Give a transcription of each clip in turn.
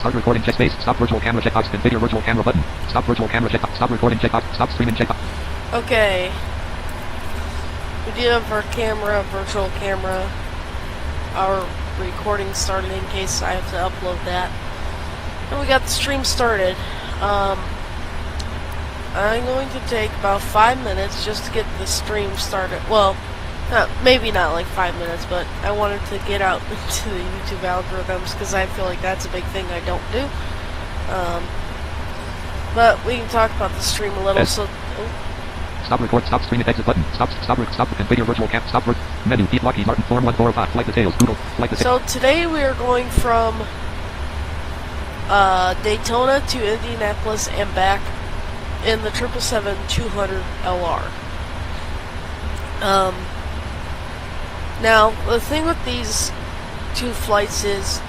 Start recording checkspace. Stop virtual camera checkbox. Configure virtual camera button. Stop virtual camera checkbox. Stop recording checkbox. Stop streaming checkbox. Okay. We do have our camera, virtual camera, our recording started in case I have to upload that. And we got the stream started. I'm going to take about 5 minutes just to get the stream started. Well, maybe not like 5 minutes, but I wanted to get out into the YouTube algorithms because I feel like that's a big thing I don't do. But we can talk about the stream a little. So, stop record. Stop streaming. Exit button. Stop. Configure virtual cam. Stop. Menu. Keep Lockheed Martin Form 1405. Flight details. Google. Flight details. So today we are going from Daytona to Indianapolis and back in the 777-200 LR. Now, the thing with these two flights is,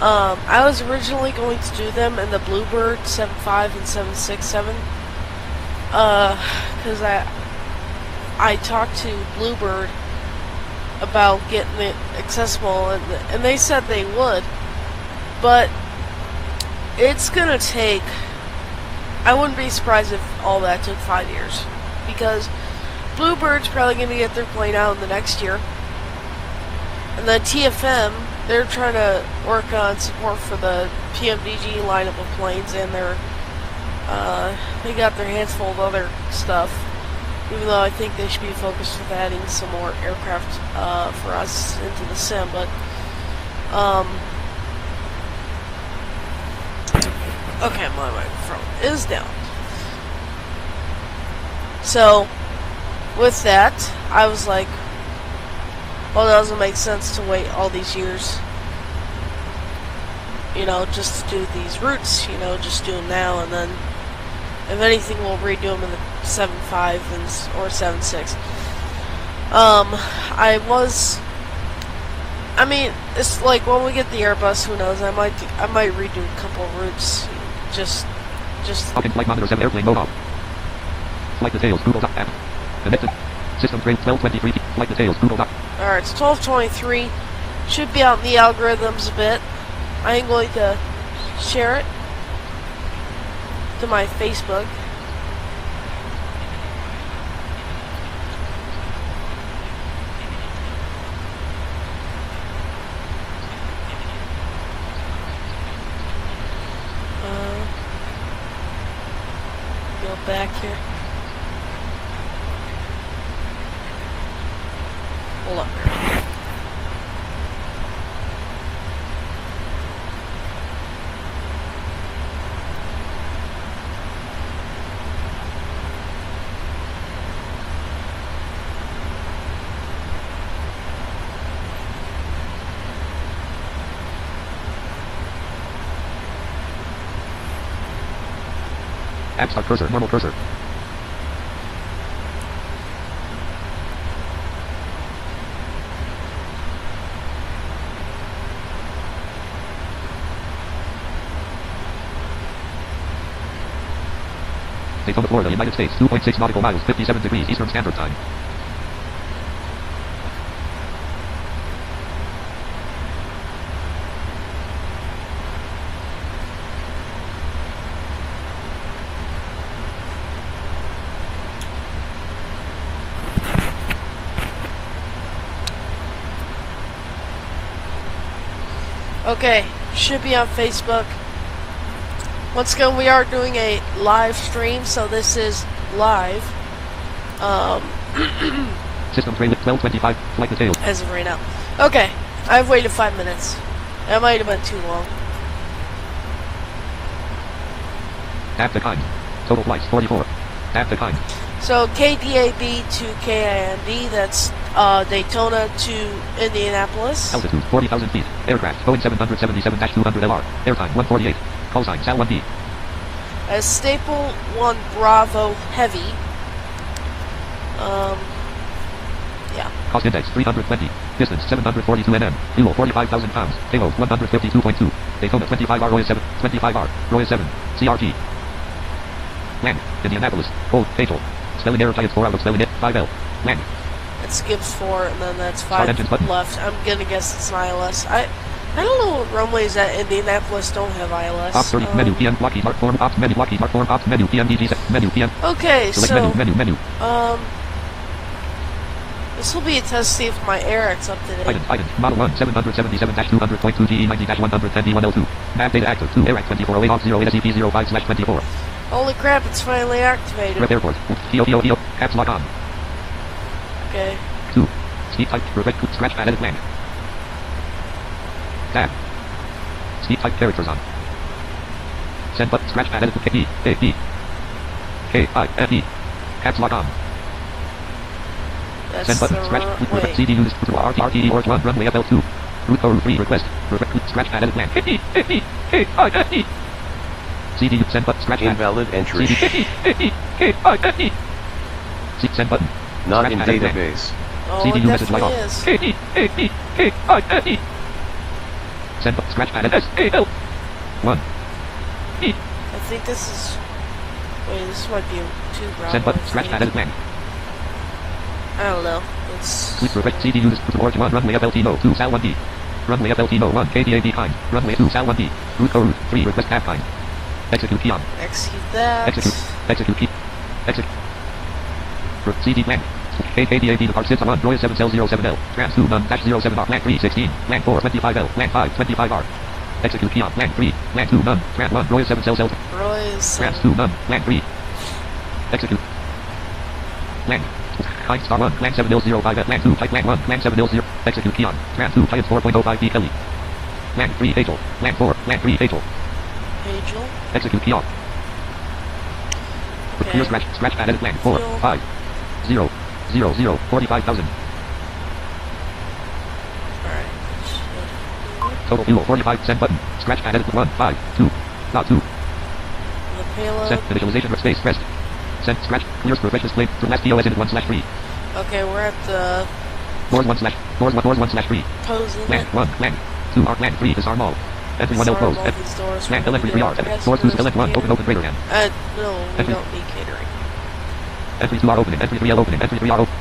I was originally going to do them in the Bluebird 75 and 767, because I talked to Bluebird about getting it accessible, and they said they would, but it's gonna take, I wouldn't be surprised if all that took 5 years, because Bluebird's probably going to get their plane out in the next year. And then TFM, they're trying to work on support for the PMDG lineup of planes, and they got their hands full of other stuff. Even though I think they should be focused with adding some more aircraft for us into the sim, but okay, my microphone is down. So, with that, I was like, well, it doesn't make sense to wait all these years, you know, just to do these routes, you know, just do them now, and then, if anything, we'll redo them in the 7.5 or 7.6. I mean, it's like, when we get the Airbus, who knows, I might redo a couple of routes, just... Talking flight monitor 7 airplane mode off. Flight details, Google Doc app. Connected. System train 1223. Flight details, Google Doc. Alright, it's 1223. Should be out in the algorithms a bit. I am going to share it to my Facebook. Go back here. Hold up. App start cursor, normal cursor. Daytona, Florida, United States, 2.6 nautical miles, 57 degrees Eastern Standard Time. Okay, should be on Facebook. Once again, we are doing a live stream, so this is live. System train 1225, flight details. As of right now. Okay, I've waited 5 minutes. That might have been too long. Tab declined. Total flights 44. Tab declined. So KDAB to KIND, that's Daytona to Indianapolis. Altitude 40,000 feet. Aircraft Boeing 777-200 LR. Airtime 148. Call sign Sal 1D. As Staple 1 Bravo Heavy. Yeah. Cost index 320. Distance 742 nm. Fuel 45,000 pounds. Payload 152.2. Daytona 25R Roy 7. 25R Roy 7. CRT. Land. Indianapolis. Cold. Fatal. Spelling error type 4 out of spelling it. 5L. Land. It skips 4 and then that's 5 left. I'm gonna guess it's an ILS. I don't know what runways at Indianapolis don't have ILS. Ops 30, menu, PM, blocky, mark form, ops, menu, blocky, mark form, ops, menu, PM, DG, menu, PM. Okay, Select so... menu. This will be a test to see if my AirX up to date. Items, Model 1, 777-200.2 GE90-110 D1L2. Nav data active, 2, AirX 24, AOG 0, SCP-05/24. Holy crap, it's finally activated. Rep airport, TO, caps lock on. Okay. 2, speed type, perfect, scratch pad edit blank. Tab. Speed type characters on. Send button, scratch pad edit, K, A, D. K, I, F, E. Caps lock on. That's Send button, scratch, perfect, CD units, RTE or 1, runway FL2. Route 3, request, perfect, scratch pad edit blank. K, K, I, F, E. CD, send button, scratch pad. Invalid entry. CD, K, I, F, E. Send button. Not in database. Oh, CD it message light definitely off. is. K, I, F, E. Send button, scratch pad, SAL. 1. E. I think this is... Wait, this might be too broad. Send button, scratch pad, edit blank. I don't know. It's... Please perfect CD units, or 1, runway FLT no, 2, SAL 1D. Runway FLT no, 1, KDAD kind. Runway 2, SAL 1D. Route 3, request tab kind. Execute key on. Execute that. Execute key. Execute. CD blank. KDAD depart sits on Roy 7 cell 07L. Trans 2 none dash 07R. Blank 3 16. Blank 4 25L. Blank 5 25R. Execute key on. Blank 3. Blank 2 none. Trans 1 Roy 7 cell cell. Roy's... Trans 2 none. Blank 3. Execute. Blank. Kind star 1. Blank 7005. Blank 2 type blank 1. Blank 700. Execute key on. Trans 2 Giants 4.05 D Kelly. Blank 3 Hagel. Blank 4. Blank 3 Hagel. Hagel. Execute key on. Okay. Clear scratch pad edit blank 4 5 0 0 0 45,000. Alright. Total fuel 45. Send button. Scratch pad edit 1 5 2 dot 2. The payload. Send initialization space pressed. Send scratch clears perfect display from last POS in 1/3. Okay, we're at the... Doors 1/3. Posing Blank it. 1 blank 2 R blank 3 disarm all. Entry 1 L Disarm closed. all these doors. Blank We're entry 3 gonna R. get Door 2 passengers select 1 here. open greater hand. No, we Entry- don't need catering. Entry 2 R opening. Entry 3 L opening. Entry 3 R open.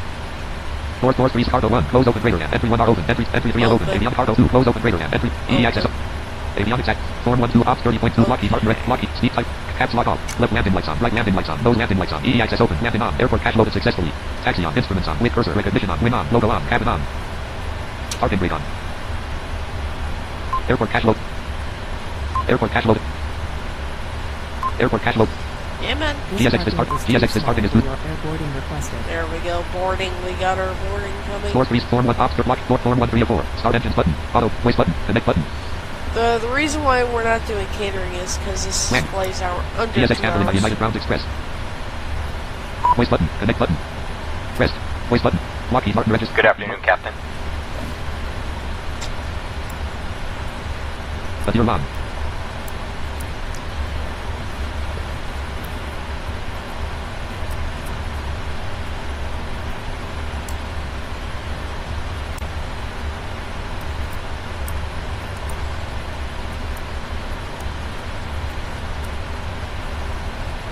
Doors 3 cargo 1 close open greater hand. Entry 1 R open. Entry 3 L open. Open. Avionic cargo 2 close open greater hand. Entry E Open. access. Avionics act. Form 1 2 ops 30.2 blocky heart red blocky speed type. Caps lock off. Left landing lights on. Right landing lights on. Nose landing lights on. E access open. Landing on. Airport cache loaded successfully. Taxi on. Instruments on. With cursor recognition on. Wing on. Logo on. Cabin on. Parking brake on. Airport cache load. Airport cache load. Airport cache load. Yeah, man. GSX is parking is good. Airboarding requested. There we go. Boarding. We got our boarding coming. Door 3 form 1 ops block. Form 1 3 or 4. Start engines button. Auto. Voice button. Connect button. The reason why we're not doing catering is because this When? plays our under GSX 2 handling by hours. United Ground Express. Voice button. Connect button. Pressed. Voice button. Lockheed Martin register. Good afternoon, Captain. Adhere on.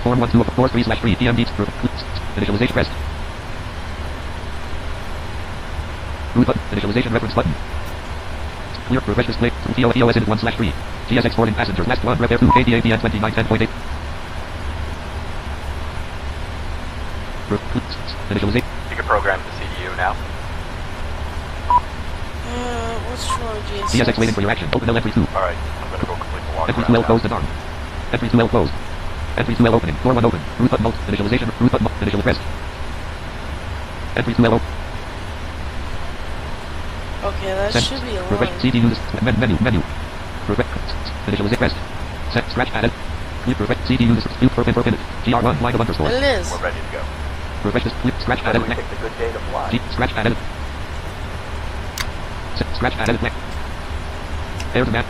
Form 1 2 of 4 3/3 PMD. Initialization pressed. Root button. Initialization reference button. Clear refresh display from POS in 1/3. GSX boarding passengers. Last 1 rep air 2 KDAPN 2910.8. Initialization. You can program the CDU now. What's wrong with GSX waiting for your action. Open entry 2. Alright, I'm gonna go complete the walk Entry around 2L now. closed and armed. Entry 2L closed. Entry 2L opening. Door 1 open. Root button mult. Initialization. Root button mult. Initial pressed. Entry 2L open. Okay, that Send. should be a Refresh. line. CD uses. Menu. Refresh. Initialization pressed. Set. Scratch added. Clear. Refresh. CD uses. View per minute. GR1 line of underscore. It is. We're ready to go. Refresh this. Scratch When added. we pick a good day to fly. Scratch added. Set. Scratch added. Air to mat.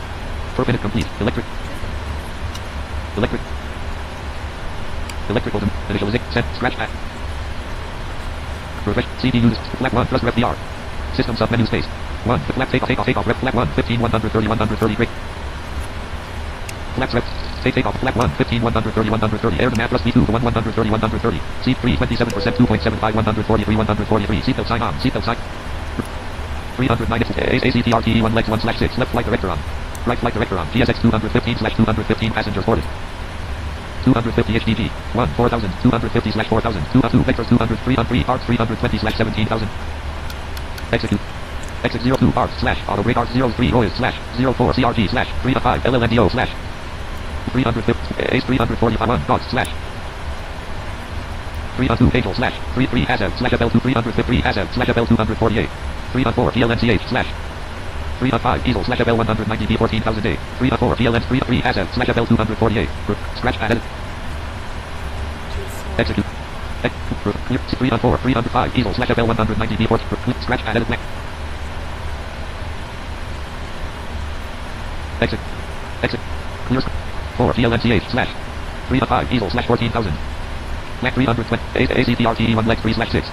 Per minute complete. Electrical initialization. Set. Scratch add. Refresh. CD uses. Flag 1 plus ref DR. System sub menu space. 1. Flag take off. Ref flag 1. 15 130 130 break. Flags ref. Take off. Flag 1. 15 130 130. Air to mat plus V2 1 130 130. Seat 3 27% 2.75 143 143. Seatbelt sign on. Seatbelt sign. 309 ACTRT 1 legs 1/6. Left flight director on. Right flight director on. GSX 215/215 passengers boarded. 250 HDG. 1 4000 250/4000 2 vectors 200 3 parts 320/17,000. Execute. Exit 02 parts / auto brake arc 03 Royal / 04 CRG / 3 5 LLNDO / 350 Ace 345 dots / 3 2 Angel / 33 Hazel / FL2 353 Hazel / FL 248 3 4 PLNCH / 3 5 Easel / FL 190 B 14,000 A 3 4 PLN 3 Hazel / FL 248 scratch added. Execute. 3 4 305 Easel / FL 190 B 14 scratch added. Exit. Exit. Clear. 4 PLNCH / 3 5 Easel / 14,000. Mac 320 ACTRT 1 leg 3/6.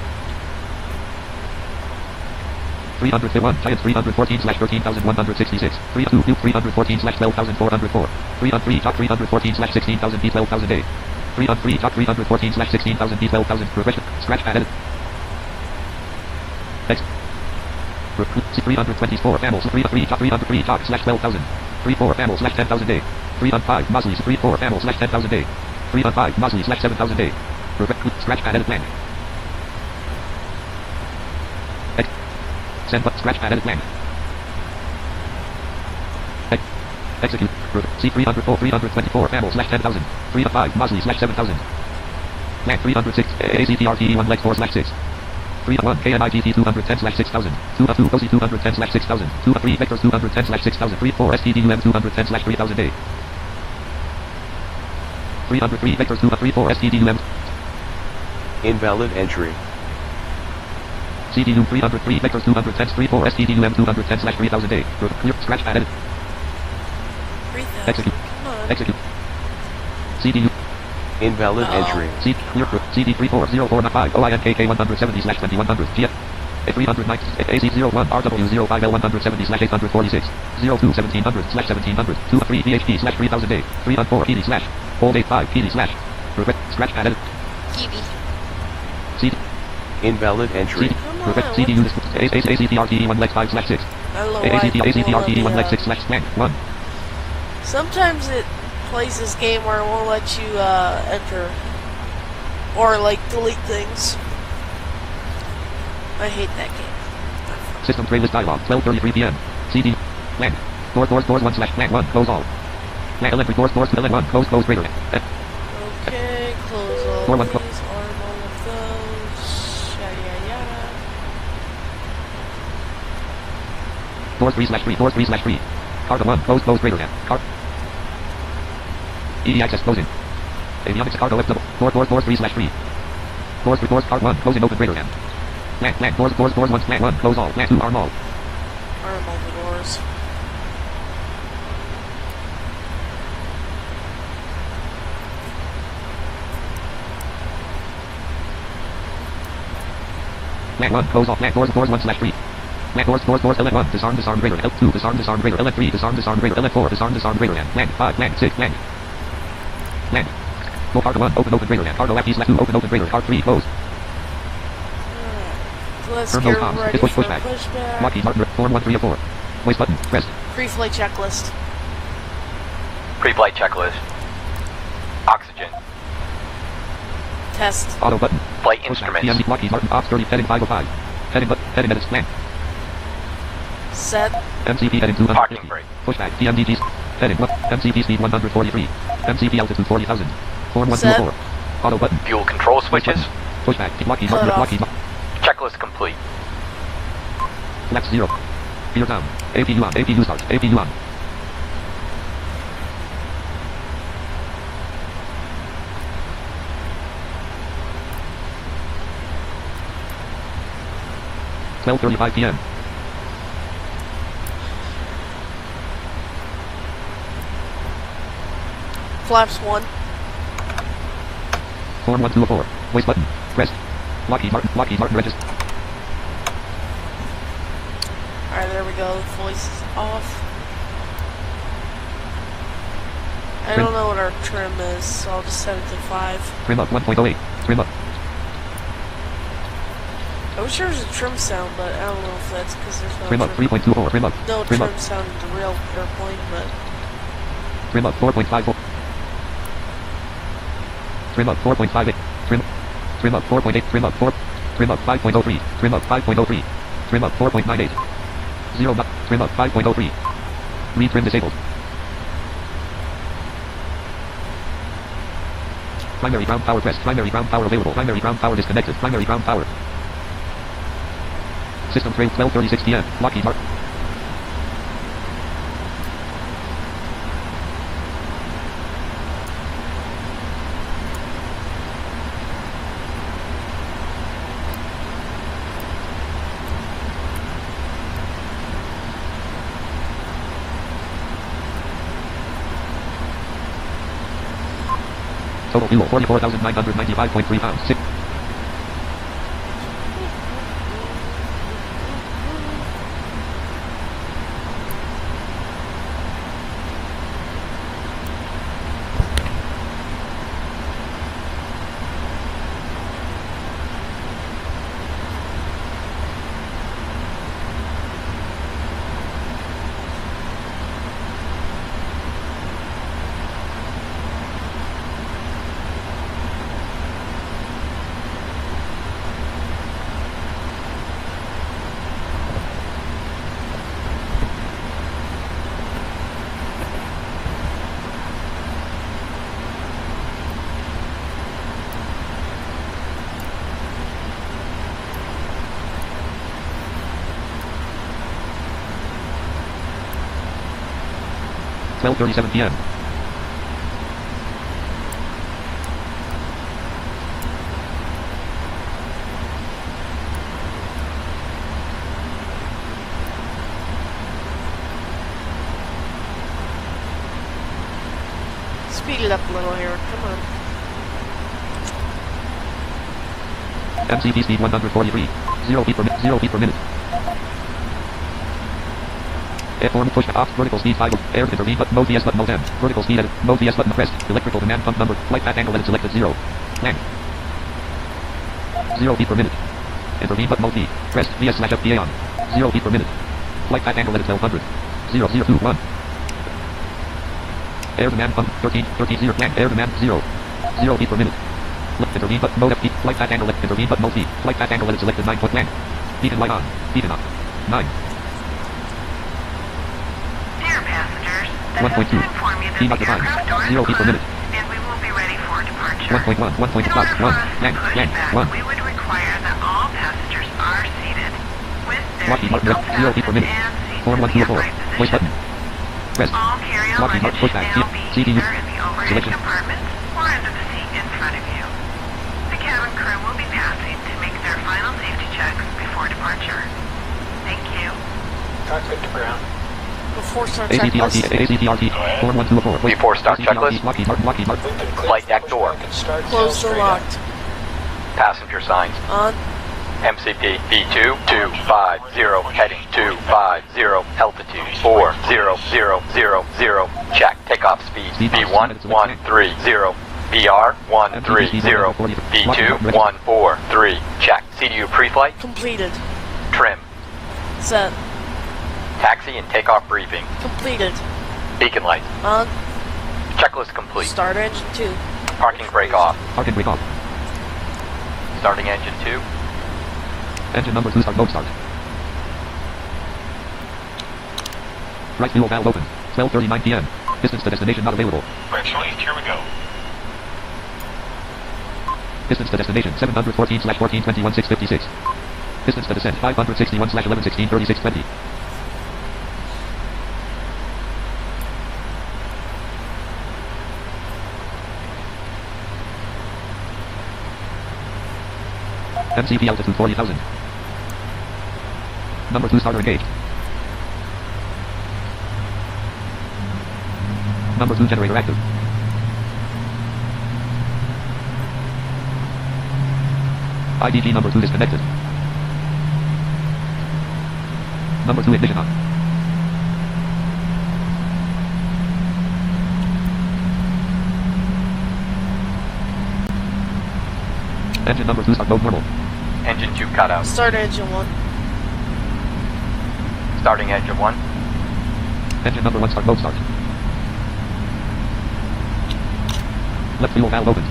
351 Giant 314/13,166. 3 2 314/12,404. 3 3 top 314/16,000 B 12,000 A. 3 3 top 314/16,000 B 12,000 progression. Scratch added. Exit. 324 Camels 3 3 top 303 top /12,000. 3 4 Camels /10,000 A. 3 5 Mosleys 3 4 Camels /10,000 A. 3 5 Mosleys /7,000 A. Scratch added blank. Send but scratch added blank. Execute. C 304 324 Camels /10,000. 3 5 Mosleys /7,000. Blank 306 ACTRT 1 leg 4/6. 3 1 KNIGT 210/6000. 2 2 OC 210/6000. 2 3 Vectors 210/6000. 3 4 STDUM 210/3000 A. 303 Vectors 2 3 4 STDUM. Invalid entry. CDU 303 Vectors 210 3 4 STDUM 210/3000 A. Clear. Scratch added. 3,000. Execute. Come on. Execute. CDU. Invalid Oh. entry. Clear. CD 340495 OINKK 170/2100 GF. 309 AC01 RW05 L170/846 02 1700/1700 23 VHP /3000 A 314 PD / hold 85 PD / scratch added. Kiwi. CD Invalid entry. Come on, CD ACTRT 1 leg 5/6 I don't know why ACTRT 1 leg it 6 /blank 1. sometimes it plays this game where it won't let you enter or like delete things. I hate that game. System tray list dialog 12:33 p.m. CD blank doors 1/blank 1 close all blank electric doors 2 LN1 close greater Okay, close all Door one, these, arm all of those, yada yada. doors 3/3 cargo 1 close greater car ED access closing avionics cargo F double doors 3/3 doors car 1 closing open greater blank doors 1 blank 1 close all blank 2 arm all Arm all the doors. blank 1 close all blank doors 1/3 blank doors LN1 disarm greater L2 disarm greater LN3 disarm greater LN4 disarm greater blank 5 blank 6 blank go cargo 1 open greater cargo left 2 open greater car 3 close Let's Turn get those comms. ready Push for pushback. pushback. Lockheed Martin form 1 3 of 4 waste button press Pre-flight checklist. Pre-flight checklist. Oxygen. Test. auto button Flight pushback instruments. PMD Lockheed Martin ops 30 heading 505 heading minutes blank Set. MCP heading 250 Parking brake. pushback PMDG heading MCP speed 143 MCP altitude 40,000 form 1 2 Set. of 4 auto button Fuel control switches. pushback Lockheed Cut Martin off. Lockheed Martin Checklist complete. flaps 0 gear down APU on APU start APU on (12:35 p.m.) Flaps 1. Form 1 2 of 4 waste button press Lockheed Martin register Alright, there we go. Voice is off. I don't know what our trim is, so I'll just set it to 5. trim up 1.08 trim up I wish there was a trim sound, but I don't know if that's because there's no Trim up trim. 3.24. Trim up. No Trim trim up. sound in the real airplane, but Trim up 4.54. Trim up 4.58. Trim up 4.8. Trim up 4. Trim up 5.03. Trim up 5.03. Trim up 4.98. 0. Trim up 5.03. Read trim disabled. Primary ground power pressed. Primary ground power available. Primary ground power disconnected. Primary ground power. System trail 12:36 p.m. Lockheed Martin. Total fuel 44,995.3 pounds. 6. $12:37 p.m. speed it up a little here. Come on. MCP speed 143. 0 feet per minute. 0 feet per minute. Airform push off. Vertical speed 5. Air intervene button. Mode VS button. Mode M. Vertical speed edit. Mode VS button pressed. Electrical demand pump number. Flight path angle edit selected 0. Land. 0 feet per minute. Intervene button. Mode V. Pressed. VS/FPA on. 0 feet per minute. Flight path angle edit 1200. 0021. Air demand pump 13. 0. Land. Air demand 0. 0 feet per minute. Intervene button. Mode FP. Flight path angle edit. Intervene button. Mode V. Flight path angle edit selected 9. Land. Beacon light on. Beacon on. 9. 1.2. Speed occupied. 0 feet per minute. And we will be ready for departure. 1.1. 1.5. 1. Land. Land. 1. We would require that all passengers are seated with their Lockheed Martin. seatbelts 0 feet per minute. and seated Form in the 124. upright Voice position. button. Press. All carry-on Lockheed Martin. luggage Push back. now be CPU. either in the overhead Selection. compartments or under the seat in front of you. The cabin crew will be passing to make their final safety checks before departure. Thank you. Cockpit to ground. Before start ACTRT. checklist. ACTRT. Form 124. Voice. Before start ACTRT. checklist. Lockheed Martin. Lockheed Martin. We've been cleared Flight for deck door. pushback and start Closed tail or straight locked. Passenger signs. On. MCP V2 250 heading 250 altitude 40000 check takeoff speed V1 130 VR 130 V2 143 check CDU pre-flight Completed. trim Set. taxi and takeoff briefing Completed. beacon light On. checklist complete Start engine 2. parking brake off Parking brake off. starting engine 2 Engine number 2 start. Mode start. Right fuel valve open. 12:39 p.m. Distance to destination not available. Brakes released, here we go. Distance to destination 714/1421/656. Distance to descent 561/1116/3620. MCP altitude 40,000. Number 2 starter engaged. Number 2 generator active. IDG number 2 disconnected. Number 2 ignition on. Engine number 2 start mode normal. Engine 2 cut out. Start engine 1. Starting engine 1. Engine number 1 start, mode start. Left fuel valve open.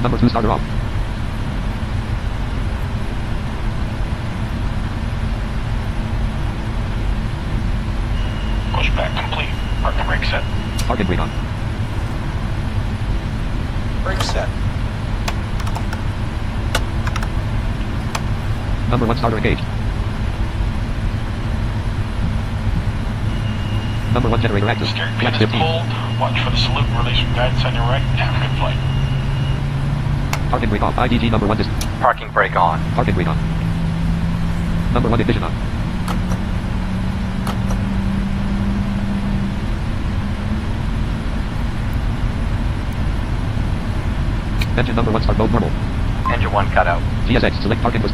Number 2 starter off. Pushback complete. Parking brake set. Parking brake on. Brake set. Number 1 starter engaged. Number 1 generator active. Steering Flex pin is 15. pulled. Watch for the salute and release from guidance on your right. Have a good flight. Parking brake off. IDG number 1 Parking brake on. Parking brake on. Number 1 ignition on. Engine number 1 start mode normal. Engine 1 cut out. GSX select parking was.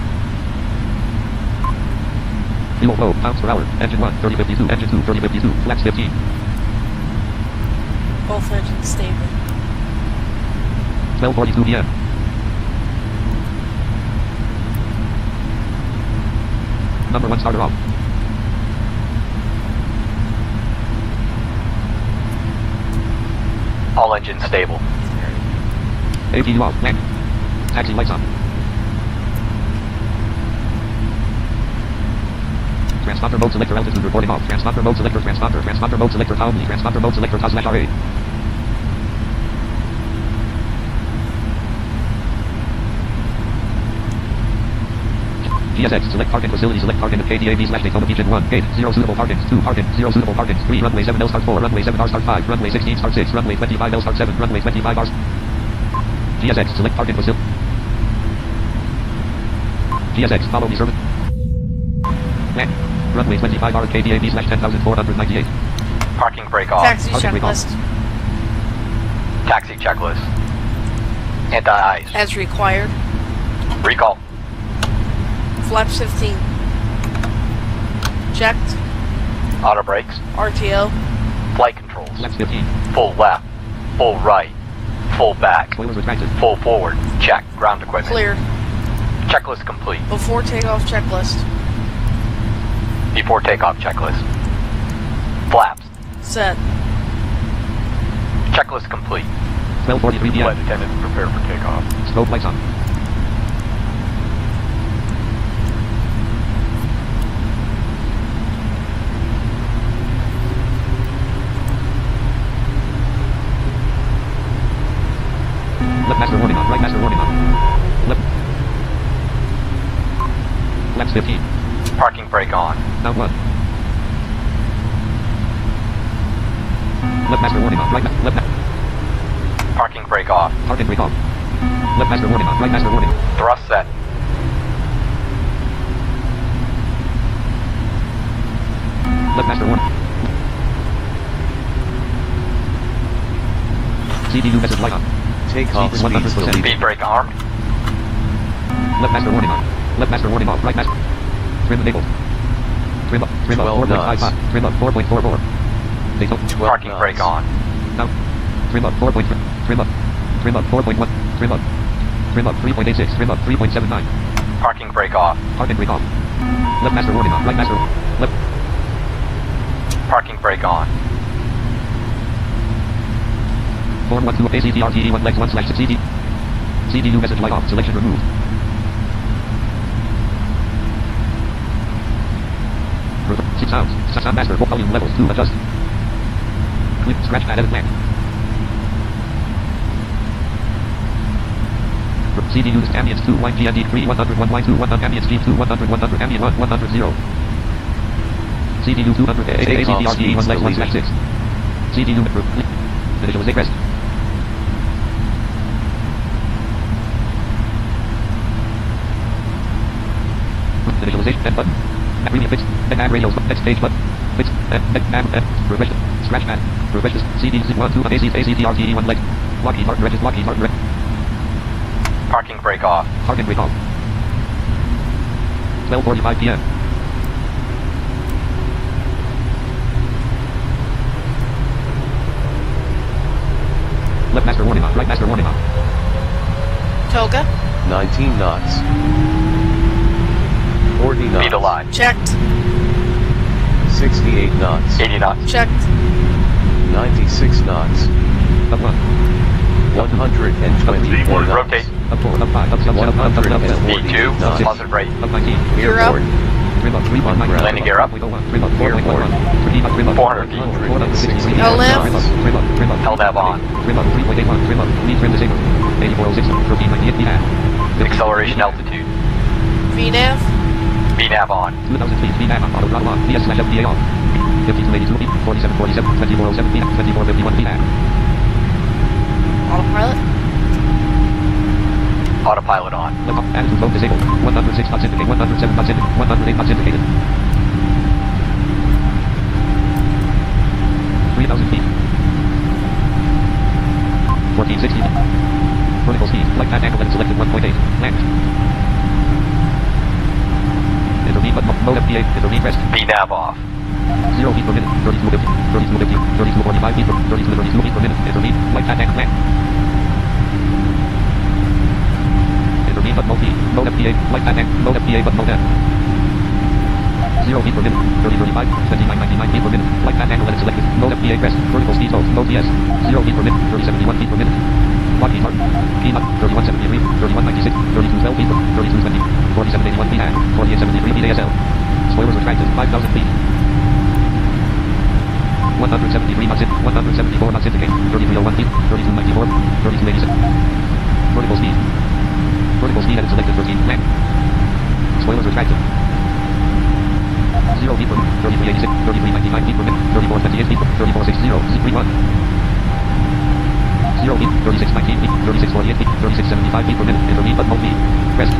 Fuel flow pounds per hour. Engine 1 3052. Engine 2 3052. Flex 15. Both engines stable. 12:42 p.m. Number 1 starter off. All engines stable. APU off. Land. Taxi lights on. Transponder mode selector altitude reporting off. Transponder mode selector transponder. Transponder mode selector only. Transponder mode selector /RA. GSX select parking facility. Select parking at KDAB/Daytona Region 1. Gate 0 suitable parkings. 2 parking. 0 suitable parkings. 3 runway 7 L start 4. Runway 7 R start 5. Runway 16 start 6. Runway 25 L start 7. Runway 25 R. GSX select parking facility. GSX follow me service. Land. Runway 25 R KDAB/10,498. Parking brake off. Taxi Parking brake off. checklist. Taxi checklist. Anti-ice. As required. Recall. Flaps 15. Checked. Auto brakes. RTO. Flight controls. Flex 15. Full left. Full right. Full back. Spoilers retracted. Full forward. Check. Ground equipment. Cleared. Checklist complete. Before takeoff checklist. Before takeoff checklist. Flaps. Set. Checklist complete. 12:43 p.m. Flight attendant prepare for takeoff. Scope lights on. Left master warning on. Right master warning on. Left. Flex 15. Parking brake on. Down 1. Left master warning on. Right left Parking brake off. parking brake off. Left master warning on. Right master warning. Thrust set. Left master warning. CDU message light on. Takeoff Speed speeds 100%. deleted. Speed brake armed. Left master warning on. Left master warning off. Right master. Trim enabled. Trim up. Trim up 12 knots. 4.55. Trim up 4.44. Daytona. 12 Parking knots. brake on. Down. Trim up 4.3. Trim up. Trim up 4.1. Trim up. Trim up 3.86. Trim up 3.79. Parking brake off. Parking brake off. Left master warning on. Right master. Left. Parking brake on. Form 1 2 ACTRTE 1 legs 1 / CD. CDU message light off. Selection removed. Six sounds. Sound master. Volume levels 2 adjust. Click scratch pad edit blank. CDU ambience 2 line PND 3 100 1 line 2 100 ambience G 2 100 100 ambient 1 100 0. CDU 200 ACTRTE 1 legs 1 / 6. CDU visualization rest. Visualization end button. Abbreviate fix. Add radios. Next page button. Fix. Refresh. Scratch pad. Refresh. CD 1 2 ACTRTE 1 leg. Lockheed Martin Regis. Lockheed Martin Regis. Parking brake off. Parking brake off. 12:45 p.m. Left master warning on. Right master warning on. Toga? 19 knots. 40 knots. Speed alive. Checked. 68 knots. 80 knots. Checked. 96 knots. Up 1. 124 knots. Rotate. Up 4. Up 5. Up 7. Up 5. Up 7. Up 10. Speed 2. Knots. Positive rate. Up 19. You're up. Airborne. Trim up 3.9. Landing gear up. 4.01. Trim up 4.11. Trim up. Trim up. 400 feet. 460. LM. Trim up. Trim up. Trim up. LNAV on. Trim up 3.81. Trim up. Lead trim disabled. 8406. Proceed 98 feet half. Acceleration altitude. VNAV? VNAV on. 2,000 feet. Feet half on. Auto throttle on. VS/FDA on. 5282 feet. 4747. 2407 feet. 2451 feet half. Autopilot? Autopilot on. Left off. Attitude mode disabled. 106 knots indicate. 107 knots indicate. 108 knots indicated. 3,000 feet. 1460 feet. Vertical speed. Flight path angle and selected 1.8. Land. Intervene but mode FTA. Intervene rest. VNAV off. 0 feet per minute. 3250. 3250. 3245 feet per 32 feet per minute. Intervene. Flight path angle. Land. Intervene but mode P. Mode FTA. Flight path angle. Mode FTA but mode F. 0 feet per minute. 3035. 2999 feet per minute. Flight path angle and selected. Mode FTA rest. Vertical speed mode. Mode PS. 0 feet per minute. 3071 feet per minute. Lock key mark. Key mark. 3173. 3196. 3212 feet per 3220. 4781 feet half. 4873 feet ASL. Spoilers retracted. 5,000 feet. 173 knots in. 174 knots indicate. 3301 feet. 3294. 3287. Vertical speed. Vertical speed and selected 13. Land. Spoilers retracted. 0 feet per minute. 3386. 3399 feet per minute. 3428 feet. 3460. Z31. 0 feet. 3619 feet. 3648 feet. 3675 feet per minute. Intervene but mode V. Rest.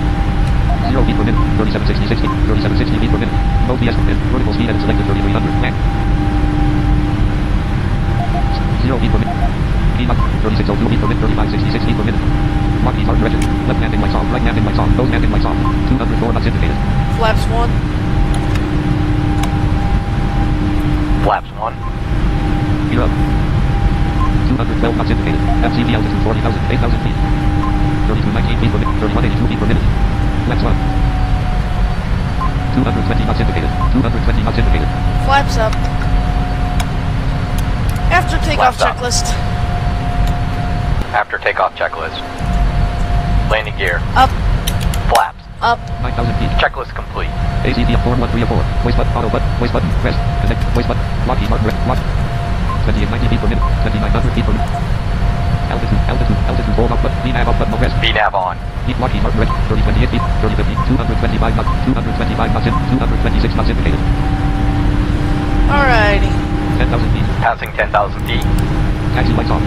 0 feet per minute. 3766 feet. 3760 feet per minute. Mode VS. Vertical speed and selected 3300. Land. 0 feet per minute. Speed up. 3602 feet per minute. 3566 feet per minute. Mark these hard direction. Left landing lights off. Right landing lights off. Nose landing lights off. 204 knots indicated. Flaps 1? Flaps 1. Gear up. 212 knots indicated. FCV altitude 40,000. 8,000 feet. 3219 feet per minute. 3182 feet per minute. Flaps 1. 220 knots indicated. 220 knots indicated. Flaps up. After takeoff Flaps up. checklist. After takeoff checklist. Landing gear. Up. Flaps. Up. 9,000 feet. Checklist complete. ACV up 41304. Voice button. Auto button. Voice button. Rest. Connect. Voice button. Lock key mark. Rest. Lock. 2890 feet per minute. 2900 feet per minute. Altitude. Altitude. Altitude. Hold up button. VNAV up button. Rest. VNAV on. Heat lock key mark. Rest. 3028 feet. 3050. 225 knots. 225 knots in. 226 knots indicated. Alrighty. 10,000 feet. Passing 10,000 feet. Taxi lights off.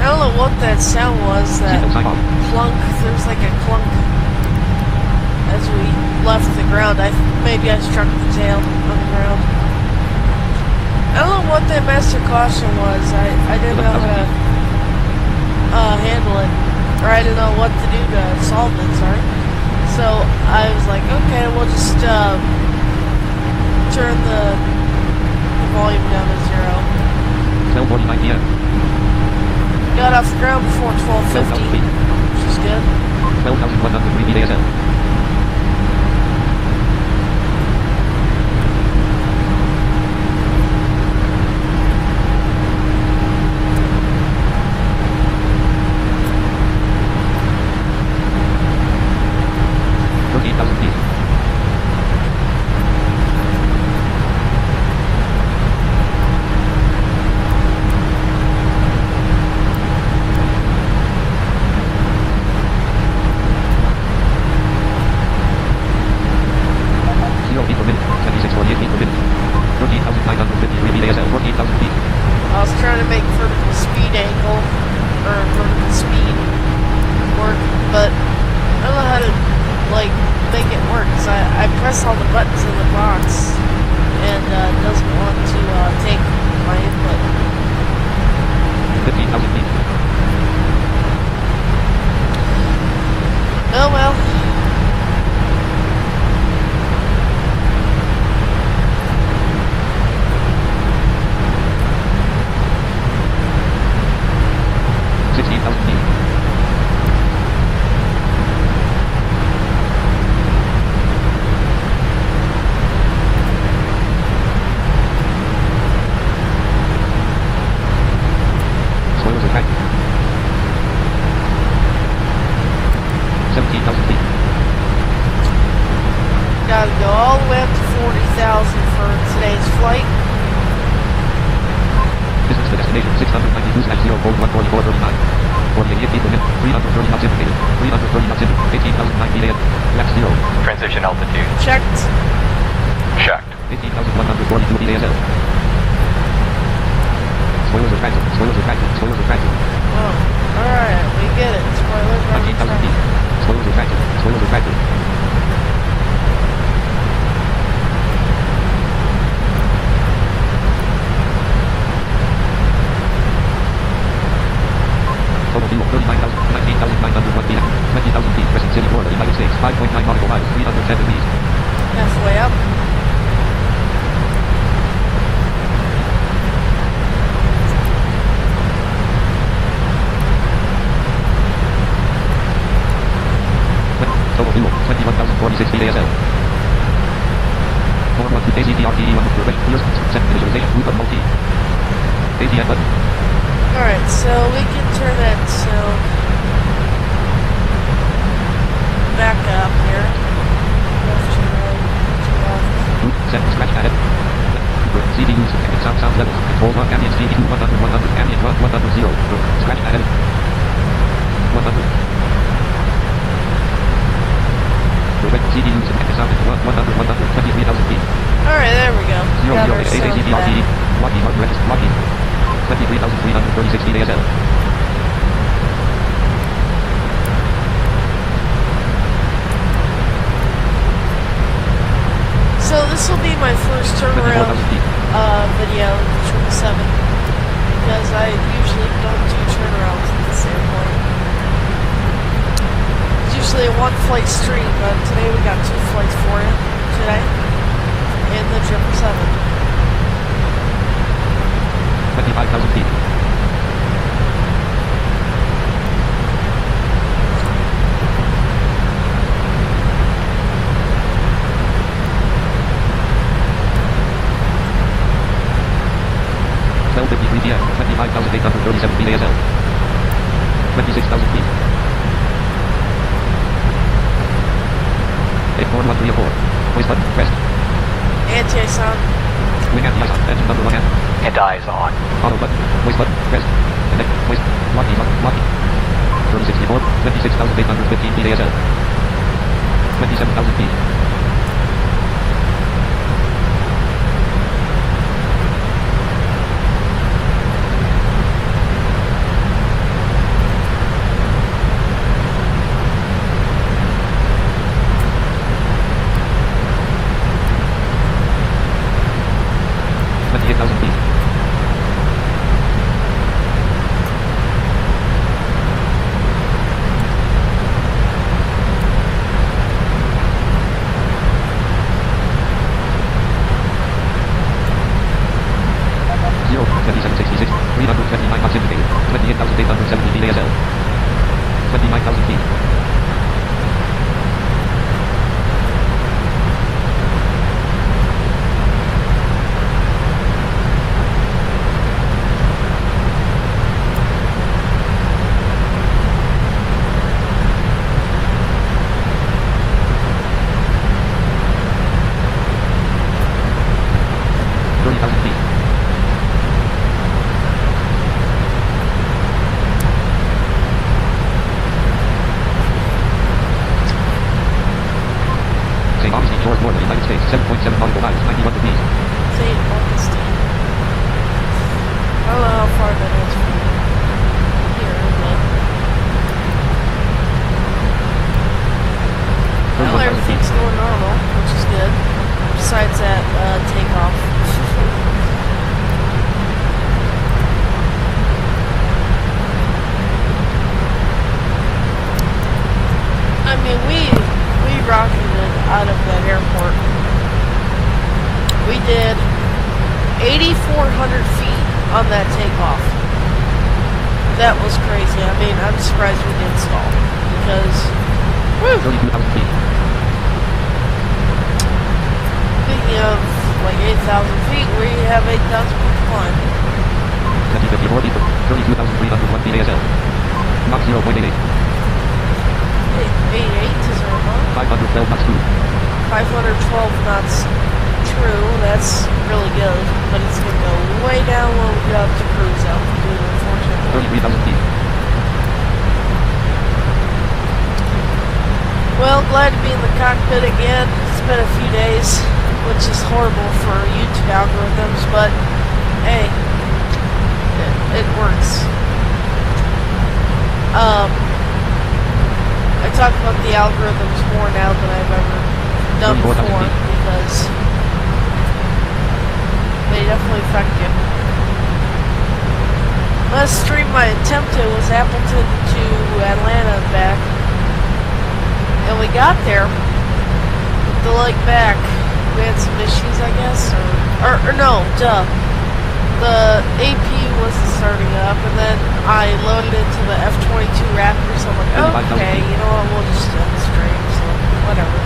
I don't know what that sound was. That Seatbelt sign off. clunk. There's like a clunk as we left the ground. Maybe I struck the tail on the ground. I don't know what that master caution was. I didn't know how to handle it, or I didn't know what to do to solve it. Sorry. So I was like, okay, we'll just turn the volume down to 0. 12:49 p.m. Got off the ground before 12:50, 12,000 feet. which is good. 12,103 feet ASL. I was trying to make vertical speed angle, or vertical speed work, but I don't know how to, like, make it work, because I press all the buttons in the box, and it doesn't want to take my input. 15,000 feet. Oh well. Gotta go all the way up to 40,000 for today's flight. Distance to destination 692/0 48 feet per minute. 330 knots indicated. 330 knots indicated. 18,009 feet AM. Left 0. Transition altitude. Checked. Checked. 18,142 feet ASL. Spoilers retracted. Spoilers retracted. Spoilers retracted. Oh, alright, we get it. Spoilers are 19,000 feet. Spoilers retracted. Spoilers retracted. Total fuel 19,901 feet. 20,000 feet. Crescent City, Florida, United States. 5.9 nautical miles. 310 degrees. halfway up. Total fuel 21,046 feet ASL. Form 1 to ACTRTE 1 for clears. Set visualization. Group of multi. ATN button. Alright, so we can turn that so back up here. Left to right, to left. Group set scratch added. CDU sound levels. Control 1 ambient CDU 100 ambient 100 0. Scratch added. 100. CDU sound 100 23,000 feet. Alright, there we go. 0 Got 0 our 8 sound ACTRTE. back. Lockheed Martin register. Lockheed. 23,336 feet ASL. So this will be my first turnaround 24,000 feet. video in the 777 because I usually don't do turnarounds at this airport. It's usually a one flight stream, but today we got 2 flights for you today in the 777. 25,000 feet. PM, 25,837 feet ASL. 26,000 feet. 84134. Voice button, pressed. Anti-sound. Wing anti-ice on, engine number 1 hand. And eyes on. Auto button, voice button, pressed. And then, voice, locking. 3064, 26,815 feet ASL. 27,000 feet. 512 knots true, that's really good, but it's going to go way down when we get up to cruise altitude, unfortunately. 33,000 feet. Well, glad to be in the cockpit again. It's been a few days, which is horrible for YouTube algorithms, but hey, it works. I talk about the algorithms more now than I've ever done before because they definitely affect you. Last stream I attempted was Appleton to Atlanta and back. And we got there, but the leg back, we had some issues, I guess, or no, duh. The AP wasn't starting up, and then I loaded into the F-22 Raptor, so I'm like, okay, you know what, we'll just end the stream, so whatever.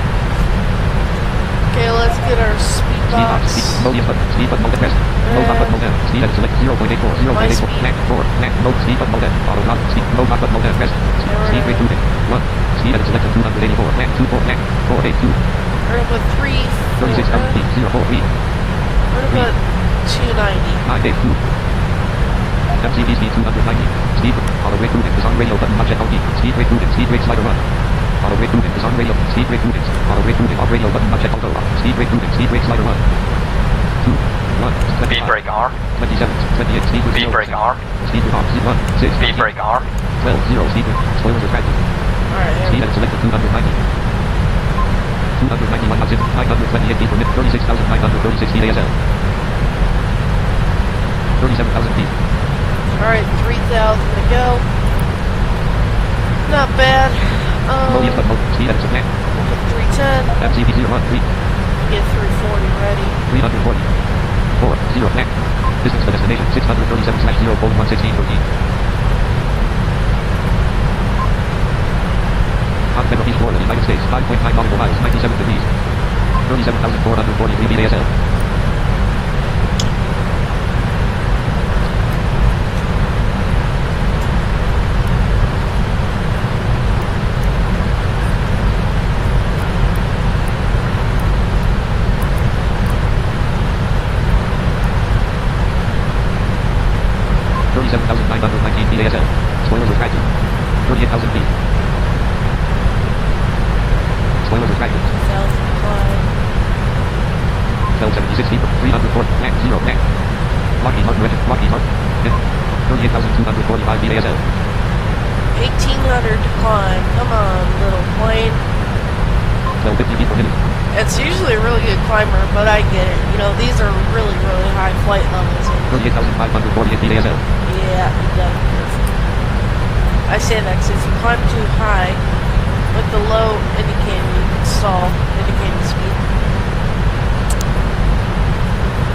Okay, let's get our speed box. Speed button mode pressed. Mode button mode down. Speed and select 0.84. 0.84. Max 4. Max mode speed button mode down. Auto lock. Speed mode button mode down. Pressed. Speed rate 2. 1. Speed and select 284. Max 2. 4. Max 482. We're gonna put 3. 36,000 feet. 0. 4. 3. We're gonna put 290. 982. MCB speed 290. Speed. Auto rate 2. Is on radio button. Uncheck LT. Speed rate 2. Speed rate slider 1. Auto rate 2 is on radio. Speed rate 2. Auto rate 2 off radio button. Uncheck auto. Speed rate 2. Speed rate slider 1. 2. 1. Speed brake arm. 27. 28. Speed with Speed brake arm. Speed with off. Speed 1. 6. Speed brake arm. 12. 0. Speed with spoilers retracted. Alright, Speed and selected 290. 291 knots in. 928 feet per minute. 36,936 feet ASL. 37,000 feet. Alright, 3,000 to go. Not bad. Mode mode. Speed and select. We'll put 310. MCB 013. Get 340 ready. 340. 4. 0. Max. Distance to destination 637/0.11613. Continental Beach, Florida, United States. 5.9 nautical miles. 97 degrees. 37,443 feet ASL. Spoilers retracted. 38,000 feet. Spoilers retracted. 1276 feet. 304. Max 0. Max. Lockheed Martin Regiment. Lockheed Martin. 38,245 feet ASL. 1,800 to climb. Come on, little plane. 1250 feet per minute. It's usually a really good climber, but I get it. You know, these are really, really high flight levels. 38,548 feet ASL. Yeah, you gotta be careful. I say that because if you climb too high with the low indicator, you can stall indicating speed.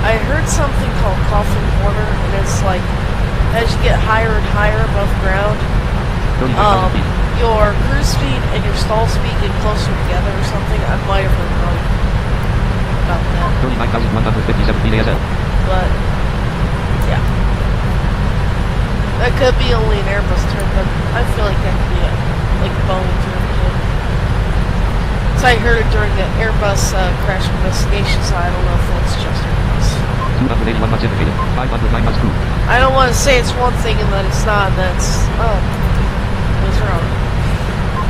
I heard something called coffin corner, and it's like as you get higher and higher above ground, 35,000 feet. your cruise speed and your stall speed get closer together or something. I might have heard wrong about that. 39,157 feet ASL. But yeah, that could be only an Airbus term, but I feel like that could be like a Boeing term too. So I heard it during the Airbus crash investigation, so I don't know if that's just Airbus. 281 knots indicated. 509 knots crew. I don't want to say it's one thing and then it's not, and that's what's wrong?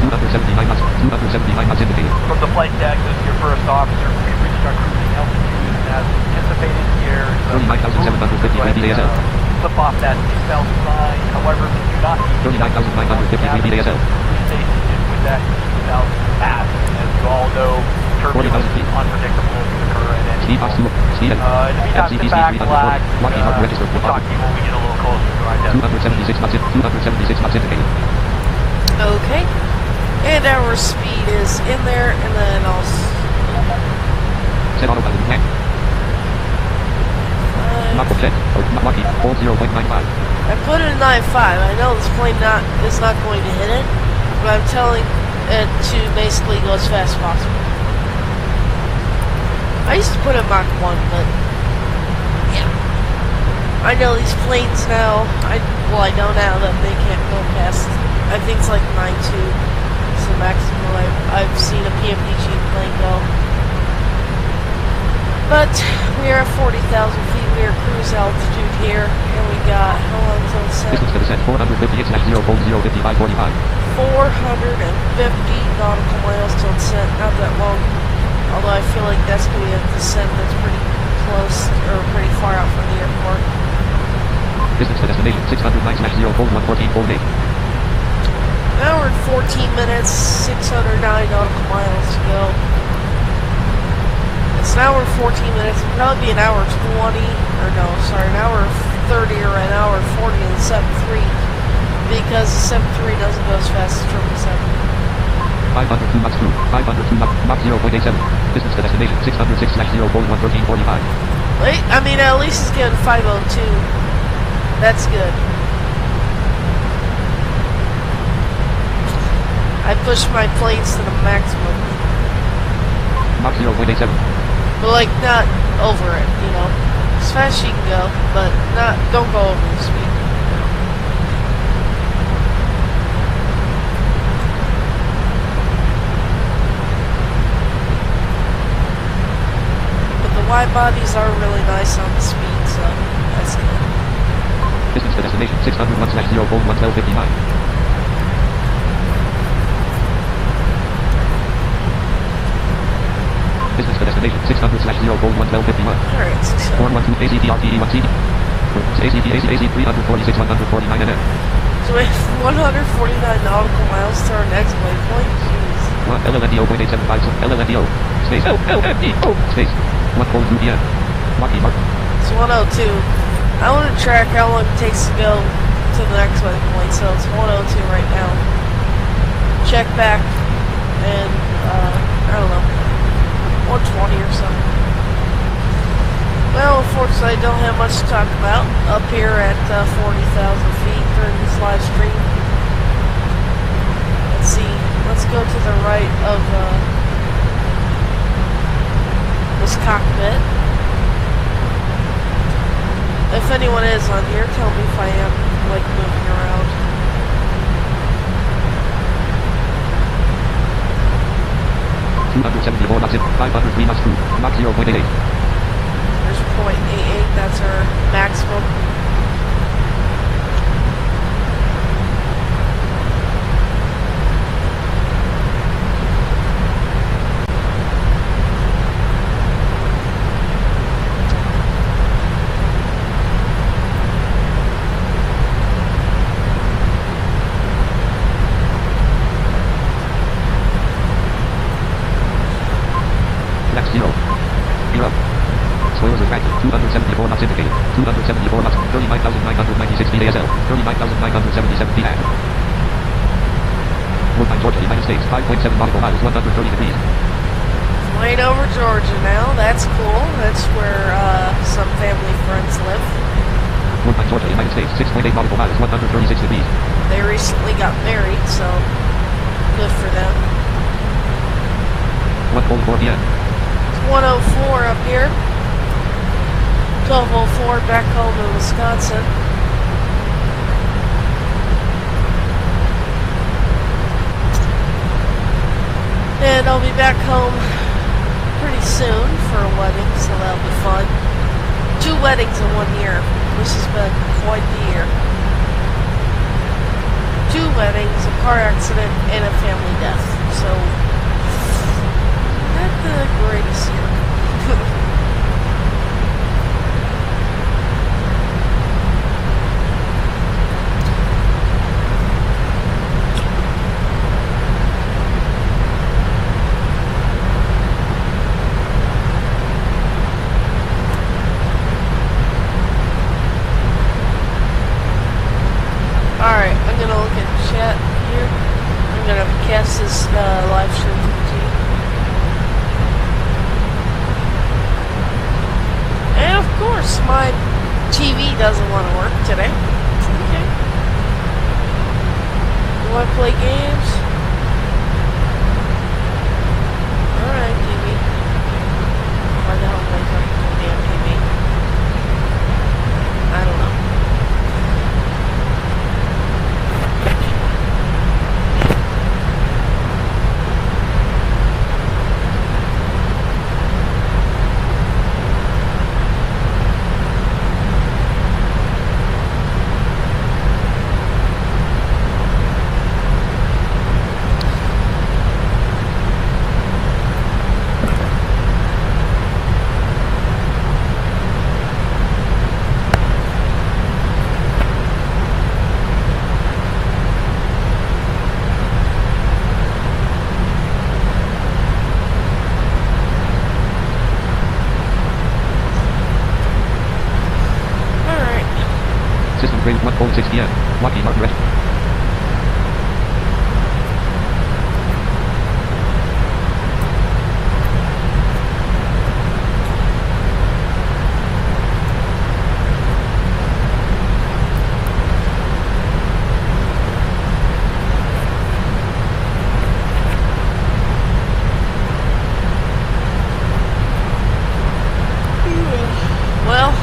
279 knots. 279 knots indicated. From the flight deck, this is your first officer. We reached our cruising altitude as anticipated here. 39,753 feet ASL. Flip off that seatbelt sign. However, we do not need 39,953 feet ASL. stay seated with that seatbelt pass. As you all know, 40,000 turbulence feet. is unpredictable and can occur at any Speed box 2. Speed and in the meantime, FCB sit back, speed relax. 340. Lockheed Martin register. We'll talk to you when we get a little closer to our destination. 276 knots in. 276 knots indicated. Okay. And our speed is in there, and then I'll Set autopilot. Max. Not set. Lockheed. Hold 0.95. I put it in 9.5. I know this plane is not going to hit it, but I'm telling it to basically go as fast as possible. I used to put it Mach 1, but yeah. I know these planes now. I know now that they can't go past. I think it's like 9.2. It's the maximum I've seen a PMDG plane go. But we are at 40,000 feet. We are cruise altitude here, and we got how long till it's set? Distance to descent 458/0.05545. 450 nautical miles till it's set. Not that long. Although I feel like that's going to be a descent that's pretty close or pretty far out from the airport. Distance to destination 609/0.11448. Now we're at 14 minutes, 609 nautical miles to go. It's an hour 14 minutes. It'll probably be an hour 20, or no, sorry, an hour 30 or an hour 40 in the 7.3 because the 7.3 doesn't go as fast as 777. 502 knots through. 502 knots. Mach 0.87. Distance to destination 606/0.11345. Wait, I mean, at least it's getting 502. That's good. I pushed my plates to the maximum. Mach 0.87. But like, not over it, you know. As fast as you can go, but don't go over the speed. But the wide bodies are really nice on the speed, so that's good. Distance to destination 601/0.11259. Distance to destination 600/0.11251. Alright, so 412 ACTRTE1CD. AC 346 149 NM. so we have 149 nautical miles to our next waypoint. Jeez. 1 LLNDO .875 LLNDO. Space LLNDO. Space 1:02 PM. Lockheed Martin. It's 102. I want to track how long it takes to go to the next waypoint, so it's 102 right now. Check back, and I don't know, 120 or something. Well, unfortunately, I don't have much to talk about up here at 40,000 feet during this live stream. Let's see. Let's go to the right of this cockpit. If anyone is on here, tell me if I am, like, moving around. $274 knots in, 503 knots through, Mach 0.88. There's 0.88, that's our maximum. Next 0. Gear up. Spoilers retracted. 274 knots indicated. 274 knots. 39,996 feet ASL. 39,977 feet AF. Woodbine, Georgia, United States. 5.7 nautical miles. 130 degrees. Flying over Georgia now. That's cool. That's where some family friends live. Woodbine, Georgia, United States. 6.8 nautical miles. 136 degrees. They recently got married, so good for them. 1:04 PM. 104 up here. 1204 back home in Wisconsin. And I'll be back home pretty soon for a wedding, so that'll be fun. 2 weddings in 1 year. This has been quite the year. 2 weddings, a car accident, and a family death. So, not the greatest year. Alright, I'm gonna look at chat here. I'm gonna cast this live stream to the team. And of course, my TV doesn't want to work today. Okay. You want to play games? Alright, TV. Why the hell am I talking to the damn TV? I don't know. Hold 6 p.m. Lockheed Martin ready. Well,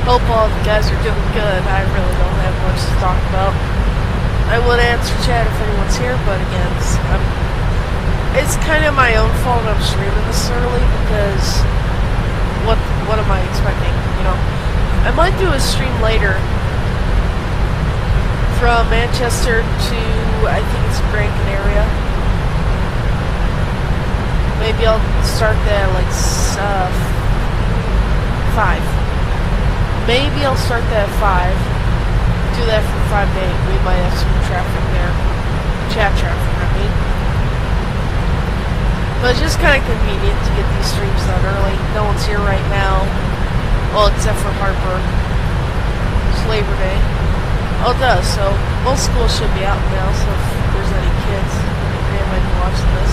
hope all of you guys are doing good. I really don't have much to talk about. I would answer chat if anyone's here, but again, it's kind of my own fault I'm streaming this early because what am I expecting? You know, I might do a stream later from Manchester to I think it's Gran Canaria. Maybe I'll start that like 5. Maybe I'll start that at 5. Do that from 5 to 8. We might have some traffic there. Chat traffic, I mean. But it's just kind of convenient to get these streams done early. No one's here right now. Well, except for Harper. It's Labor Day. Oh, it does. So most schools should be out now. So if there's any kids, they might be watching this.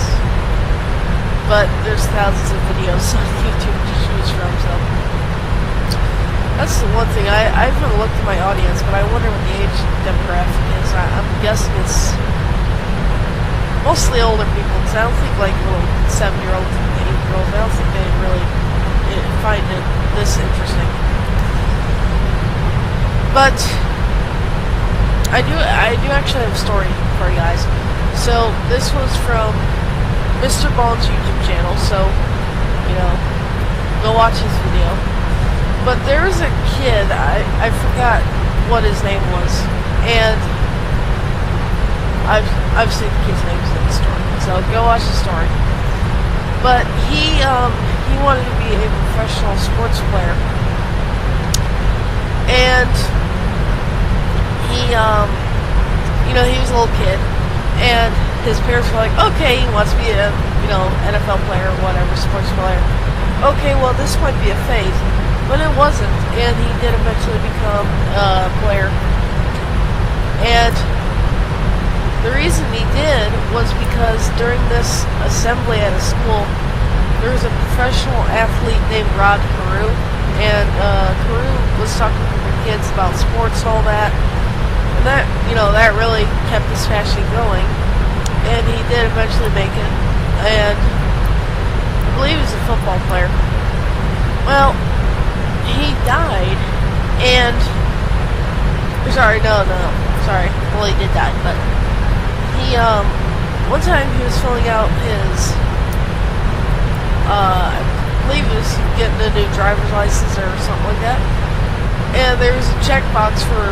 But there's thousands of videos on YouTube to choose from, so that's the one thing. I haven't looked at my audience, but I wonder what the age demographic is. I'm guessing it's mostly older people, because I don't think like little 7-year-olds and 8-year-olds, I don't think they really find it this interesting. But I do actually have a story for you guys. So this was from Mr. Bond's YouTube channel, so, you know, go watch his video. But there was a kid, I forgot what his name was, and I've seen the kid's names in the story, so go watch the story. But he wanted to be a professional sports player, and he, you know, he was a little kid, and his parents were like, okay, he wants to be a, you know, NFL player or whatever, sports player. Okay, well, this might be a phase. But it wasn't, and he did eventually become a player. And the reason he did was because during this assembly at a school, there was a professional athlete named Rod Carew, and Carew was talking to the kids about sports and all that. And that, you know, that really kept his passion going. And he did eventually make it, and I believe he was a football player. Well, he died, and sorry, well, he did die, but he one time he was filling out his I believe he was getting a new driver's license or something like that, and there was a checkbox for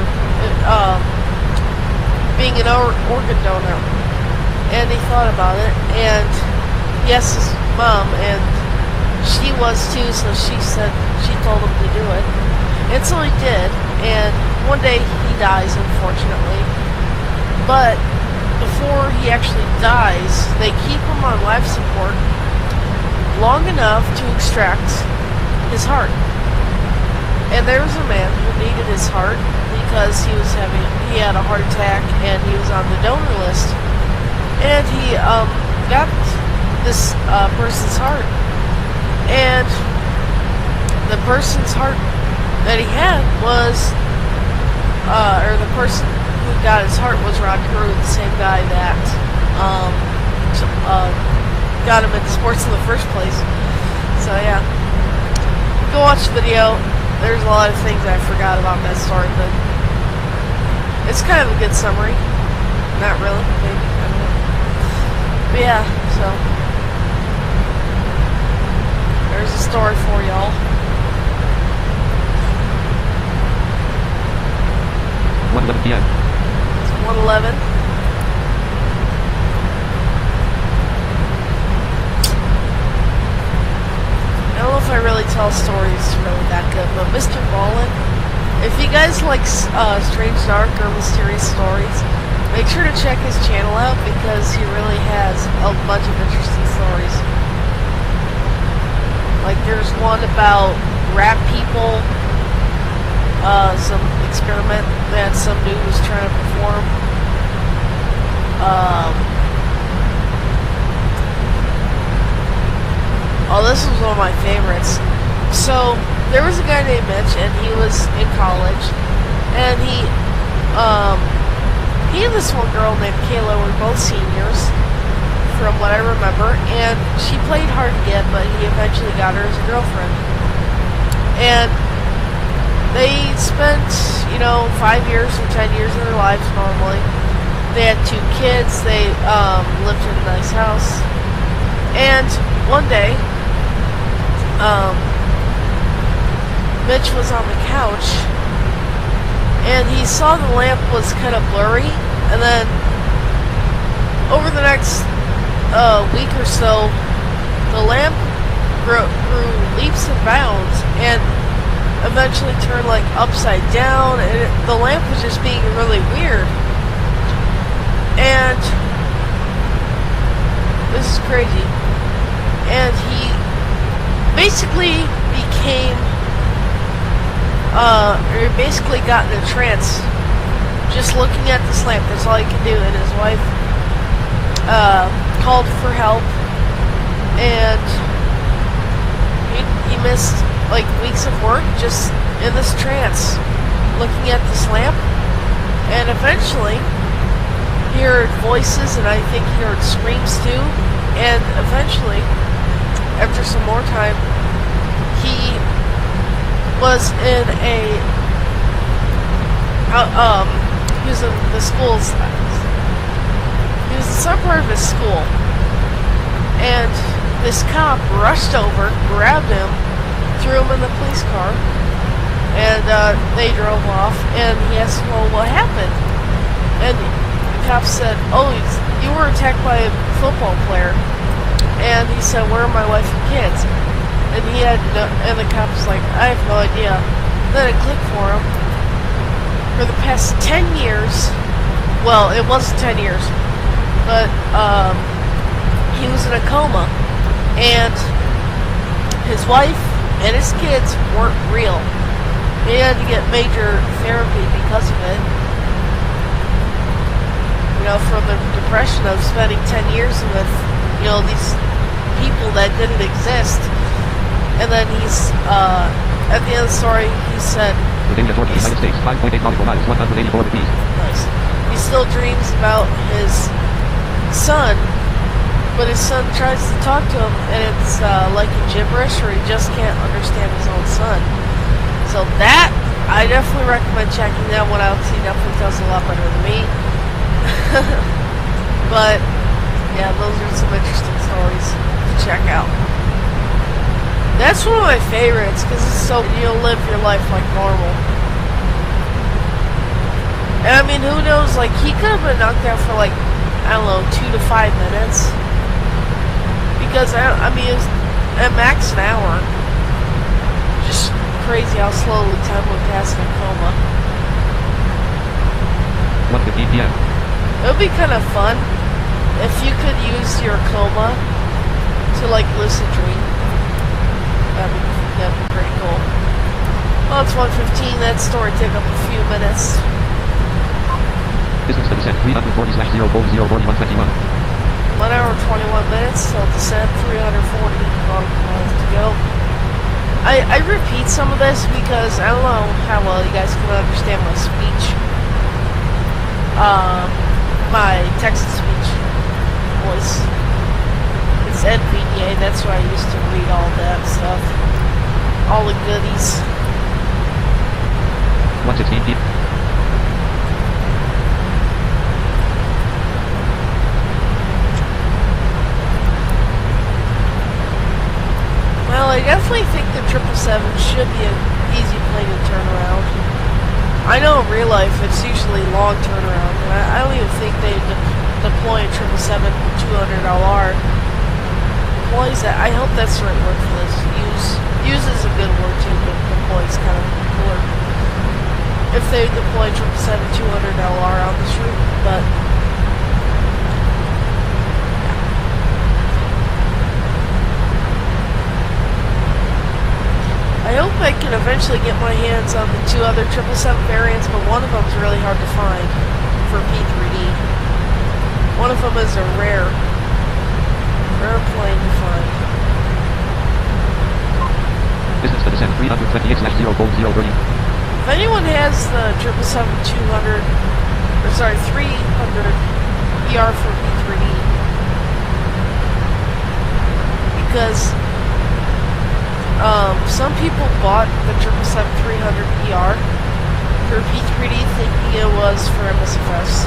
being an organ donor. And he thought about it, and he asked his mom, and she was too, so she told him to do it. And so he did, and one day he dies, unfortunately. But before he actually dies, they keep him on life support long enough to extract his heart. And there was a man who needed his heart because he had a heart attack, and he was on the donor list. And he got this person's heart, and the person's heart that he had was, or the person who got his heart was Rod Carew, the same guy that got him into sports in the first place. So yeah, go watch the video. There's a lot of things I forgot about that story, but it's kind of a good summary. Not really, maybe. I don't know. But yeah, so there's a story for y'all. 1:11 p.m. It's 1:11. I don't know if I really tell stories really that good, but Mr. Ballin, if you guys like strange, dark, or mysterious stories, make sure to check his channel out because he really has a bunch of interesting stories. Like there's one about rat people some experiment that some dude was trying to perform. Oh, this was one of my favorites. So, there was a guy named Mitch, and he was in college, and he and this one girl named Kayla were both seniors, from what I remember, and she played hard to get, but he eventually got her as a girlfriend. And they spent, 5 years or 10 years of their lives normally. They had 2 kids, they lived in a nice house, and one day, Mitch was on the couch, and he saw the lamp was kind of blurry, and then over the next week or so, the lamp grew leaps and bounds, and eventually turned like upside down, and the lamp was just being really weird. And this is crazy. And he basically got in a trance just looking at this lamp. That's all he could do. And his wife called for help, and he missed like weeks of work just in this trance looking at this lamp. And eventually he heard voices, and I think he heard screams too. And eventually, after some more time, he was in he was in the school's, he was in some part of his school, and this cop rushed over, grabbed him, threw him in the police car, and they drove off, and he asked him, well, what happened? And the cop said, oh, you were attacked by a football player. And he said, where are my wife and kids? And and the cop was like, I have no idea. Then it clicked for him. For the past 10 years, well, it wasn't 10 years, but he was in a coma, and his wife and his kids weren't real. He had to get major therapy because of it. From the depression of spending 10 years with, these people that didn't exist. And then he's, at the end of the story, he said, Within the United States, 5.8 nautical miles, 184 degrees. Nice. He still dreams about his son, but his son tries to talk to him, and it's like a gibberish, or he just can't understand his own son. So that, I definitely recommend checking that one out. He definitely does a lot better than me. But, yeah, those are some interesting stories to check out. That's one of my favorites, because it's so, live your life like normal. And I mean, who knows, like, he could have been knocked out for like, I don't know, 2 to 5 minutes. Because, I mean, it was at max an hour. Just crazy how slowly time went past in a coma. 1:15 p.m. It would be kind of fun if you could use your coma to, like, lucid dream. That'd be pretty cool. Well, it's 1:15. That story took up a few minutes. Distance to descent 340/0404121. 1 hour 21 minutes till descent, 340 miles to go. I repeat some of this because I don't know how well you guys can understand my speech. My text-to-speech voice. It's NVDA, that's where I used to read all that stuff. All the goodies. 1:16 p.m. Well, I definitely think the 777 should be an easy plane to turn around. I know in real life it's usually long turnaround, and I don't even think they deploy a 777-200LR. Deploys that, I hope that's the right word for this. Use is a good word too, but deploy is kind of cooler. If they deploy 777-200LR on this route, but I hope I can can eventually get my hands on the 2 other 777 variants, but one of them is really hard to find for P3d. One of them is a rare plane to find. Distance to descend 328/0:030. If anyone has the 777-200, or sorry, 300 ER for P3d, because some people bought the 777-300 ER for P3d thinking it was for MSFS.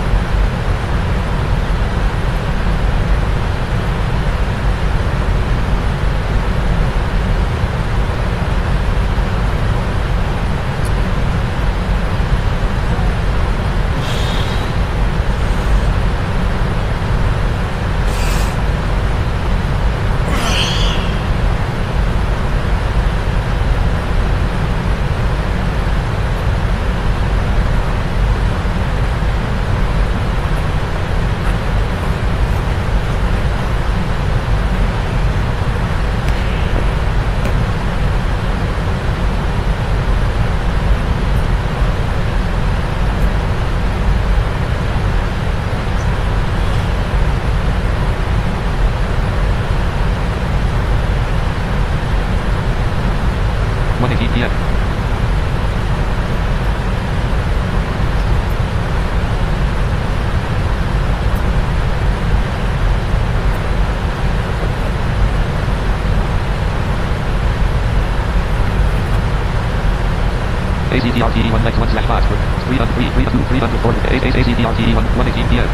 ACDRTE1 next 1/5 for 303, 302, 340, ACDRTE1, 118 PM.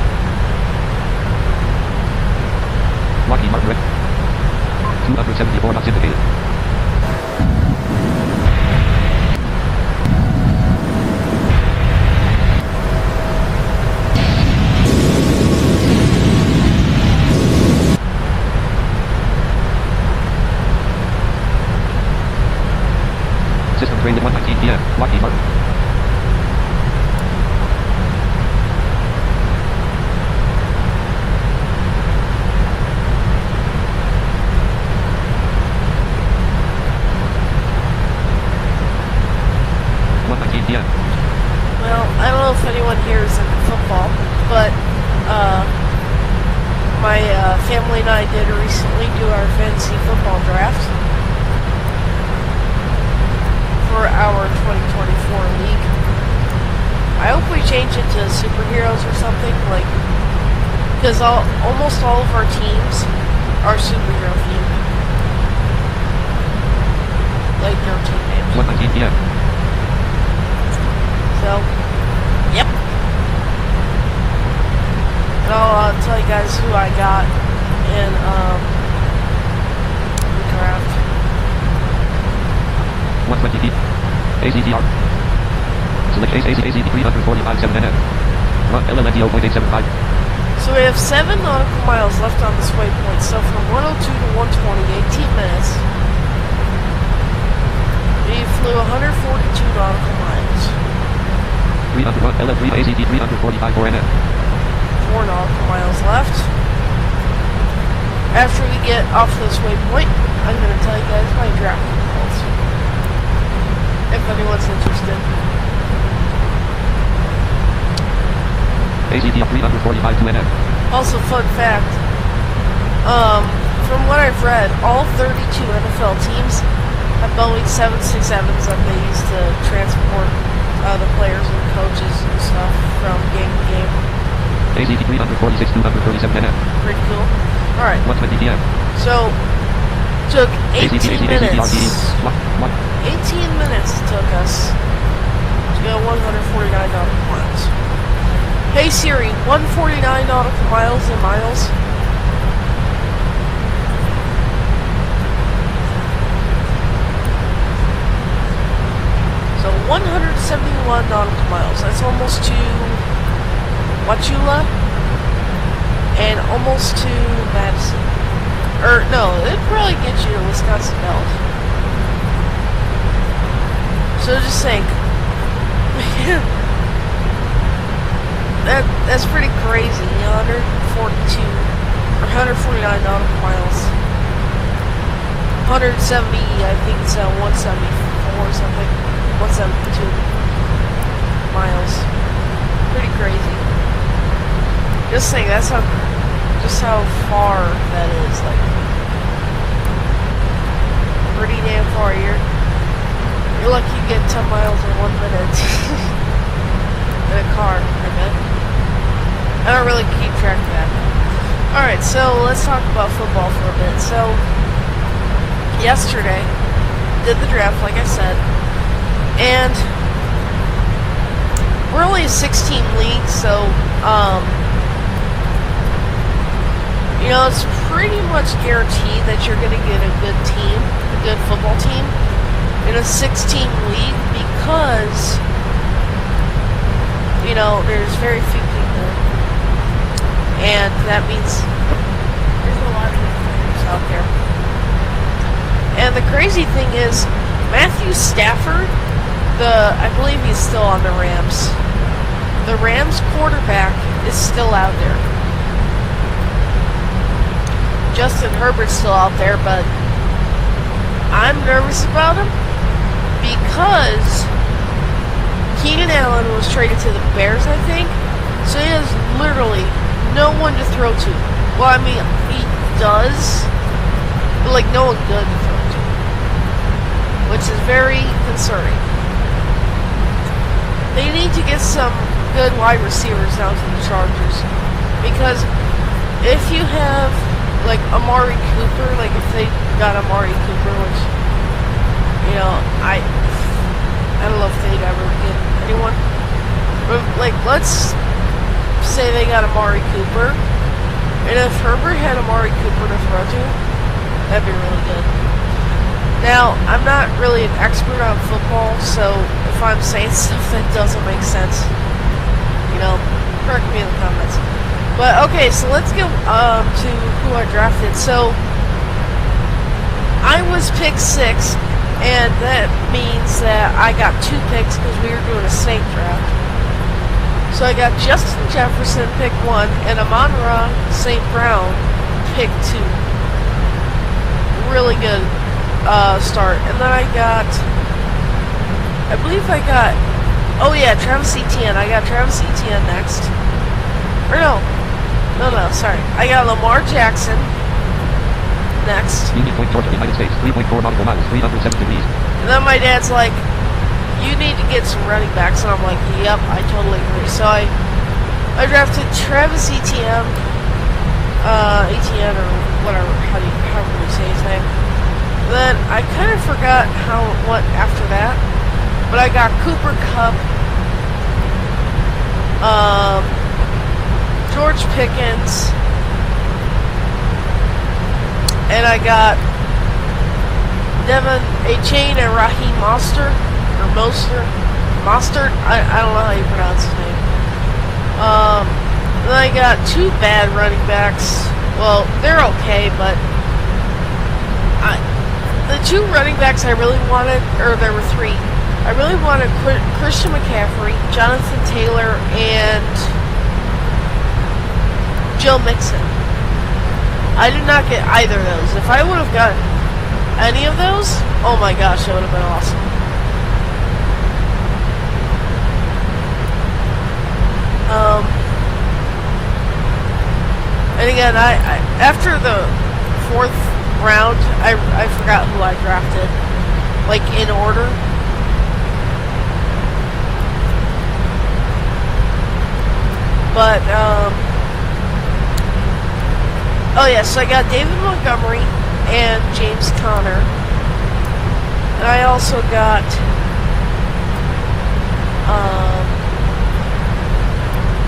Lockheed Martin Red. 274 knots indicated. System trained at 1:19 PM. Lockheed Martin. PM. Well, I don't know if anyone here is into football, but my family and I did recently do our fantasy football draft for our 2024 league. I hope we change it to superheroes or something, like, because almost all of our teams are superhero themed, like their team names. 1:19 PM. So, yep. And I'll tell you guys who I got in the draft. 120 feet. ACDR. Select ACD 345 7NF. LLMD 0.875. So we have 7 nautical miles left on this waypoint. So from 102 to 120, 18 minutes. We flew 142 nautical miles. 300 LM3 ACD 345 4NF. 4 nautical miles left. After we get off this waypoint, I'm going to tell you guys my draft results, if anyone's interested. ACD 345 2NF. Also, fun fact, from what I've read, all 32 NFL teams have Boeing 767s that they use to transport the players and coaches and stuff from game to game. ACD 346 237 NF. Pretty cool. Alright. 120 PM. So, took 18 minutes. 18 18 minutes it took us to go 149 nautical miles. Hey Siri, 149 nautical miles in miles? So 171 nautical miles. That's almost to Wachula and almost to Madison. Or no, it'd probably get you to Wisconsin Dells. So just think, that's pretty crazy. 142 or 149 nautical miles. 170, I think it's 174 or something. 172 miles. Pretty crazy. Just saying, that's just how far that is. Like, pretty damn far. You're lucky you get 10 miles in 1 minute in a car, I bet. I don't really keep track of that. Alright, so let's talk about football for a bit. So, yesterday, did the draft, like I said, and we're only a 16 league, so, you know, it's pretty much guaranteed that you're going to get a good team, a good football team, in a 16 league because, you know, there's very few people, and that means there's a lot of good players out there. And the crazy thing is, Matthew Stafford, I believe he's still on the Rams. The Rams quarterback is still out there. Justin Herbert's still out there, but I'm nervous about him because Keenan Allen was traded to the Bears, I think. So he has literally no one to throw to. Well, I mean, he does, but like no one good to throw to, which is very concerning. They need to get some good wide receivers down to the Chargers, because if you have like Amari Cooper, like if they got Amari Cooper, which, you know, I don't know if they'd ever get anyone, but like let's say they got Amari Cooper, and if Herbert had Amari Cooper to throw to, that'd be really good. Now, I'm not really an expert on football, so if I'm saying stuff that doesn't make sense, you know, correct me in the comments. But okay, so let's get to who I drafted. So I was pick 6, and that means that I got 2 picks because we were doing a snake draft. So I got Justin Jefferson pick 1 and Amon-Ra St. Brown pick 2. Really good start. And then I believe I got, oh yeah, Travis Etienne. I got Travis Etienne next. Or no, sorry. I got Lamar Jackson next. Union Point, Georgia, United States, 3.4 nautical miles, 307 degrees. And then my dad's like, you need to get some running backs. And I'm like, yep, I totally agree. So I drafted Travis Etienne, Etienne or whatever, however you say his name. Then I kind of forgot how it went after that, but I got Cooper Kupp, George Pickens, and I got Devin Achane and Raheem Mostert. I don't know how you pronounce his name. Then I got 2 bad running backs. Well, they're okay, but the 2 running backs I really wanted, or there were 3. I really wanted Christian McCaffrey, Jonathan Taylor, and Joe Mixon. I did not get either of those. If I would have gotten any of those, oh my gosh, that would have been awesome. And again, I after the 4th round, I forgot who I drafted, like in order. But oh yeah, so I got David Montgomery and James Conner, and I also got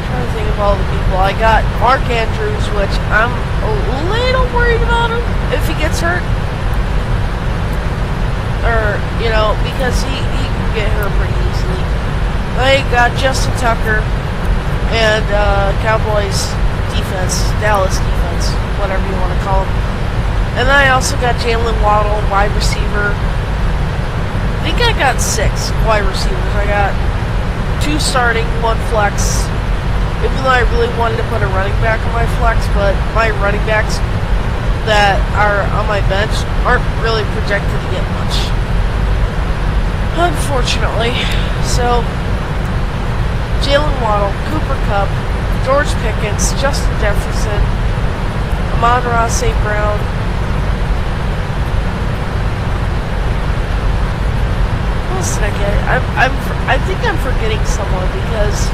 trying to think of all the people. I got Mark Andrews, which I'm a little worried about him if he gets hurt. Or, you know, because he can get hurt pretty easily. I got Justin Tucker and Cowboys defense, Dallas defense, whatever you want to call them. And then I also got Jalen Waddle, wide receiver. I think I got 6 wide receivers. I got 2 starting, 1 flex. Even though I really wanted to put a running back on my flex, but my running backs that are on my bench aren't really projected to get much. Unfortunately. So, Jalen Waddle, Cooper Kupp, George Pickens, Justin Jefferson, Amon-Ra St. Brown, what else did I get? I think I'm forgetting someone because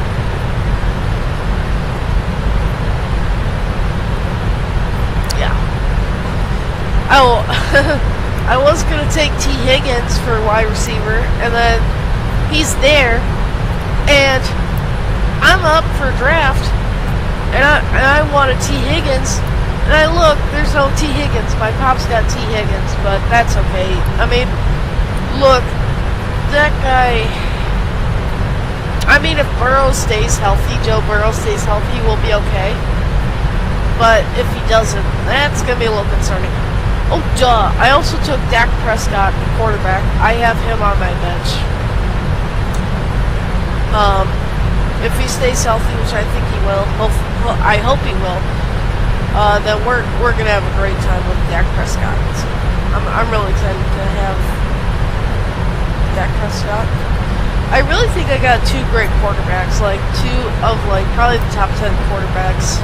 oh, I was gonna take T. Higgins for wide receiver, and then he's there, and I'm up for draft, and I wanted T. Higgins, and I look, there's no T. Higgins. My pop's got T. Higgins, but that's okay. I mean, look, that guy. I mean, if Burrow stays healthy, Joe Burrow stays healthy, we'll be okay. But if he doesn't, that's gonna be a little concerning. Oh, duh. I also took Dak Prescott, the quarterback. I have him on my bench. If he stays healthy, which I think he will, I hope he will, then we're gonna have a great time with Dak Prescott. So I'm really excited to have Dak Prescott. I really think I got two great quarterbacks, like two of probably the top 10 quarterbacks.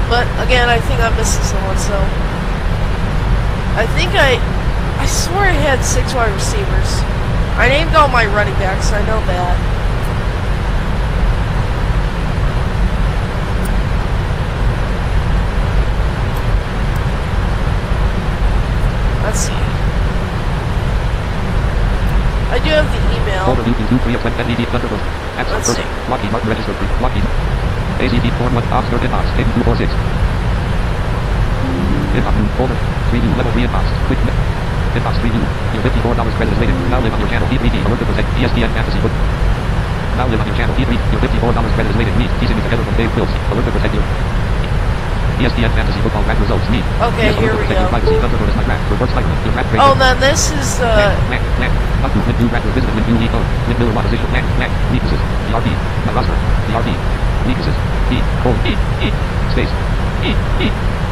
But again, I think I'm missing someone, so I think I swear I had 6 wide receivers. I named all my running backs, I know that. Let's see. I do have the email. Let's see. Lockheed Martin registered for Lockheed. ACD form 1 Oxford inbox 246. Inbox new folder 3 new level 3 inbox quick inbox 3 new. Your $54 credit is waiting. Now live on your channel P3d. Alert to protect ESPN fantasy book. Now live on your channel P3. Your $54 credit is waiting. Meet piecing it together from Dave Quills. Alert to protect your ESPN fantasy football rank results. Meet. Okay, yes, here we go. Privacy. Thunderbird is my rank. Reverse cycle. Your rank Oh, then this is Miller opposition. Weaknesses. The RB. My roster. The RB. Weaknesses. E. Cold. E. Space. E.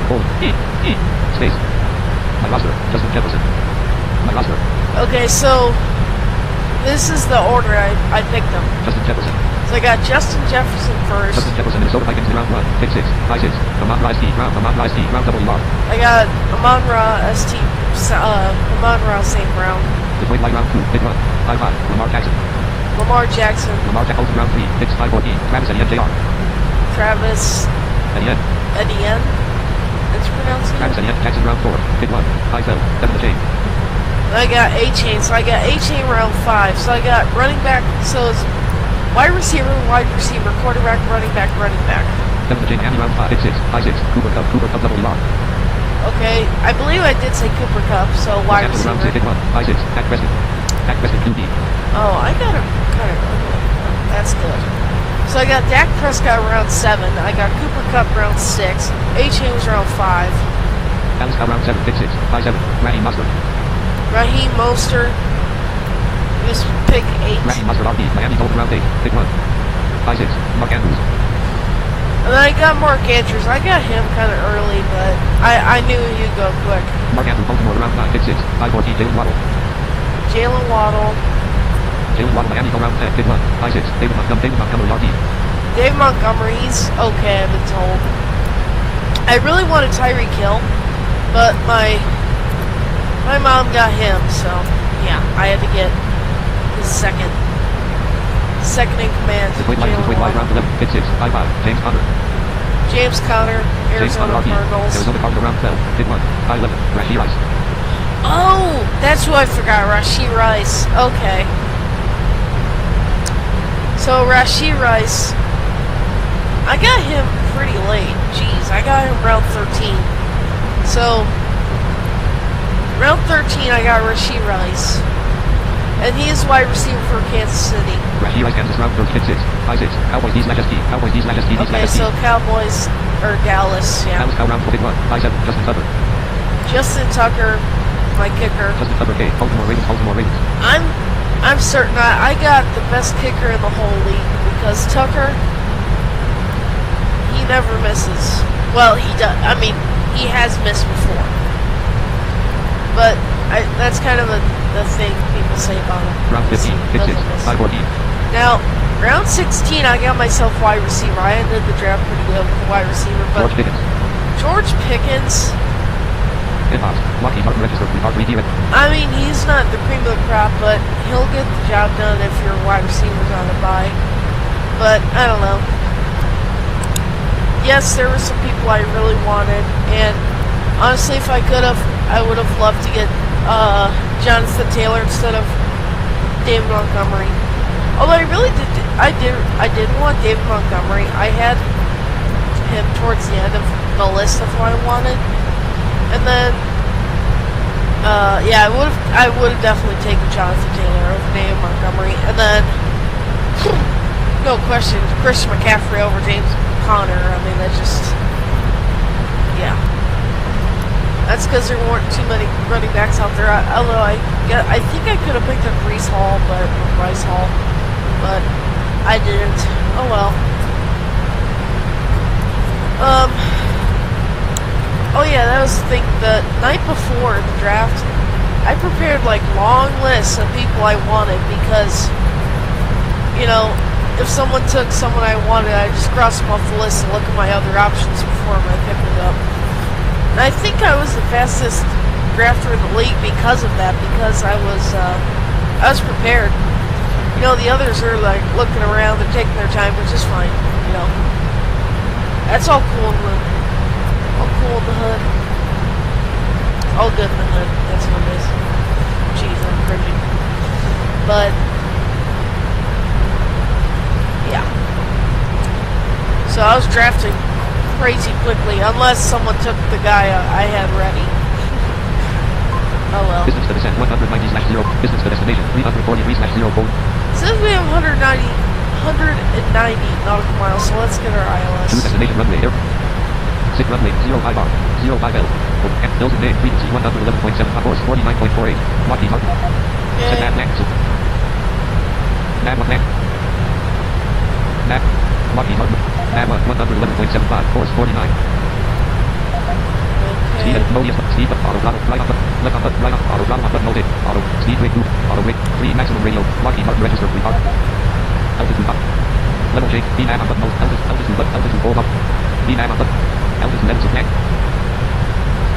Cold. E. Space. My roster. Justin Jefferson. My roster. okay, so this is the order I picked them. Justin Jefferson. So I got Justin Jefferson first. Justin Jefferson, Minnesota Vikings in round 1. Pick 6. High 6. Amon-Ra St. Brown. Amon-Ra St. Brown WR. I got Amon-Ra St. Brown. Detroit Light round 2. Pick 1. High 5. Lamar Jackson. Lamar Jackson. Lamar Jackson round 3. Picks 5 14. Travis Etienne Jr. Travis Etienne. It's pronounced. Travis Etienne Jackson round 4. Pick 1. High 7. 7 the chain. I got A-Chain, so I got A-Chain round 5. So I got running back, so it's wide receiver, quarterback, running back. 7 the chain. Andy round 5. Pick 6. High 6. Cooper Kupp WR. Okay, I believe I did say Cooper Kupp, so wide receiver. Round 6. Pick 1. High 6. Dak Prescott QB. Oh, I got him kind of early. That's good. So I got Dak Prescott round 7. I got Cooper Kupp round 6. A-Chain was round 5. Dallas Cow round 7. Pick 6. High 7. Raheem Mostert was pick 8. Raheem Mostert RB. Miami Dolphins round 8. Pick 1. High 6. Mark Andrews. And then I got Mark Andrews. I got him kind of early, but I knew he'd go quick. Mark Andrews Baltimore round 9. Pick 6. High 14. Jalen Waddle. Miami round 10. Pick 1. High 6. David Montgomery RB. Dave Montgomery, he's okay, I've been told. I really wanted Tyreek Hill, but my mom got him, so yeah, I had to get his second in command. Detroit round 11. Pick 6. High 5. James Conner. Arizona Cardinals. Arizona Cardinals round 12. Pick 1. High 11. Rashee Rice. Oh, that's who I forgot. Rashee Rice. Okay. So Rashee Rice, I got him pretty late. Jeez, I got him round 13. So round 13, I got Rashee Rice, and he is wide receiver for Kansas City. Rashee Rice, Kansas round 13. Pick 6. High 6. Cowboys D/ST. Okay, so Cowboys or Dallas, yeah. Dallas Cow round 4. Pick 1. High 7. Justin Tucker, my kicker. Justin Tucker K. Baltimore Ravens. I'm certain I got the best kicker in the whole league because Tucker, he never misses. Well, he does. I mean, he has missed before. But that's kind of the thing people say about him. Round 15, pick 6, 514. Now, round 16, I got myself wide receiver. I ended the draft pretty good with the wide receiver, but George Pickens. Inbox. Lockheed Martin registered. P3d. I mean, he's not the cream of the crop, but he'll get the job done if your wide receiver's on a bye. But, I don't know. Yes, there were some people I really wanted, and honestly, if I could have, I would have loved to get Jonathan Taylor instead of David Montgomery. Although I really did want David Montgomery. I had him towards the end of the list of what I wanted, and then yeah, I would have definitely taken Jonathan Taylor over David Montgomery, and then no question, Christian McCaffrey over James Conner. I mean, that just, yeah. That's because there weren't too many running backs out there. Although I think I could have picked up Bryce Hall, but I didn't. Oh well. Oh yeah, that was the thing. The night before the draft, I prepared like long lists of people I wanted because, you know, if someone took someone I wanted, I just cross them off the list and look at my other options before I picked it up. And I think I was the fastest drafter in the league because of that, because I was prepared. You know, the others are like looking around, they're taking their time, which is fine, you know. That's all cool in the hood. All good in the hood, that's what it is. Jeez, I'm cringing. But yeah. So I was drafting crazy quickly, unless someone took the guy I had ready. Oh well. Distance to descent 190/0. Distance to destination 343/0. Code. Since we have 190 nautical miles, so let's get our ILS. Choose destination runway air. 6 runway 05R 05L. Delta name frequency 111.7 course 49.48. Lockheed Martin. Set nav max. Nav 1 mag. Nav. Lockheed Martin. Nav 111.75 course 49. Speed and mode, speed up, auto throttle, right up, left up, right up, auto throttle, button, mode, auto, speed rate, group, auto rate, free maximum radio, Lockheed Martin register, free park, altitude up, level change, VNAV up, mode, altitude hold up, VNAV up, altitude levels of neck,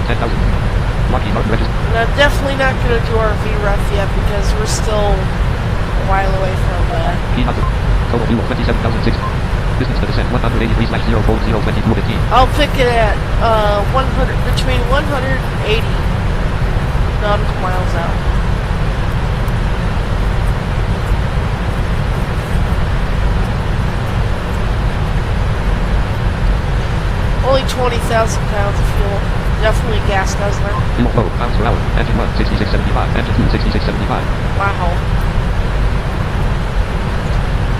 10,000, Lockheed Martin register. And I'm definitely not going to do our VREF yet because we're still a while away from that. Key up, total fuel 27,006. Distance to descent 183/0 code 02215. I'll pick it at 100, between 180 nautical miles out. Only 20,000 pounds of fuel. Definitely gas guzzler. Fuel flow, pounds per hour. Engine 1, 6675. Engine 2, 6675. Wow.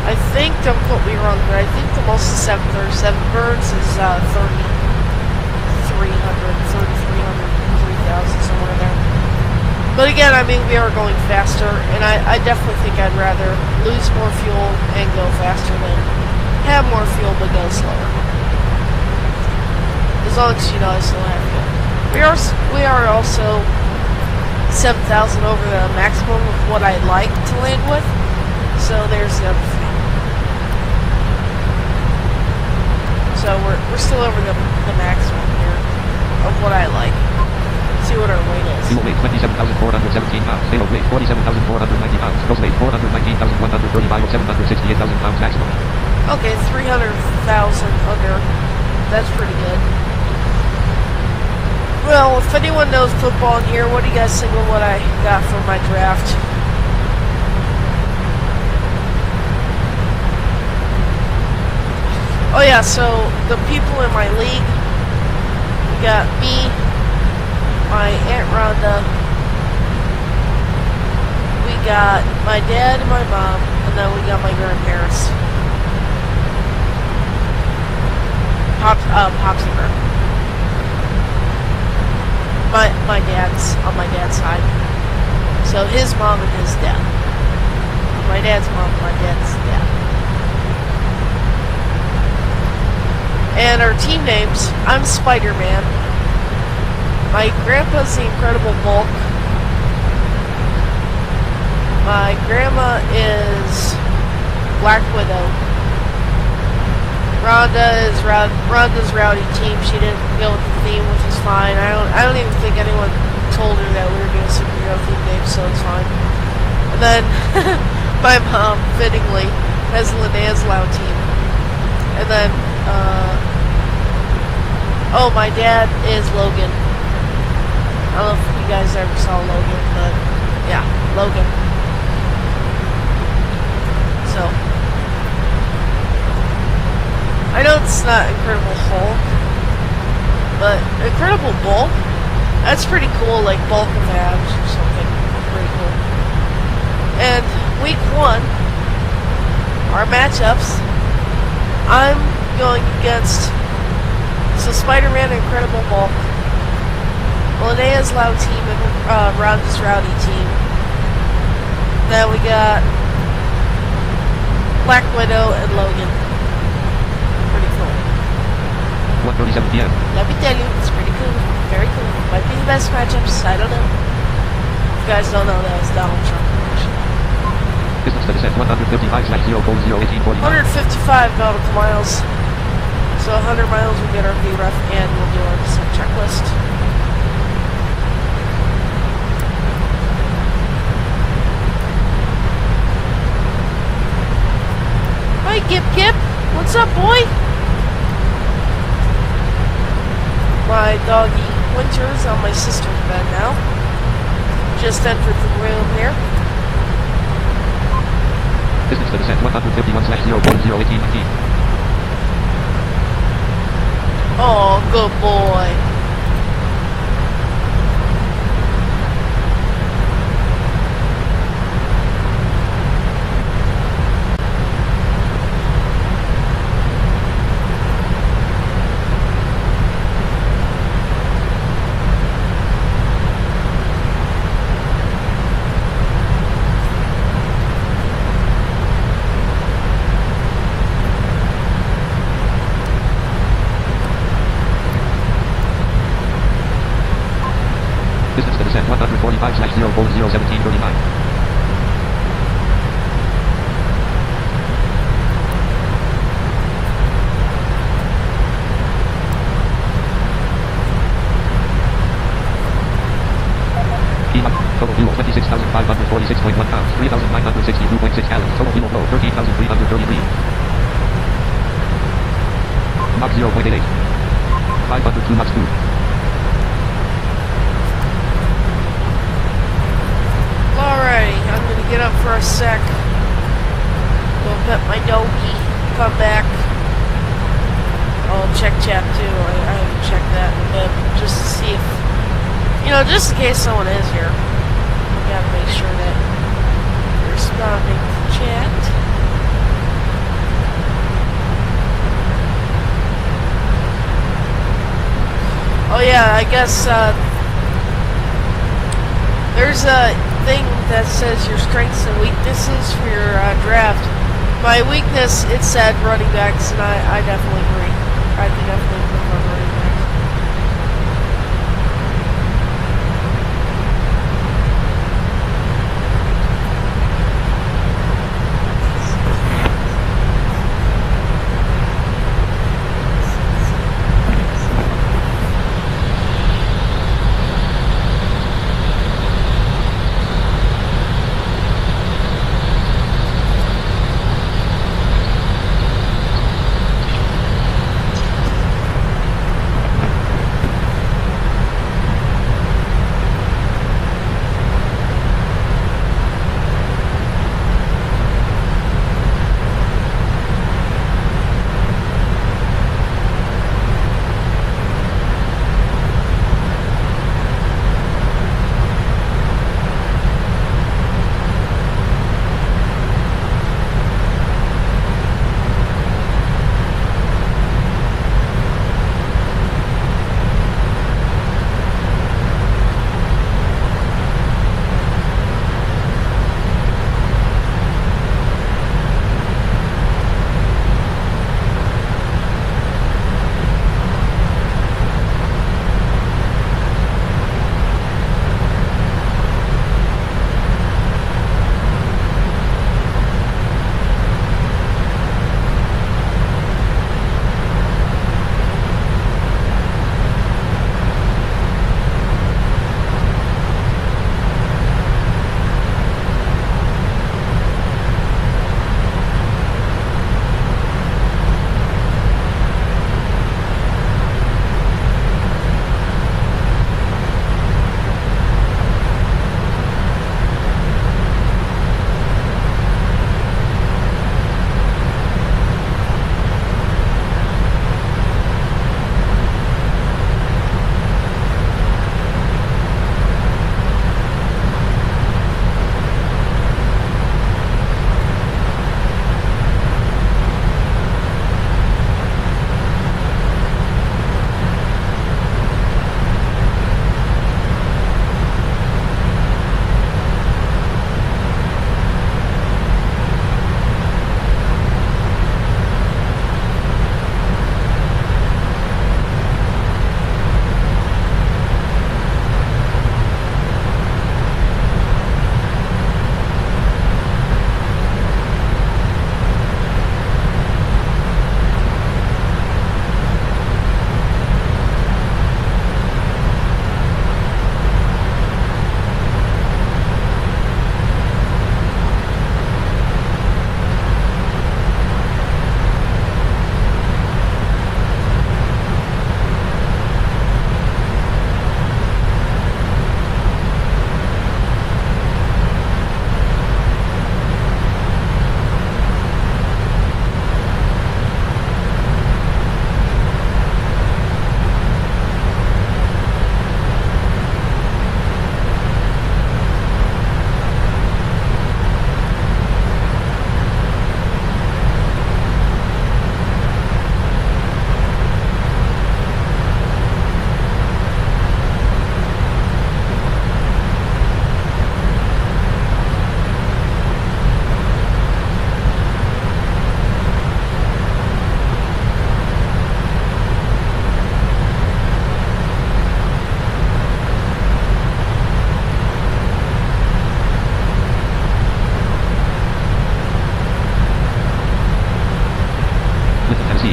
I think, don't quote me wrong, but I think the most the 737 burns is 3,300, 3,000, somewhere there. But again, I mean, we are going faster, and I definitely think I'd rather lose more fuel and go faster than have more fuel but go slower. As long as, you know, I still have fuel. We are also 7,000 over the maximum of what I'd like to land with, so there's the other thing. So we're still over the maximum here of what I like. Let's see what our weight is. Fuel weight 27,417 pounds. Payload weight 47,490 pounds. Gross weight 419,135 or 768,000 pounds maximum. Okay, 300,000 under. That's pretty good. Well, if anyone knows football in here, what do you guys think of what I got for my draft? Oh yeah, so the people in my league, we got me, my Aunt Rhonda, we got my dad and my mom, and then we got my grandparents. Pops and Grandma. My dad's, on my dad's side. So his mom and his dad. My dad's mom and my dad's dad. And And our team names, I'm Spider-Man. My grandpa's the Incredible Bulk. My grandma is Black Widow. Rhonda's Rowdy Team. She didn't go with the theme, which is fine. I don't even think anyone told her that we were doing superhero theme names, so it's fine. And then my mom, fittingly, has Linnea's Loud Team. And then oh, my dad is Logan. I don't know if you guys ever saw Logan, but yeah, Logan. So, I know it's not Incredible Hulk, but Incredible Bulk, that's pretty cool, like Bulk of Abs or something. Pretty cool. And week 1, our matchups, I'm going against Spider-Man and Incredible Bulk, Linnea's Loud Team, and Rhonda's Rowdy Team. Then we got Black Widow and Logan. Pretty cool. 1:37 p.m. Let me tell you, it's pretty cool. Very cool. Might be the best matchups, I don't know. If you guys don't know, that was Donald Trump. Distance to descent 155/0:018:49. 155 nautical miles. So 100 miles will get our VREF and we'll do our descent checklist. Hi, Gip. What's up, boy? My doggy Winter's on my sister's bed now. Just entered the room here. Distance to descent 151/0:018:19. Oh, good boy. Distance to descent 145/0:017:39. Total fuel 26,546.1 pounds, 3,962.6 gallons. Total fuel flow 13,333. Mach 0.88. 502 Mach 2. Alrighty, I'm gonna get up for a sec. Go pet my doggy. Come back. I'll check chat too. I haven't checked that in a bit, just to see if, just in case someone is here. Gotta make sure that you're responding to chat. Oh yeah, I guess there's a thing that says your strengths and weaknesses for your draft. My weakness, it said running backs, and I definitely agree. I can definitely click on running backs.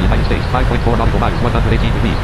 United States, 5.4 nautical miles, 118 degrees.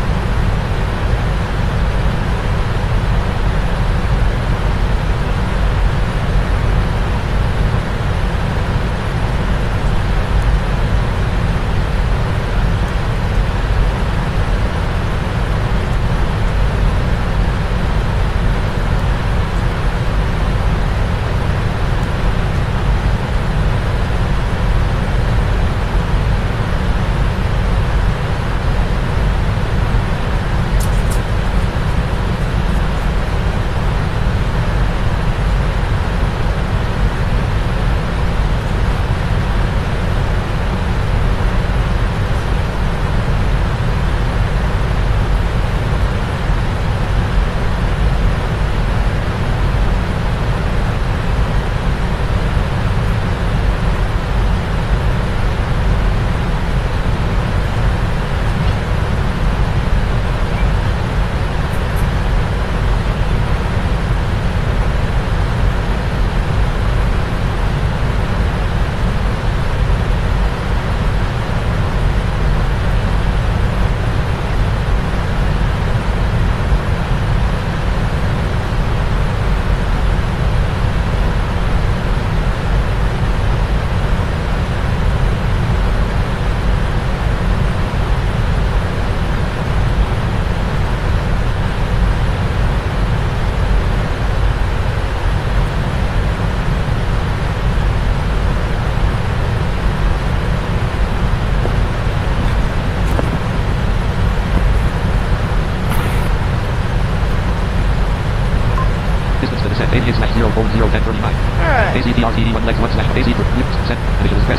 Distance to descent, 88/0401039. Alright. ACTRTD 1 legs 1 slash AC for descent, initial press.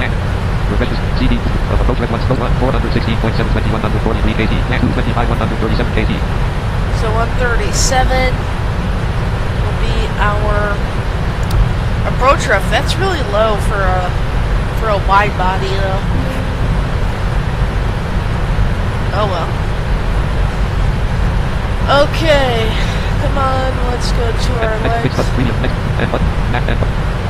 Land. Refreshes, CD, approach red 1, 416.720, 143 kT, land 225, 137 kT. So 137 will be our approach rough. That's really low for a wide body though. Oh well. Okay. Come on, let's go to our legs.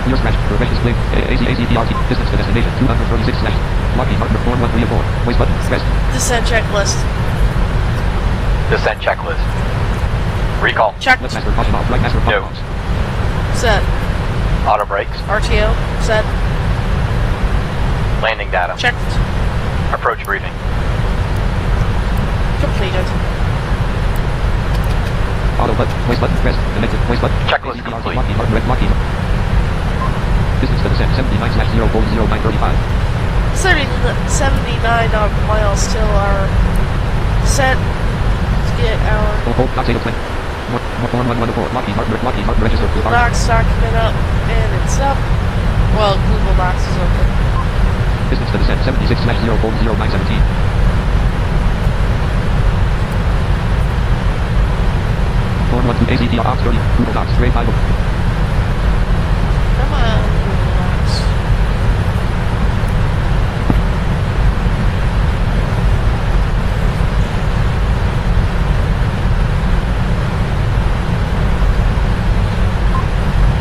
Your smash, refreshes blade, ACTRT, distance to destination, 236 slash, Lockheed Martin, form 134, waste button, press. Descent checklist. Descent checklist. Recall. Checked. Left master caution off, right master caution No. off. Set. Auto brakes. RTO. Set. Landing data. Checked. Approach briefing. Completed. Auto button, waste button, press, connected, waste button. Checklist ACTRT, complete. Lockheed Martin, red, Lockheed Martin. Distance to descent, 79 slash 0400935. 79 miles till our set. Let's get our Hold, not table 20. Form 114, Lockheed Martin, register. Google Docs document up, and it's up. Well, Google Docs is open. Distance to descent, 76 slash 0400917. Form 1 to ACTR Ops 30, Google Docs, grade 5. Come on, Google Docs.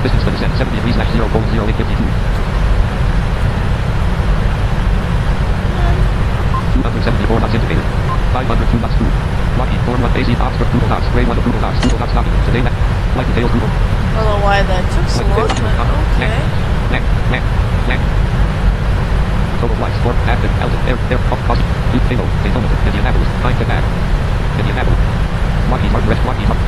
Distance to descent, 73 slash 0400852. 274 knots indicated. 502 knots through. Lockheed Form 1 AC Ops Google Docs, grade 1 of Google Docs document. Today, flight details Google. I don't know why that took so long, but okay. Total flights for active, air, cost, payload, Daytona, Indianapolis, time to back. Indianapolis. Lockheed Martin, rest, Lockheed Martin.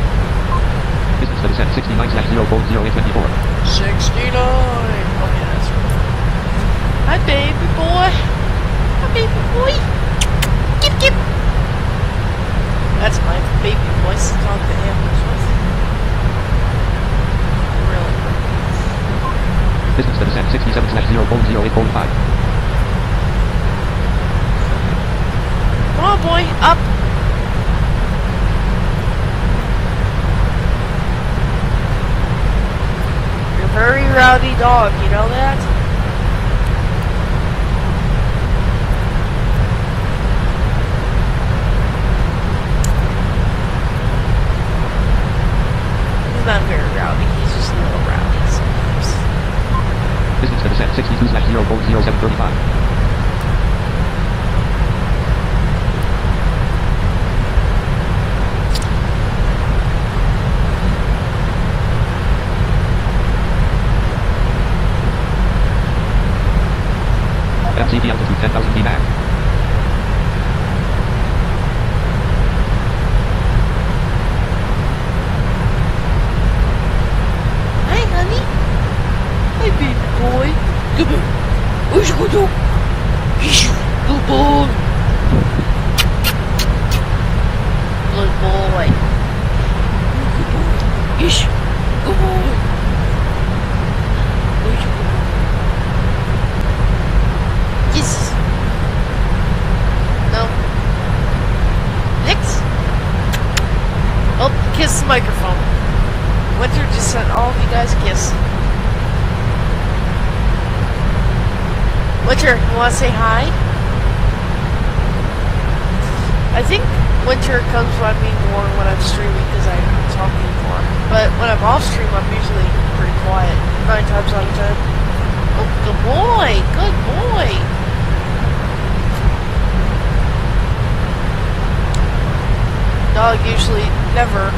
Distance to descent, 69 slash 0400824. 69. Oh yeah, that's right. Hi, baby boy. Hi, baby boy. Kip, kip. That's my baby voice to talk to animals with. Really. Distance to descent, 67 slash 0400845. Come on, boy. Up. You're a very rowdy dog, you know that? He's not very rowdy, he's just a little rowdy sometimes. Distance to descent, 62 slash 0400735. kiss the microphone. Winter just sent all of you guys a kiss. Winter, you want to say hi? I think Winter comes by me more when I'm streaming because I'm talking more. But when I'm off stream, I'm usually pretty quiet. 9 times out of 10. Oh, good boy! Good boy! Dog usually never.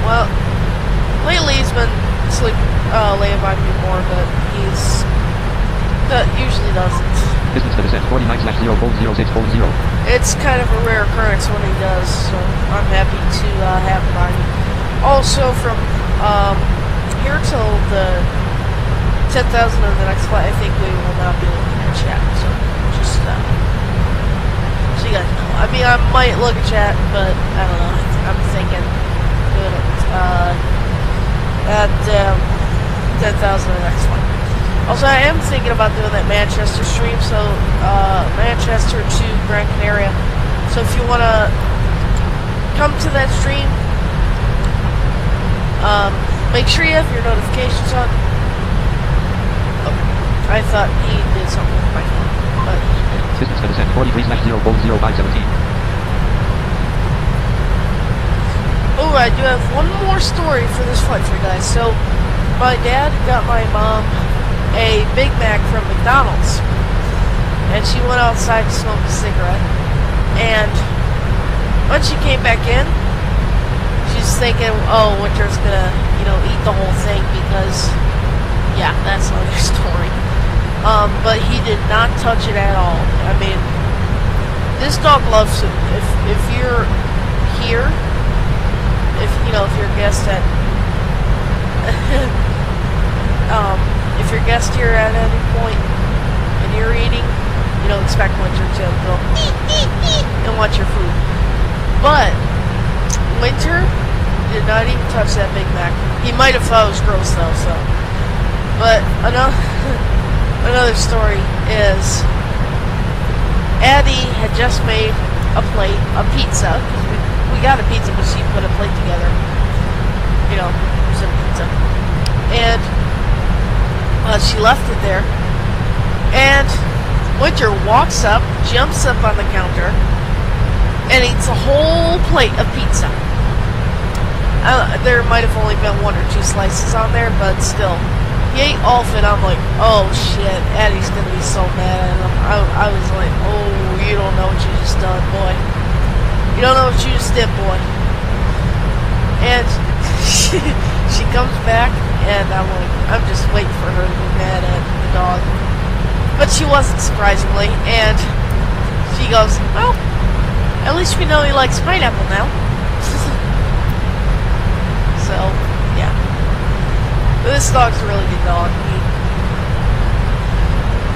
Well, lately he's been laying by me more, but that usually doesn't. Distance to descent 49/0.06.0. It's kind of a rare occurrence when he does, so I'm happy to have him by me. Also, from here till the 10,000 of the next flight, I think we will not be looking at chat. So just so you guys know. I mean, I might look at chat, but I don't know. I'm thinking doing it at 10,000 of the next flight. Also, I am thinking about doing that Manchester stream, so Manchester to Gran Canaria. So if you want to come to that stream, make sure you have your notifications on. Okay. I thought he did something with my phone, but he didn't. Distance to descent 43/0.0517. Oh, I do have one more story for this flight for you guys. So, my dad got my mom a Big Mac from McDonald's, and she went outside to smoke a cigarette, and when she came back in, she's thinking, oh, Winter's gonna, eat the whole thing because, yeah, that's another story. But he did not touch it at all. I mean, this dog loves food. If you're here, if you're a guest at if you're a guest here at any point and you're eating, expect Winter to go eat and want your food. But Winter did not even touch that Big Mac. He might have thought it was gross though, so. But another story is Addie had just made a pizza. We got a pizza, but she put a plate together. Some pizza. And she left it there, and Winter walks up, jumps up on the counter, and eats a whole plate of pizza. There might have only been 1 or 2 slices on there, but still, he ate all of it. I'm like, oh shit, Addie's gonna be so mad at him. I was like, oh, you don't know what you just done, boy. You don't know what you just did, boy. And she comes back, and I'm just waiting for her to be mad at the dog. But she wasn't, surprisingly, and she goes, well, at least we know he likes pineapple now. So, yeah. But this dog's a really good dog.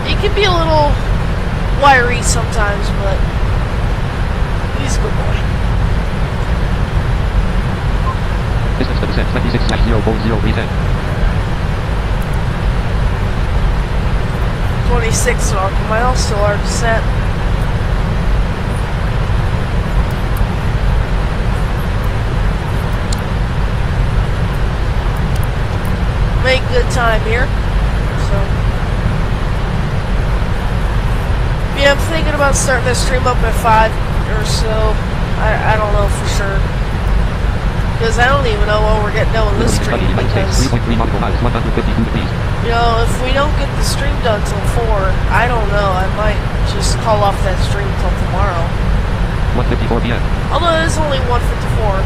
He can be a little wiry sometimes, but he's a good boy. Distance to descent 26/0.0310. 26 nautical miles, still our descent. Make good time here. So, yeah, I'm thinking about starting this stream up at 5 or so. I don't know for sure. Because I don't even know when we're getting done with this stream. Because, 3.3 nautical miles, 152 degrees. if we don't get the stream done till 4, I don't know. I might just call off that stream till tomorrow. 1:54 p.m. Although it is only 1:54.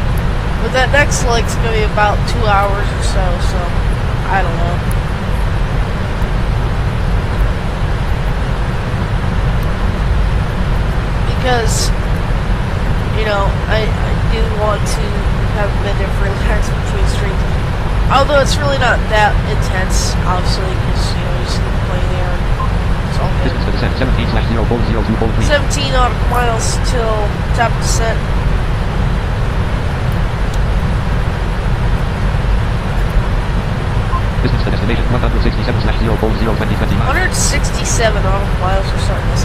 But that next leg's going to be about 2 hours or so, so I don't know. Because, I do want to have a bit of relax between streams. Although it's really not that intense, obviously, because, you just need to play there. It's all good. Distance to descent 17/0.02.3. 17 nautical miles till top descent. Distance to destination 167/0.02029. 167 nautical miles, we're starting this.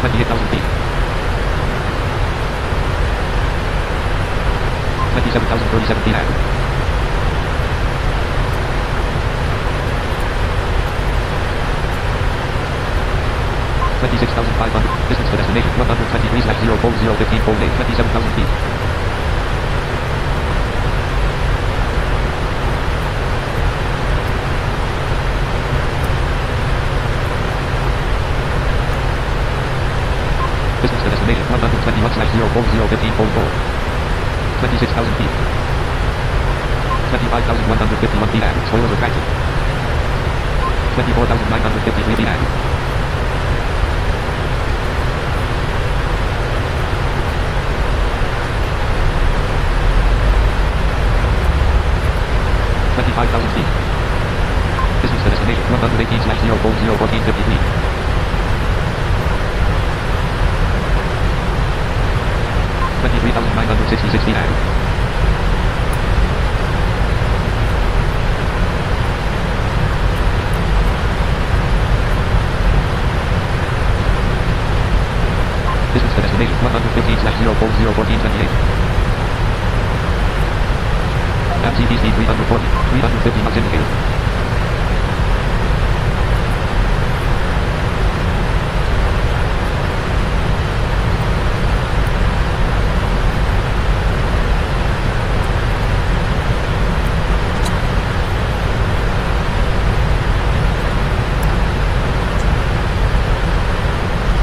28,000 feet. 27,037 feet ahead. 26,500. Distance to destination 123/04015 27,000 feet. Distance to destination 121/04015 26,000 feet. 25,151 feet ahead. Spoilers retracted. 24,953 feet ahead. 25,000 feet. Distance to destination 118/0401453. 23,966 feet ahead. 115/0401428. MCPC 340, 350 knots indicated.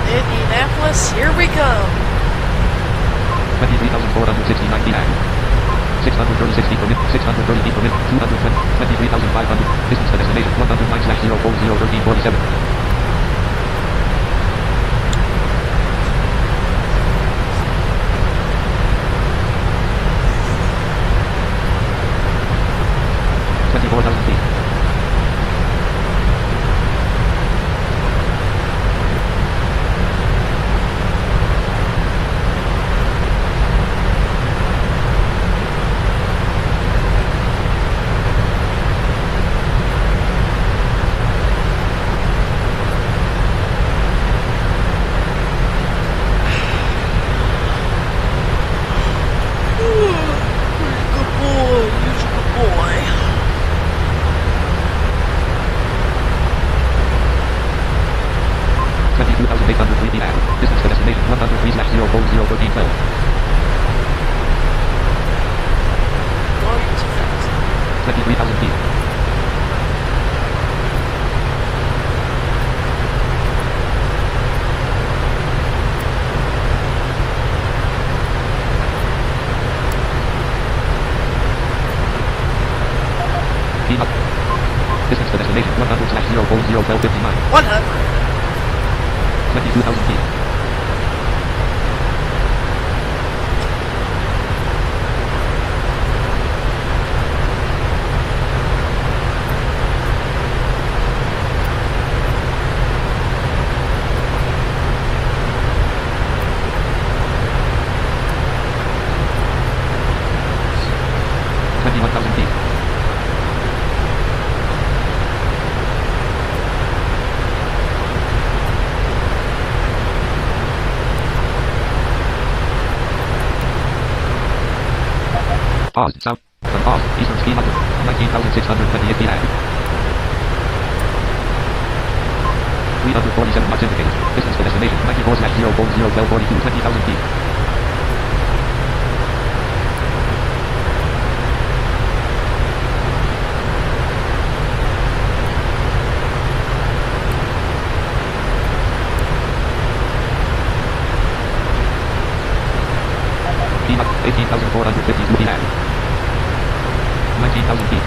Indianapolis, here we come. 23,469 feet ahead. 636 feet per minute, 630 feet per minute, 220, 23,500. Distance to destination 109/0401347. 24,000 feet. 22,803 feet ahead. Distance to destination 103/0401312. 23,000 feet. 100. Distance to destination 100/0401259. 100. 22,000 feet. 21,000 feet. 'South. From pause. Eastern ski mountain. 19,628 feet ahead. 347 knots indicated. Distance to destination 94/0401242. 20,000 feet. 18,452 feet ahead. 19,000 feet.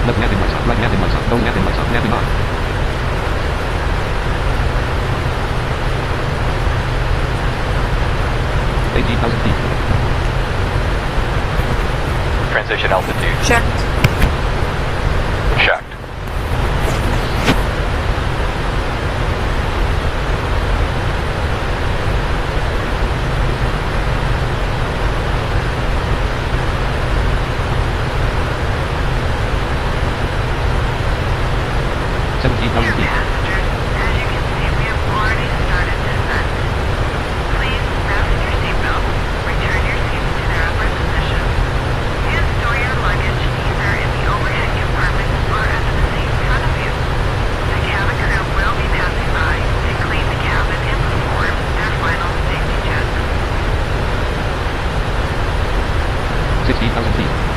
'Left landing lights on, right landing lights on, no landing lights on, landing on. 18,000 feet. Transition altitude. Checked. Checked. 16,000 feet.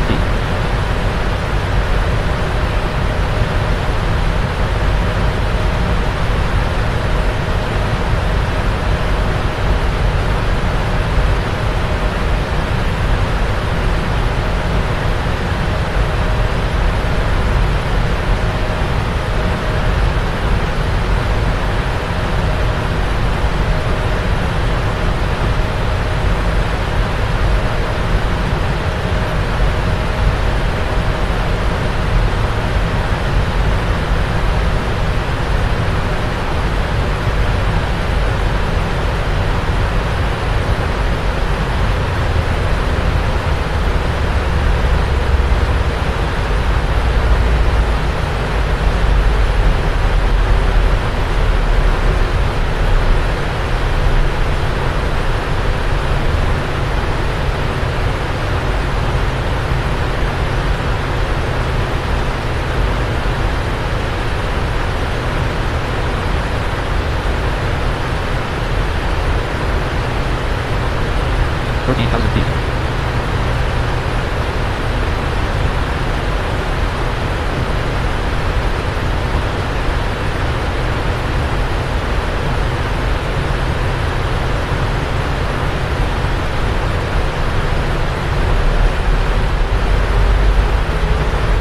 Feet. 14,000 feet.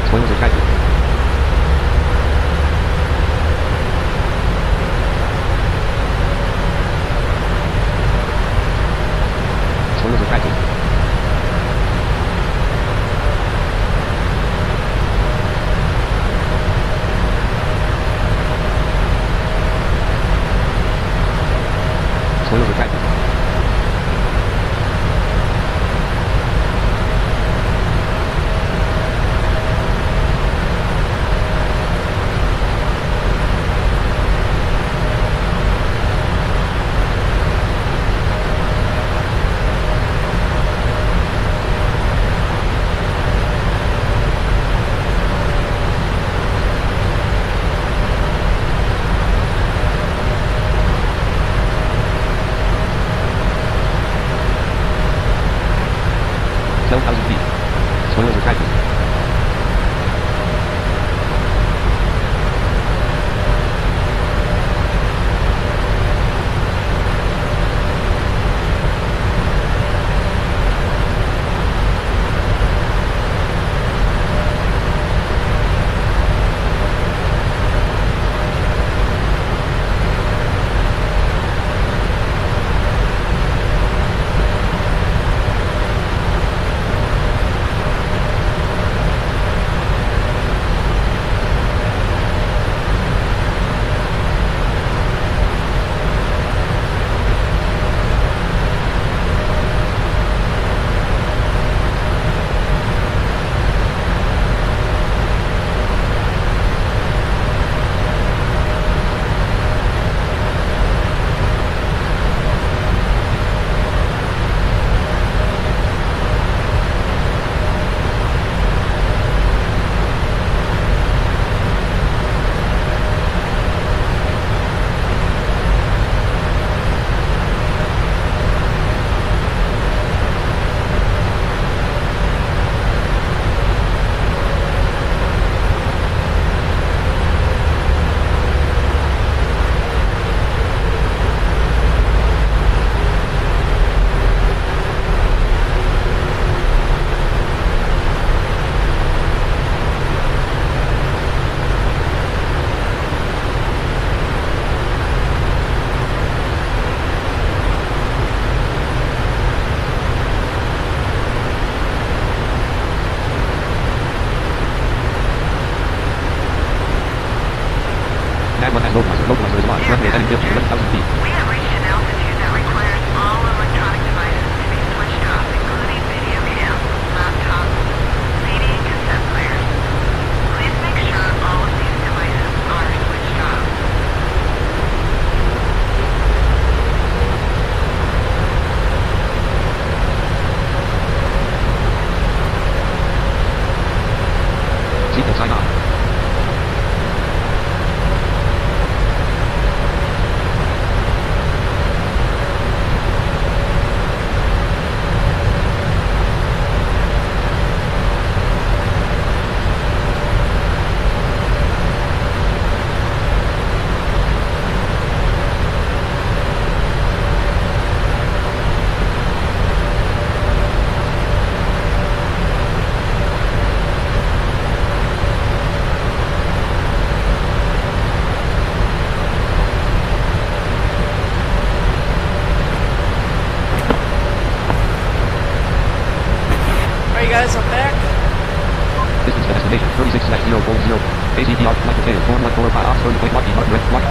Spoilers retracted. Spoilers retracted. Spoilers retracted. Spoilers retracted. guys, I'm back. Distance to destination 36/040. ACPR flight detail 4145 Oxford Point Lockheed Martin Red Lock.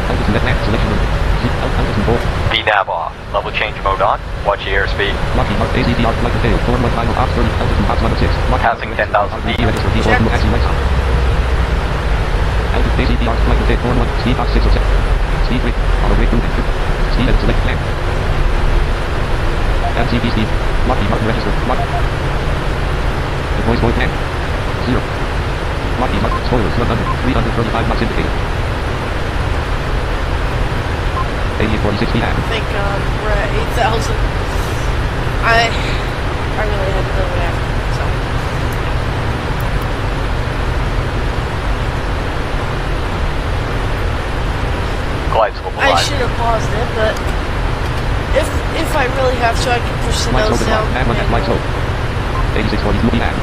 Altitude at map selection room. Altitude 4. VNAV off. Level change mode on. Watch the airspeed. Lockheed Martin ACPR flight detail 4150 Oxford Altitude Box 106. Passing 10,000 feet. Register vehicle Check. taxi lights on. Altitude ACPR flight detail 41 Speed Box 607. Speed rate. Auto rate movement. Speed and select plan. MCP speed. Lockheed Martin register. Lock. Deploy spoil plan. 0. Lockheed Martin spoilers 335 knots indicated. 4846 feet at. Thank God we're at 8,000. I really had to go back. So. Glide slope I alive. should have paused it, but if I really have to, I can push the Lights nose open. down. Add one at lights open. 8642 feet at.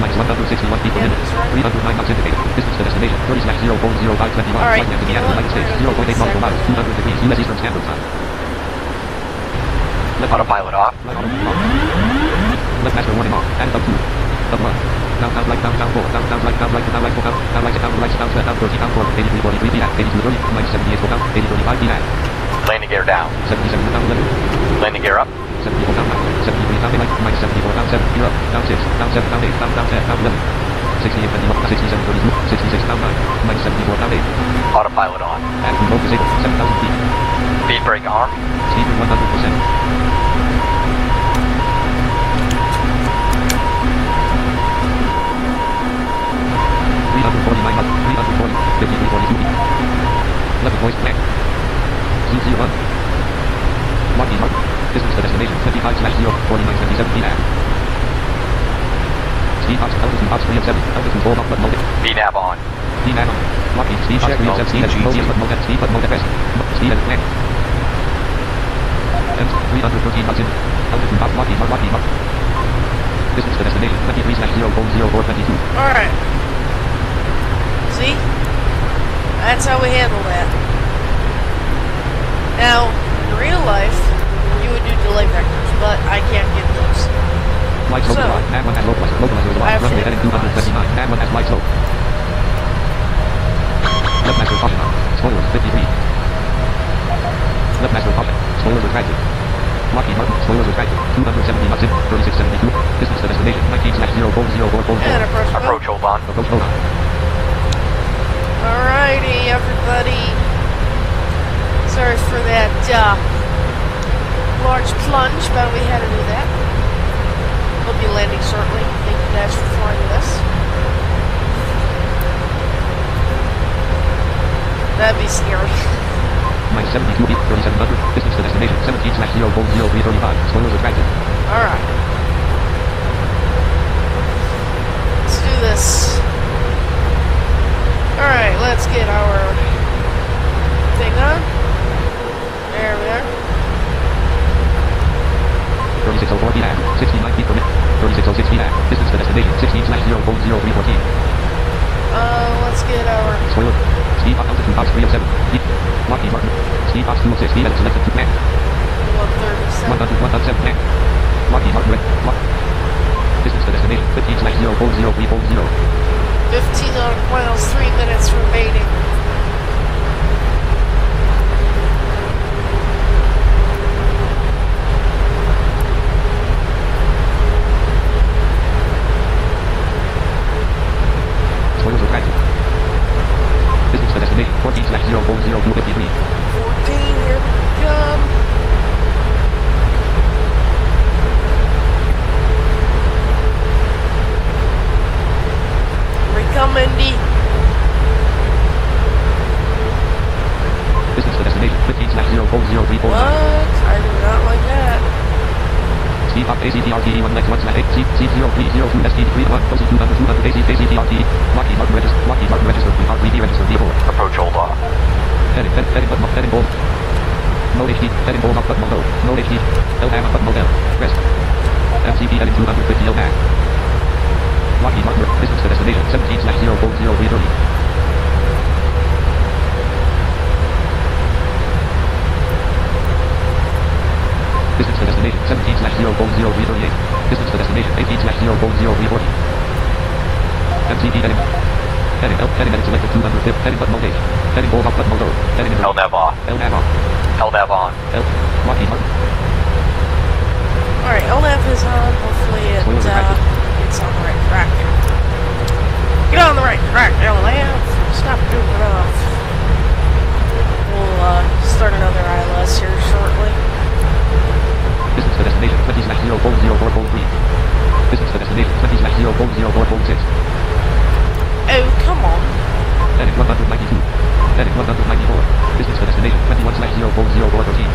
Minus 161 feet per Yeah, minute. that's right. 309 knots indicated. Distance to destination 30/0400521. All right, Flight to you know Indianapolis, what? United States. 0.8 nautical miles. 200 degrees U.S. Eastern Standard Time. Left Autopilot off. Left auto off. Left master warning off. And up 2. Up 1. Down right, down 4. Down right, down 4. Down right, down 30, down 4. 8343 feet at. 8230. Minus 78 4 down. 8035 feet at. Landing gear down. 77 down 11. Landing gear up. 74 down 9. 73 down 8. Minus 74 down 7. Gear up. Down 6. Down 7 down 8. Down 10. Down 11. 68 67 32. 66 down 9. Minus 74 down 8. Autopilot on. And control disabled. 7,000 feet. Speed brake arm. Speed 100%. Level voice plan. Z01. Lockheed Martin. Distance to destination 25/04927 feet at. Speed box altitude box 3 and 7. Altitude 4 but mode. VNAV on. VNAV on. Lockheed speed box 3 and 7. Speed at mode but mode. Speed but mode at rest. Speed at plan. And 313 knots in. Altitude box Lockheed Martin. Distance to destination 23/0400422. Alright. See? That's how we handle that. Now, in real life, you would do delay vectors, but I can't get those. Light slope So, alive. Add one at localizer. Localizer is I have alive. Runway to heading improvise. 229. Add one at light slope. Left master caution on. Spoilers 53. Left master caution. Spoilers retracted. Lockheed Martin. Spoilers retracted. 270 knots in. 3672. Distance to destination 19/04044. And approach. Approach hold on. Approach hold on. Alrighty, everybody. Sorry for that large plunge, but we had to do that. We'll be landing shortly. Thank you guys for flying with us. That'd be scary. Minus 72 feet. 3700. Distance to destination 17/04035. Spoilers retracted. Alright. Let's do this. Alright, let's get our thing on. There we are. 3604 feet at. 69 feet per minute. 3606 feet at. Distance to destination 16/0400314. Let's get our... Spoiler. Speed box altitude box 3 and 7. Feet. Lockheed Martin. Speed box 206 feet at selected to plan. 137. 107 plan. Lockheed Martin red. Lock. Distance to destination 15/0400340. 15 miles, 3 minutes remaining. Spoilers retracted. Distance to destination 14/04053. 14, here we come. Here we come, Indy. Distance to destination 15/04034. What? I do not like that. Speed box ACPRT 1x1/8 C0302 ST31 closing 200 ACPRT. Lockheed Martin register. Lockheed Martin register. P3d register V4. Approach hold off. Heading button heading bold. Mode HD. Heading bold off button mode. Mode HD. LHAM button mode L. Rest. MCP heading 250 LHAM. Lockheed Martin distance to destination 17/0400330. Distance to destination destination 17/0/0338. Distance to destination 18/0/0340. MCD heading. Heading heading selected 250. Heading button mode H. Heading hold off button mode O. Heading in LNAV off. LNAV off. LNAV on. Lockheed Martin. Alright, LNAV is on. Hopefully it's on the right track. Get on the right track, LNAV. Stop doing off. We'll start another ILS here shortly. Distance to destination 20/0/0443. Distance to destination 20/0/0446. Oh, come on. Heading 192. Heading 194. Distance to destination 21/0/0413.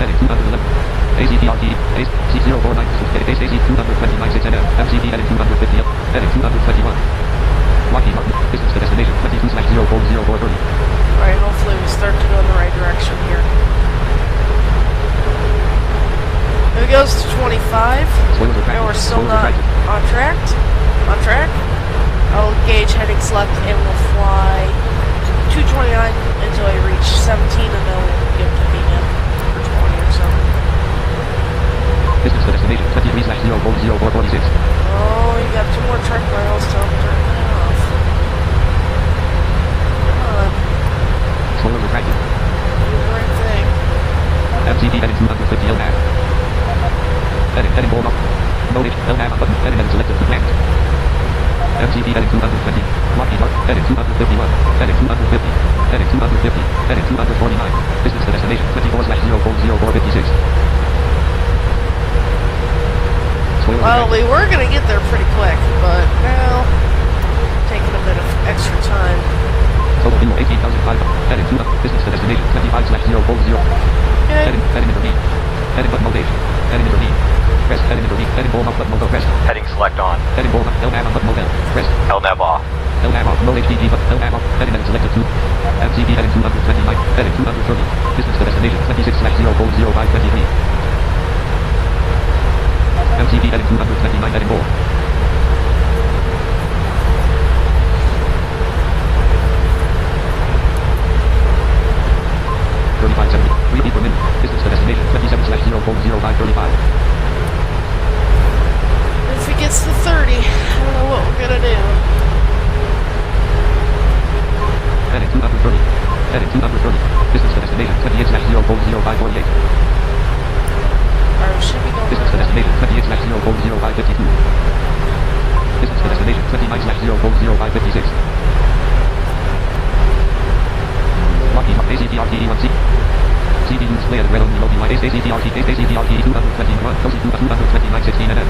Heading 211. ACPRT, C049, AC 229.6 NM, MCD heading 250, heading 221. Lockheed Martin, distance to destination 22/0/0430. Alright, hopefully we start to go in the right direction here. If it goes to 25, and we're still not on track, I'll gauge heading select and we'll fly 229 until I reach 17 and then we'll get to PM for 20 or so. Distance to destination 23/0/0446. Oh, you got 2 more track miles to turn that off. Come on. Spoiler retracted. Do the right thing. MCD heading 250 LNAV. Heading hold off. Mode H, LNAV button, heading selected to land. MCD heading 220. Lockheed Martin, heading 251. Heading 250. Heading 250. Heading 249. Distance to destination 24/0/0456. Well, we were going to get there pretty quick, but now taking a bit of extra time. Total fuel 18,500. Heading 2 distance to destination 25/0/40. Okay. Heading intervene. Heading button mode H. Heading intervene. Press heading intervene. Heading hold off button mode O. Press. Heading select on. Heading hold off. LNAV on button mode L. Press. LNAV off. LNAV off. Mode HDD button. LNAV off. Heading and selected 2. MCD heading 229. Heading 230. Distance to destination 26/0/0523. MCD heading 229. Heading hold. per minute. Distance to destination 27/0/0535. If it gets to 30, I don't know what we're gonna do. Heading 230. Heading 230. Distance to destination 28/0/0548. Or should we go Distance to destination 28/0/0552. Distance to destination 29/0/0556. Lockheed ACPRT 1C. CDU display at red on the loading line. ACPRT 221. Cozy 229.16 NM.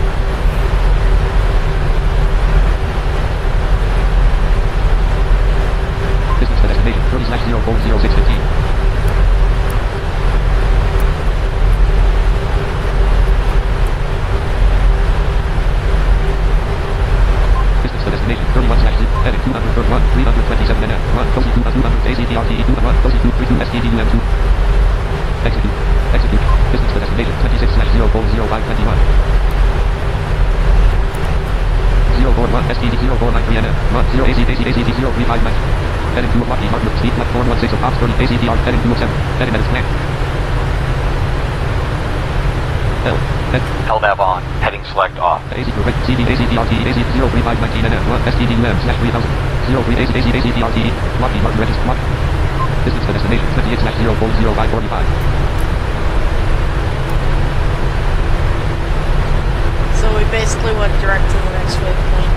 Distance to destination 30/0/0615. Distance to destination 31/0. Heading 231. 327 NM. Run. Cozy 200. ACPRT 201. Cozy 232. STDUM2. Execute. Execute. Distance to destination 26/0/0521. 041 STD 0493 NM. Run 0 AC 0359. Heading to Lockheed Martin. Speed left 416 of Ops 30 ACPR. Heading 207. Heading at its plan. L. LNAV on. Heading select off. AC correct. CD ACPRT AC 03519 NM. Run STDUM/3000. 03 AC ACPRT. Lockheed Martin register. Lock. Distance to destination 28/0/0545. So we basically went direct to the next waypoint.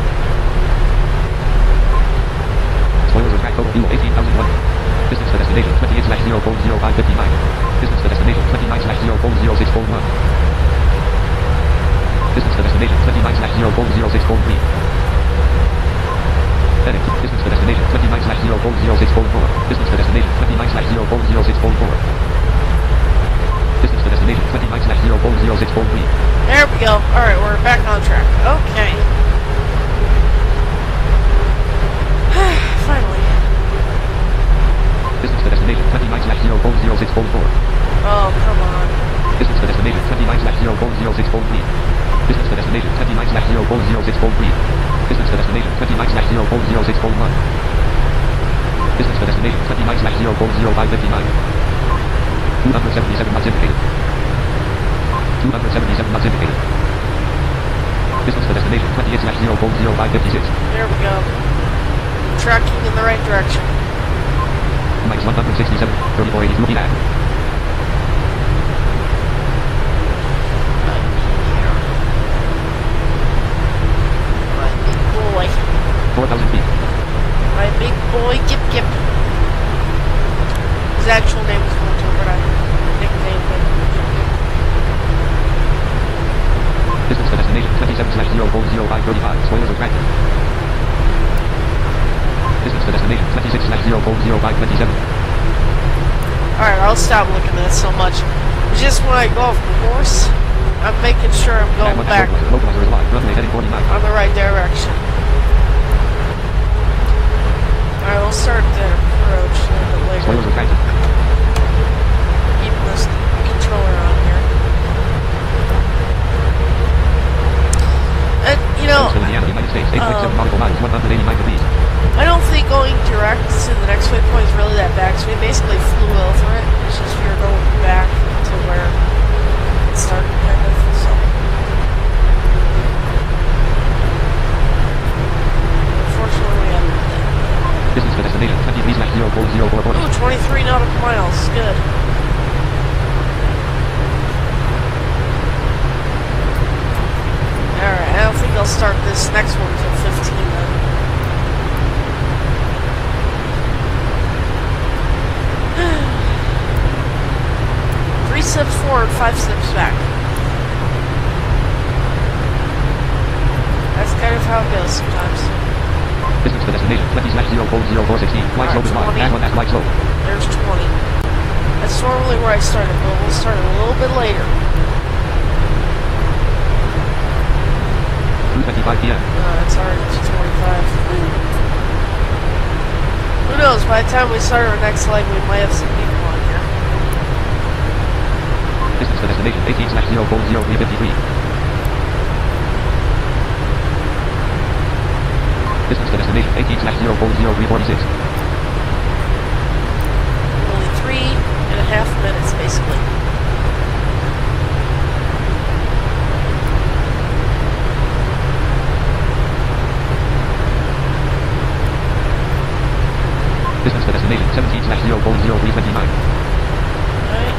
Spoilers attack total fuel 18,001. Distance to destination 28/0/0559. Distance to destination 29/0/0641. Distance to destination 29/0/0643. Heading. Distance to destination 29/0/0644. Distance to destination 29/0/0644. Distance to destination 29/0/0643. There we go. Alright, we're back on track. Okay. Finally. Distance to destination 29/0/0644. Oh, come on. Distance to destination 29/0/0643. Distance to destination 29/0/0643. Distance to destination 29/0/0641. Distance to destination 29/0/0559. 277 knots indicated. 277 knots indicated. Distance to destination 28/0/0556. There we go. Tracking in the right direction. Minus 167, 3482 feet at. My big boy. 4,000 feet. My big boy Gip Gip. His actual name is Winter, but I nicknamed him Gip Gip. Distance to destination 27/0/0535. Spoilers retracted. Distance to destination 26/0/0527. Alright, I'll stop looking at it so much. It's just when I go off course, I'm making sure I'm going back Localizer is alive. Runway heading 49. on the right direction. Alright, we'll start the approach a little bit later. Spoilers retracted. Keeping this controller on here. And, you know, To Indiana, United States, 8.7 nautical miles, 189 degrees. I don't think going direct to the next waypoint is really that bad, because we basically flew over it. It's just we were going back to where it started, kind of, so. Unfortunately, we haven't done that. Distance to destination 23/0/0440. Ooh, 23 nautical miles. Good. Alright, I don't think I'll start this next one until 15 then. Three steps forward, 5 steps back. That's kind of how it goes sometimes. Distance to destination 20/0/0416. Flight slope is 20. Add 1 as flight slope. There's 20. That's normally where I started, but we'll start a little bit later. 2:25 p.m. It's already 2:25. Who knows, by the time we start our next leg, we might have some people on here. Distance to destination 18/0/0353. Distance to destination 18/0/0346. Only 3.5 minutes, basically. Distance to destination 17/0/0329. Alright.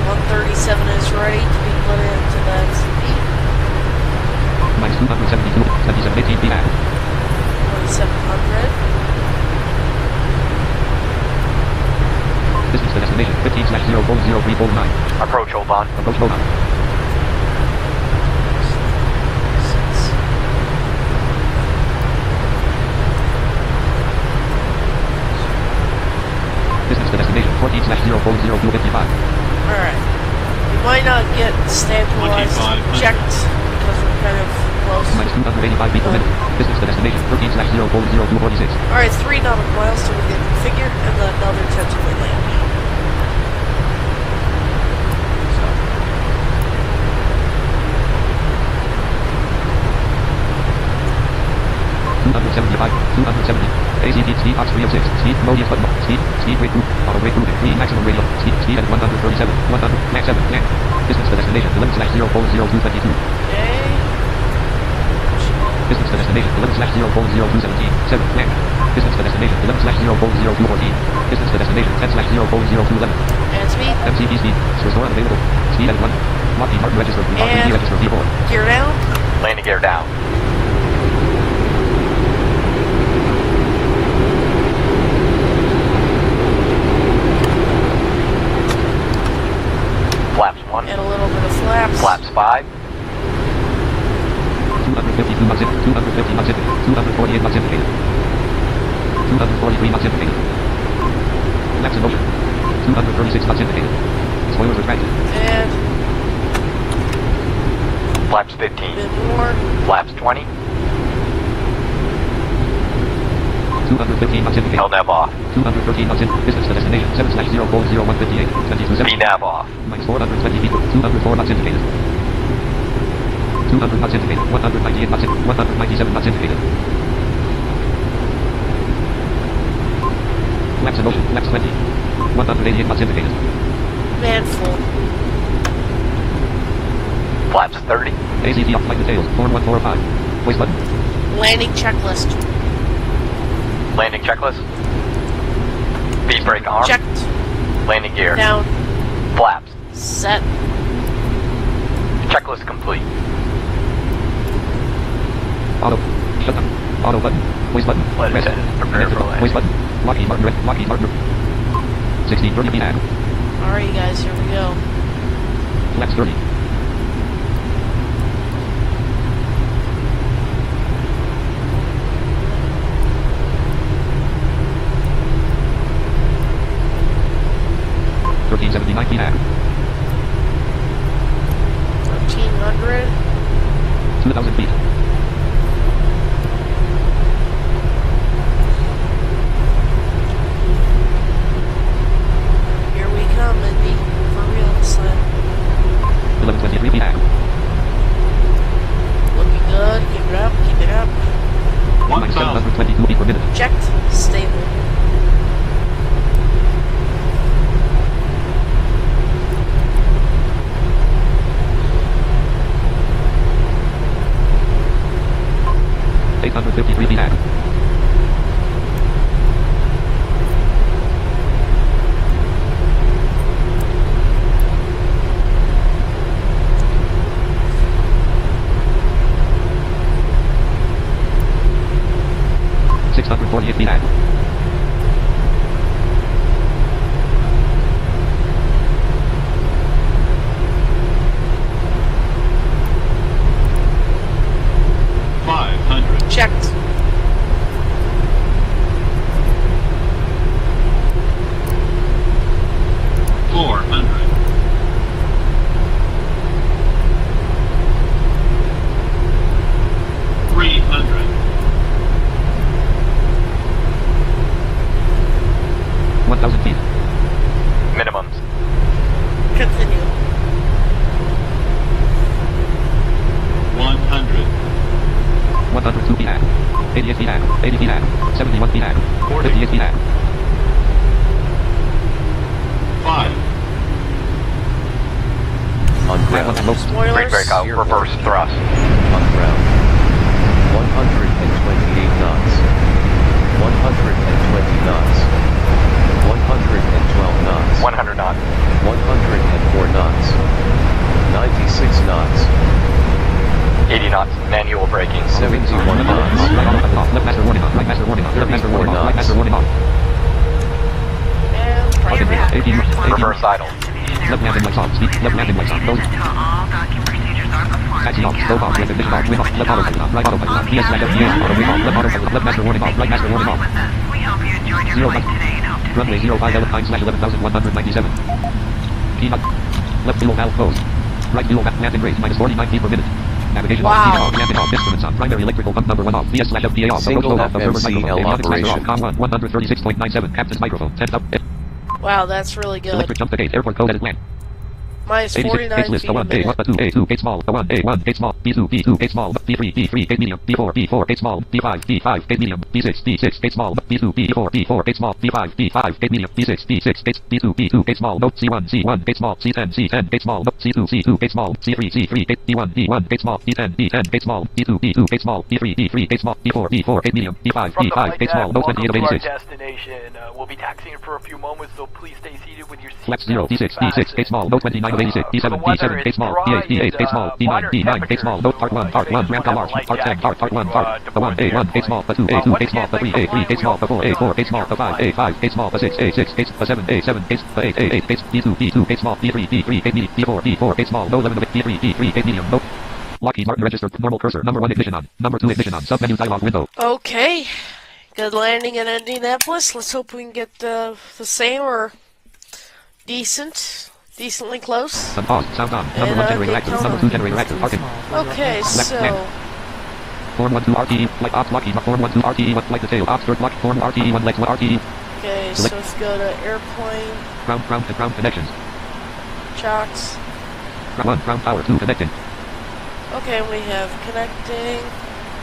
137 is ready to be put into the XP. Minus 272, 2718 feet at. 2700. Distance to destination 15/0/0349. Approach, hold on. Approach hold on. Distance to destination 14/0/0255. Alright. We might not get stabilized 25. checked because we're kind of close. Minus 285 feet per minute. Distance to destination 13/0/0246. Alright, 3 nautical miles till we get configured, and then another 10 till we land. So. 275, 270. ACT speed box 306. Speed mode button. Speed rate group. Auto rate grouping. Green maximum radio. Speed at 137. 100. Max 7. Max. Distance to destination 11/0/0222. Okay. Distance to destination 11/0/0217. 7. Max. Distance to destination 11/0/0214. Distance to destination 10/0/0211. And speed. MCP speed. Restore unavailable. Speed at 1. Lockheed Martin register. Lockheed And- register V4. Gear down. Landing gear down. Flaps 1. And a little bit of flaps. Flaps 5. 252 knots indicated. 250 knots indicated. 248 knots indicated. 243 knots indicated. Flaps in motion. 236 knots indicated. Spoilers retracted. And Flaps a 15. bit more. Flaps 20. 215 knots indicated. LNAV off. 213 knots in. Distance to destination 7/0/0158. 22 VNAV off. Minus 420 feet. 204 knots indicated. 200 knots indicated. 198 knots in. 197 knots indicated. Flaps in motion. Flaps 20. 188 knots indicated. Manful. Flaps 30. ACT off flight details. Form 1405. Voice button. Landing checklist. Landing checklist. Speed brake arm. Checked. Landing gear. Down. Flaps. Set. Checklist complete. Auto. Shut down. Auto button. Voice button. Flight Rest. attendant, prepare for landing. Voice button. Lockheed Martin. Lockheed Martin. 1630 feet. Alright, you guys, here we go. Flaps 30. $13.79 feet. 1300. 2,000 feet. Here we come, Indy. For real this time. 1123 feet. Looking good. Keep it up. Keep it up. 1,000. 722 feet per minute. Checked. Stable. $853 feet. 648 feet. 500. Checked. Speed brake out. Reverse thrust. On ground. 128 knots. 120 knots. 112 knots. 100 knots. 104 knots. 96 knots. 80 knots. Manual braking. 71 knots. Left master warning on. Right master warning on. Left master warning on. Right master warning on. And Target pressure. 18. Reverse idle. Left landing lights on. Speed. Left landing lights on. Close. Until all docking procedures are performed. Taxi off. Slow off. With ignition off. Wind off. Left autopilot on. Right autopilot on. PS slash FTA. Auto wing off. Left autopilot. Left master warning off. Right master warning off. With us. We hope you enjoyed your 0 flight today and hope to Runway see you 05 L9 slash 11,197. P knot. Left fuel valve closed. Right fuel valve landing rate minus 49 feet per minute. Navigation Wow. off. Speed off. Landing off. Instruments on. Primary electrical pump number 1 off. PS slash FTA off. Single Approach load off. Observer FMCL microphone. Avionics master off. operation. Com 1 136.97. Captain's microphone. 10 up. Wow, that's really good. Electric jump to gate. Airport code at land. Minus 86, 49 H list, feet a A1, A1, minute. A2, A2, H small, A1, A1, H small, B2, B2, H small, B3, B3, H medium, B4, B4, H small, B5, B5, H medium, B6, B6, H small, B2, B4, B4, H small, B5, B5, H medium, B6, B6, H, B2, B2, H small, C1, C1, H small, C10, C10, H small, C2, C2, H small, C3, C3, H, D1, D1, H small, D10, D10, H small, B2, B2, H small, B3, B3, H small, B4, B4, H medium, B5, From the B5, flight H small, deck, 28 of welcome to our 86. destination. We'll be taxiing for a few moments, so please stay seated with your Flex seatbelt 0, D6, D6, H small, 29 of 86, D7, D7, H small, D8, D8, H small, D9, D9, H small, Part 1, Ramp March, Part 10, Part 1, Part A1, A1, H small, A2, A2, H small, A3, A3, H small, A4, A4, H small, A5, A5, H small, A6, A6, H, A7, A7, H, A8, A8, H, B2, B2, H small, B3, B3, H medium, B4, B4, H small, 11 of B3, B3, H medium, no. Lockheed Martin registered, normal cursor, number 1 ignition on, number 2 ignition on, submenu dialog window. Okay. Good landing in Indianapolis. Let's hope we can get the same or decently close. Unpause, sound on, number And, 1 generator active, Daytona. number 2 generator active, arcing. Okay, so Form 1 2 RTE, flight ops Lockheed, Form 1 2 RTE, 1 flight detail, ops lock, Form RTE, 1 legs 1 RTE, okay, so let's go to airplane, ground connections, chocks. ground power 2 connecting, Okay, we have connecting.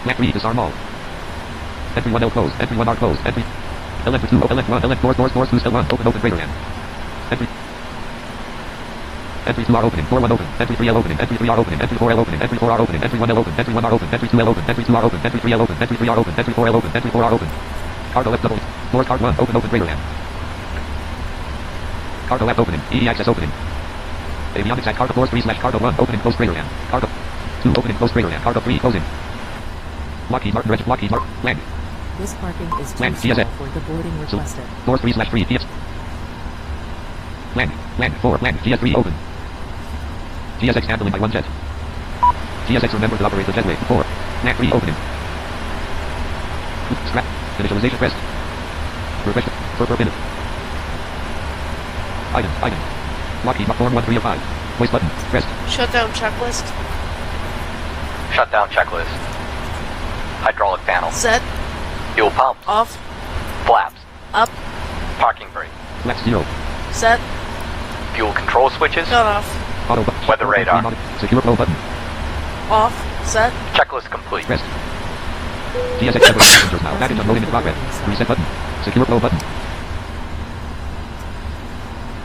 Mac 3 disarm all. Entry 1 L closed, entry 1 R closed, entry LN2, LN1, LN4, doors, boost L1, open, greater than. Entry 2R opening, door 1 open, entry 3L opening, entry 3R opening, entry 4L opening, entry 4R opening, entry 1L open, entry 1R open, entry 2L open, entry 2R open, entry 3L open, entry 3R open, entry 4L open, entry 4R open. Cargo left double, doors card 1, open, greater than. Cargo left opening, EE access opening. Avionics at cargo doors 3 / cargo 1, opening, close greater than. Cargo 2, opening, close greater than. Cargo 3, closing. Lockheed Martin, Lockheed Martin, land. This parking is too Land, small TSA. for the boarding requested. Doors 3 / 3, PS. Land, 4, land, GS3 open. GSX handling by 1 jet. GSX remember to operate the jetway. 4. Land 3 opening. Scrap. Initialization pressed. Refresh. Per minute. Item. Lockheed Form 1 3 of 5. Voice button. Pressed. Shutdown checklist. Shutdown checklist. Hydraulic panel. Set. Fuel pumps. Off. Flaps. Up. Parking brake. Flex 0. Set. Fuel control switches. Cut off. Auto button. Weather radar. Secure flow button. Off. Set. Checklist complete. Pressed. GSX 7 passengers now. Package unloading in progress. Reset button. Secure flow button.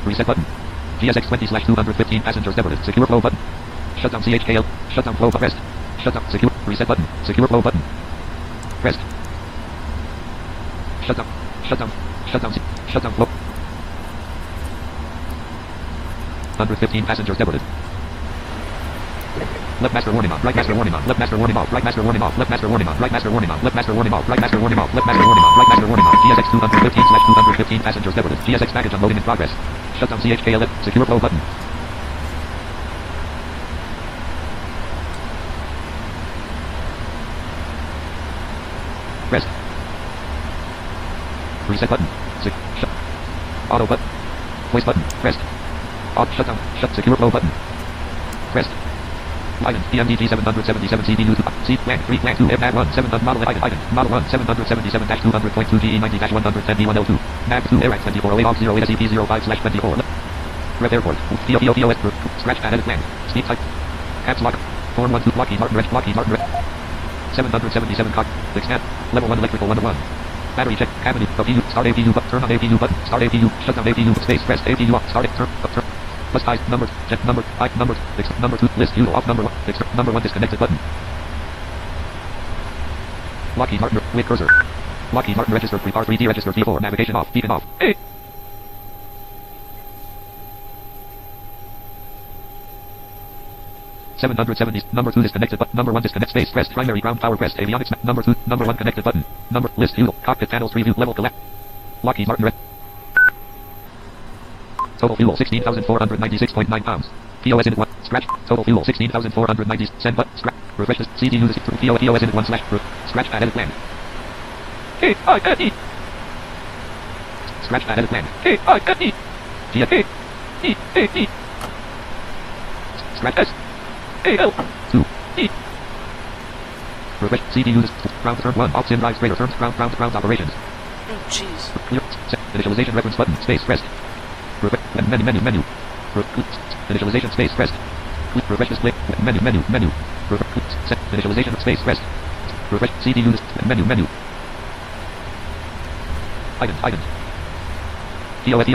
Reset button. GSX 20/215 passengers departed. Secure flow button. Shutdown CHKL. Shutdown flow pressed. Shutdown secure. Reset button. Secure flow button. Pressed. Shutdown flow. 115 passengers departed. Left master warning on. Right master warning on. Left master warning off. Right master warning off. Left master warning on. Right master warning on. Left master warning off. Right master warning off. Left master warning on. Right master warning on. GSX 215/215 passengers departed. GSX package unloading in progress. Shutdown CHKL. Secure flow button. Pressed. Reset button. Auto button. Voice button. Pressed. Shutdown. Secure flow button. Pressed. Item. PMDG 777 CDU 2. C. Land 3. Land 2. MAG 1. 700. Model item. Model 1. 777-200.2 GE 90-110 D102. MAG 2. AirAx 24. AOG 0 ASEP 05/24. Rep Airport. POPOS. Scratch pad edit land. Speed type. Caps lock. Form 1 2. Lockheed Martin. 777 cock. Expand. Level 1 electrical 101. Battery check. Cabin. APU. Start APU button. Turn on APU button. Start APU. Shutdown APU. Space. Press APU off. Start it. Turn. Plus size. Numbers. Jet number. Item numbers. Number 2. List. Fuel off. Number 1. Number 1 disconnected button. Lockheed Martin. With cursor. Lockheed Martin registered. P3d registered. P4. Navigation off. Beacon off. Hey. 770. Number 2 disconnected button. Number 1 disconnect. Space. Pressed. Primary ground power pressed. Avionics. Number 2. Number 1 connected button. Number. List. Fuel. Cockpit panels. Preview. Level collapse. Lockheed Martin. Total fuel 16,496.9 pounds. POS in 1. Scratch. Total fuel 16,490. Send button. Scratch. Refresh this. CD uses POS in 1 / Scratch pad edit land. K-I-N-E. Scratch pad edit land. K-I-N-E. G-A-E-A-E. Scratch S. A-L. 2. E. Refresh. CD uses ground turn 1. Ops in drive greater terms ground operations. Oh, jeez. Initialization reference button. Space pressed. Menu. Initialization space pressed. Refresh display. Menu. Initialization space pressed. Refresh CD unit. Menu. Item. POS.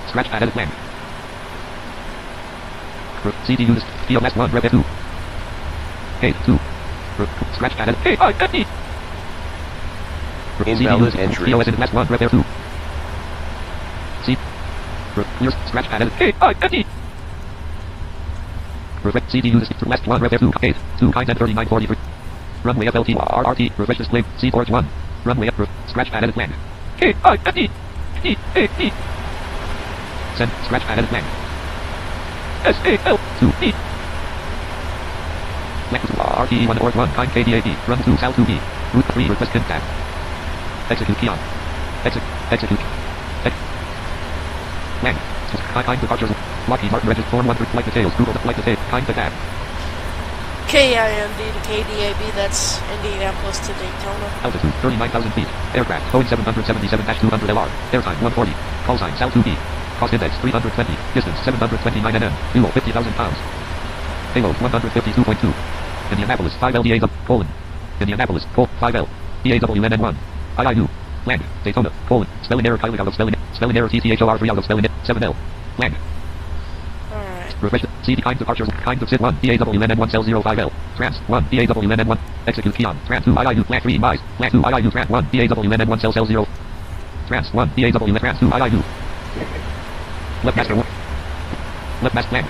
Scratch pad edit land. CD unit. POS 1 rep 2. K2. Scratch pad edit. K-I-N-E. Invalid entry. POS in last 1 rep 2. C. Clear. Scratch pad edit. K-I-N-E. Refresh CD unit. Last 1 rep 2. 8. 2 kind 3943. Runway FLT RRT. Refresh display. C Forge 1. Runway up. Scratch pad edit land. K-I-N-E. E-A-E. Send. Scratch pad edit land. S-A-L. 2-E. Flex RT 1 or 1 kind KDAD. Run 2 Sal 2B. Route 3 request contact. Execute key on. Execute. Land. Kind departures. Lockheed Martin registered form 1 through flight details. Google the flight details. Kind to tab. KIND to KDAB, that's Indianapolis to Daytona. Altitude 39,000 feet. Aircraft Boeing 777-200LR. Airtime 140. Call sign Sal 2B. Cost index 320. Distance 729 nm. Fuel 50,000 pounds. Payload 152.2. Indianapolis 5 LDA Poland. Indianapolis 5L. EAWNN1. IIU. Flag. Daytona. Colon. Spelling error. Kylie out of spelling. Spelling error. TCHOR3 out of spelling. 7L. Flag. Alright. Refresh. CD kind departures. Kind of sit 1. DAWNN1 cell 05L. Trans. 1. DAWNN1. Execute key on. Trans 2. IIU. Flag 3. Buys. Flag 2. IIU. Trans 1. DAWNN1 cell 0. Trans 1. DAWN. Trans 2. IIU. Left master 1. Left master flag.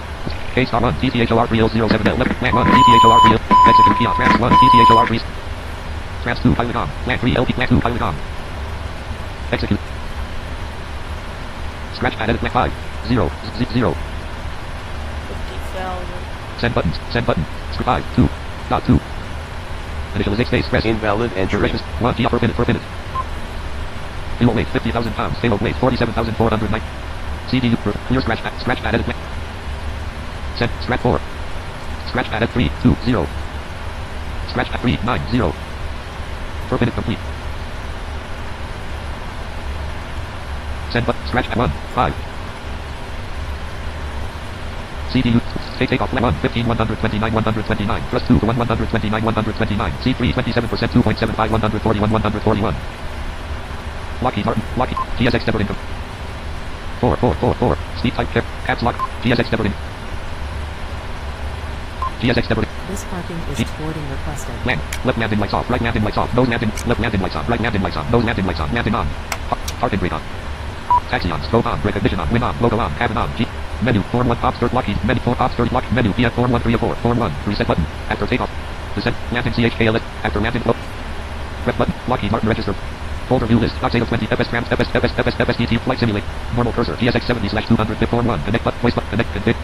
K star 1. TCHOR307L. Left flag 1. TCHOR3. Execute key on. Trans 1. TCHOR3. Trans 2. Pilot on. Flag 3. LP. Flag 2. Pilot on. Execute. Scratch pad edit. Flag 5. 0. 0. 50,000. Send buttons. Send button. Script 5. 2. Dot 2. Initialize space. Press. Invalid entry. Duration. 1 G per minute per minute. Payload weight 50,000 pounds. Payload weight 47,409. CDU. Clear scratch pad. Scratch pad edit. Send. Scratch 4. Scratch pad edit 3. 2. 0. Scratch pad 3. 9. 0. Per minute complete. Send button. Scratch pad 1. 5. CDU. Take off 1. 15. 129. 129. Plus 2 for 1. 129. 129. C3. 27%. 2.75. 141. 141. Lockheed Martin. Lockheed. GSX Deborah income. 4. 4. 4. 4. Speed type cap. Caps lock. GSX Deborah. GSX Deborah. This parking is boarding requested. Land. Left landing lights off. Right landing lights off. Nose landing. Left landing lights on. Right landing lights on. Nose landing lights on. Landing on. Parking brake on. Taxi on. Scope on. Recognition on. Win on. Logo on. Cabin on. G. Menu. Form 1. Pop start. Lockheed. Menu. Form pop start. Lock. Menu. PF. Form 1. 3 of 4. Form 1. Reset button. After takeoff. Descent. Landing CHKLS. After landing. Press button. Lockheed Martin register. Folder view list. Docs 20 FS Trans FSDT flight simulate. Normal cursor. TSX 70/200 Form 1. Connect button. Voice button. Connect. Config.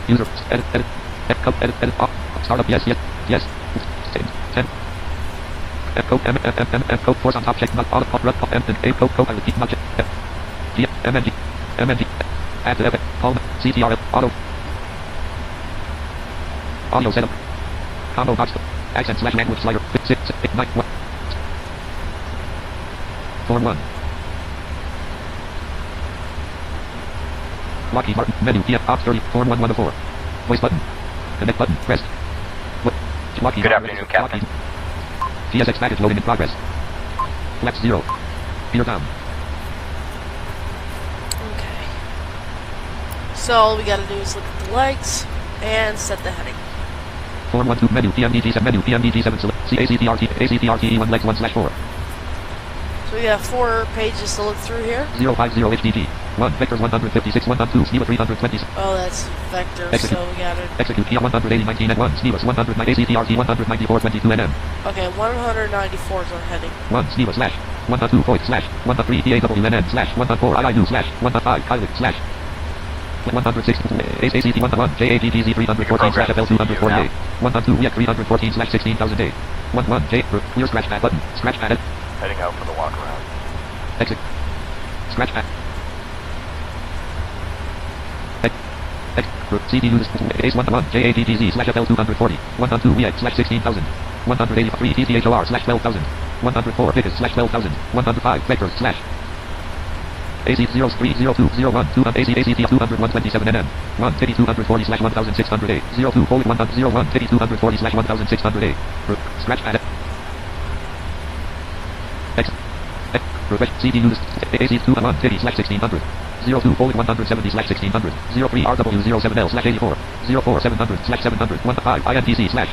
User. Edit. Edit. Edit. Off. Startup. Yes. Yes. Yes. 10. F code. F code. Force on top. Check. Not auto. Pop. Red. Pop. M. A code. Code. Pilot. Keep. Not check. G. MNG. MNG. Add to F. Call. CTRL. Auto. Audio setup. Combo box. Accent / language slider. 6. 9. 1. Form 1. Lockheed Martin. Menu. PF. Ops 30. Form 1. 1 of 4. Voice button. Connect button. Pressed. Lockheed. Good afternoon, Captain. GSX package loading in progress. Flex 0. Peer down. Okay. So all we gotta do is look at the legs and set the heading. Form 1 2 menu. PMDG 7 menu. PMDG 7 select. ACTRT 1 legs 1/4. So we got 4 pages to look through here. 050 HDG. 1 vectors 156 112 SNEWA 320. Oh, that's vector, Execute. so we gotta... Execute P 180 19 at 1 SNEWAS 109 ACTRT 194 22 NM. Okay, 194 is our heading. 1 SNEWA slash 102 void slash 103 DAWNN slash 104 IIU slash 105 pilot slash 106 ACT 101 JAGGZ 314 slash FL 248 102 REACT 314 slash 16,000 11 J clear scratch pad button scratch pad Heading out for the walk around. exit scratch pad CD uses Ace 101 JAGGZ slash FL 240 102 REACT slash 16,000 183 TCHOR slash 12,000 104 Vickers slash 12,000 105 vectors slash AC 030201 2 AC ACT 227 NM 1 Titty 240 slash 1608 02 Foley 101 Titty 240 slash 1608 scratch pad X refresh CD uses AC 201 Titty slash 1600 02 Foley 170 slash 1600 03 RW07L slash 84 04 700 slash 700 15 INTC slash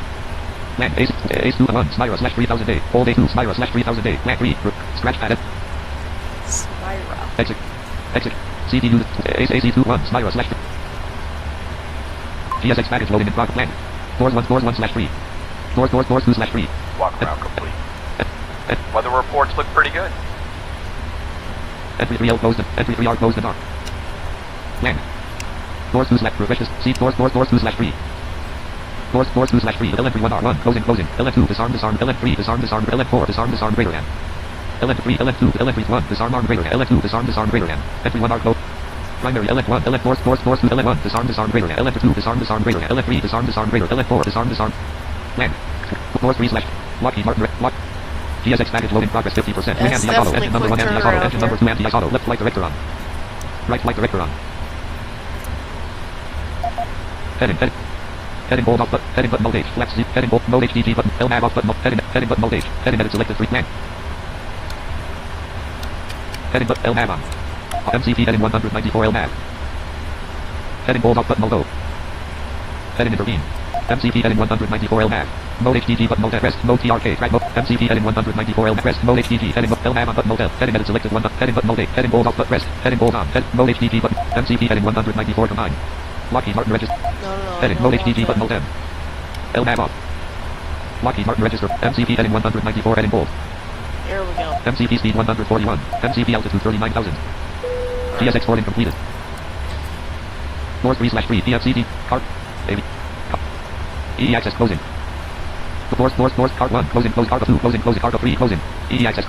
Land Ace 201 Smyra slash 3008 Old A2 Smyra slash 3008 Land 3 scratch pad Smyra. Exit. Exit. CD unit. AC21 Smyra slash. GSX package loading in progress. Plan. Doors 1 slash 3. Doors 2 slash 3. Walk around complete. Weather reports look pretty good. Entry 3L closed. Entry 3R closed and dark. Plan. Doors 2 slash refreshes. See doors 2 slash 3. Doors 2 slash 3. LN3 1R1 closing. LN2 disarm. LN3 disarm. LN4 disarm greater than. LN3 LN3 1 disarm arm greater than. LN2 disarm greater than. Entry 1R close. Primary LN1 LN4 2 LN1 disarm greater than. LN2 disarm greater than. LN3 disarm greater. LN4 disarm. Land. Doors 3 slash. Lockheed Martin lock. GSX package loading progress 50%. That's Anti-auto. Engine number 1 definitely anti-auto. quick Engine number 2 anti-auto. Left flight director on. Right flight director on. Heading bold off button. Heading button mode H. Flaps Z. Heading bold mode HDG button. LMAG off button. Heading button mode H. Heading edit selected 3 man. Heading LNAV on. MCP heading 194 LNAV. Heading hold off button no go. Heading intervene. MCP heading 194 LNAV. Mode HDG button mode rest. Mode TRK track mode. MCP heading 194 LNAV rest. Mode HDG heading LNAV on button mode L. Heading edit selected 1. Heading button mode 8. Heading hold off button rest. Heading hold on. Mode HDG button. MCP heading 194 combined. Lockheed Martin register. No. Heading mode HDG button mode M. LNAV off. Lockheed Martin register. MCP heading 194 heading hold. Here we go. MCP speed 141. MCP altitude 39,000. GS exporting completed. North 3/3 PFCD. Cart. AB. EE access closing. North, cart 1, closing, cart 2, closing, cart 3, closing. EE access.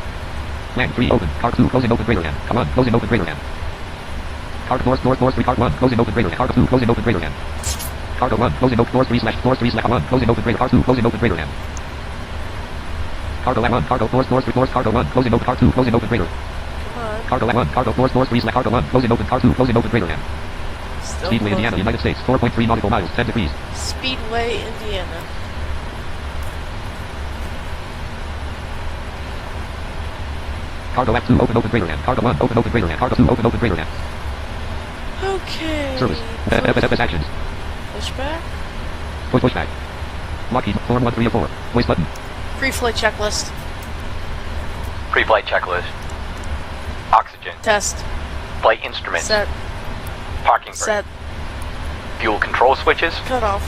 Lang 3 open, cart 2, closing, open, greater hand. Come on, closing, open, greater hand. Cart north, 3, cart 1, closing, open, greater hand. Cart 2, closing, open, greater hand. Cart 1, closing, open, north 3/1, closing, open, greater. Cart 2, closing, open, greater hand. Cart 1, cart north, cart 1, closing, open, cart 2, closing, open, greater. Come on. Cart 1, cart north, 3/cart 1, closing, open, cart 2, closing, open, greater hand. Still Speedway, Indiana, closing. United States, 4.3 nautical miles, 10 degrees. Speedway, Indiana. Cargo F2, open, greater hand. Cargo 1, open, greater hand. Cargo 2, open, greater hand. Okay. Service. FS actions. Pushback. Pushback. Lockheed, form 1, 3 or 4. Voice button. Pre-flight checklist. Pre-flight checklist. Oxygen. Test. Flight instruments. Set. Parking brake. Set. Fuel control switches. Cut off.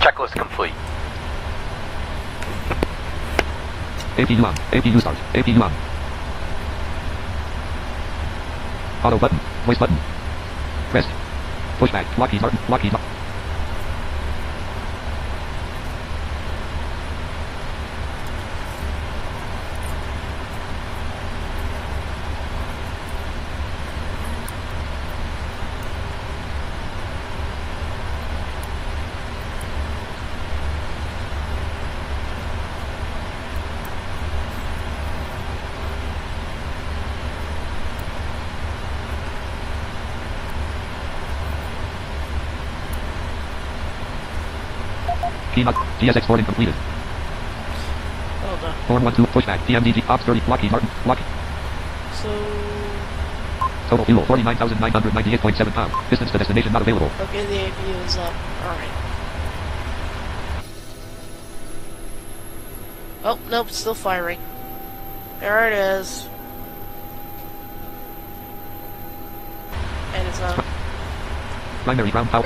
Checklist complete. APU on. APU start. APU on. Auto button. Voice button. Rest. Pushback. Lockheed Martin. Lockheed Martin. GS exporting completed. Hold on. Form 1, 2, pushback. TMDG, Ops 30, Lockheed Martin, Lockheed. So, Total fuel, 49,998.7 pounds. Distance to destination not available. okay, the APU is up. Alright. Oh, nope, still firing. There it is. And it's on. Primary ground power.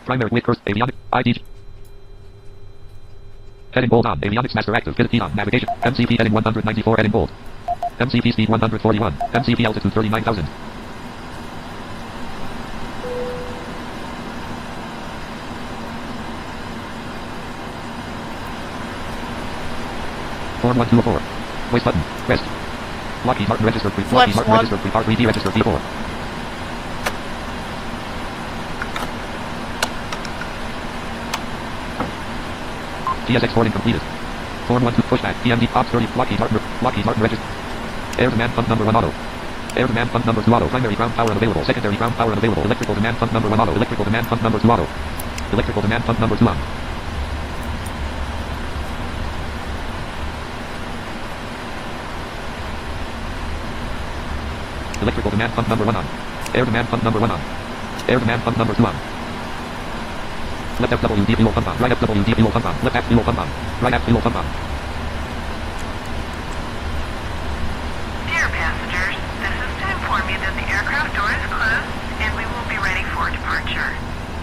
Primary with curse, avionic, ID. Heading bold on, avionics master active, P3d on, navigation, MCP heading 194, heading bold. MCP speed 141, MCP altitude 39,000. Form 1, 2, 4. Voice button, rest. Lockheed Martin registered, Lockheed Martin registered, P3d registered, P4. GS exporting completed. Form 1 to pushback. PMD Ops 30. Lockheed Martin registered. Air demand pump number 1 auto. Air demand pump number 2 auto. Primary ground power unavailable. Secondary ground power unavailable. Electrical demand pump number 1 auto. Electrical demand pump number 2 auto. Electrical demand pump number 2 on. Electrical demand pump number 1 on. Air demand pump number 1 on. Air demand pump number 2 on. Left FWD fuel pump on. Right FWD fuel pump on. Left half fuel pump on. Right half fuel pump on. Dear passengers, this is to inform you that the aircraft door is closed and we will be ready for departure.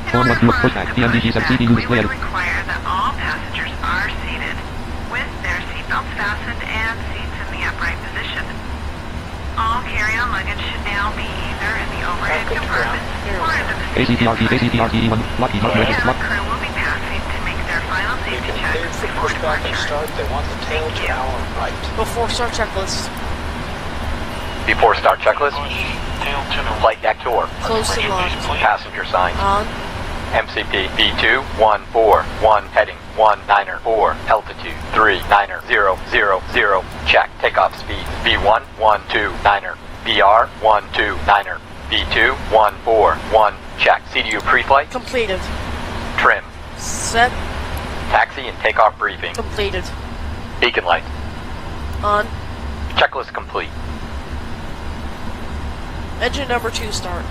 In Form order 1 to for us pushback. to PMDG push said back, CPU we display. would require that all passengers are seated with their seatbelts fastened and seats in the upright position. All carry-on luggage should now be either in the overhead compartments or in the ACPRT 1. Lockheed Martin registered. cabin crew will be passing to make their final safety checks before departure. They want the tail to our right. Before start checklist. Before start checklist. Tail to the Flight deck door. Closed and locked. Passenger signs. On. MCP B214, heading 194, altitude 39000, check, takeoff speed B1129, BR129, B2141, check, CDU pre-flight, Completed. trim, Set. taxi and takeoff briefing, Completed. beacon light, On. checklist complete, Engine number 2 start.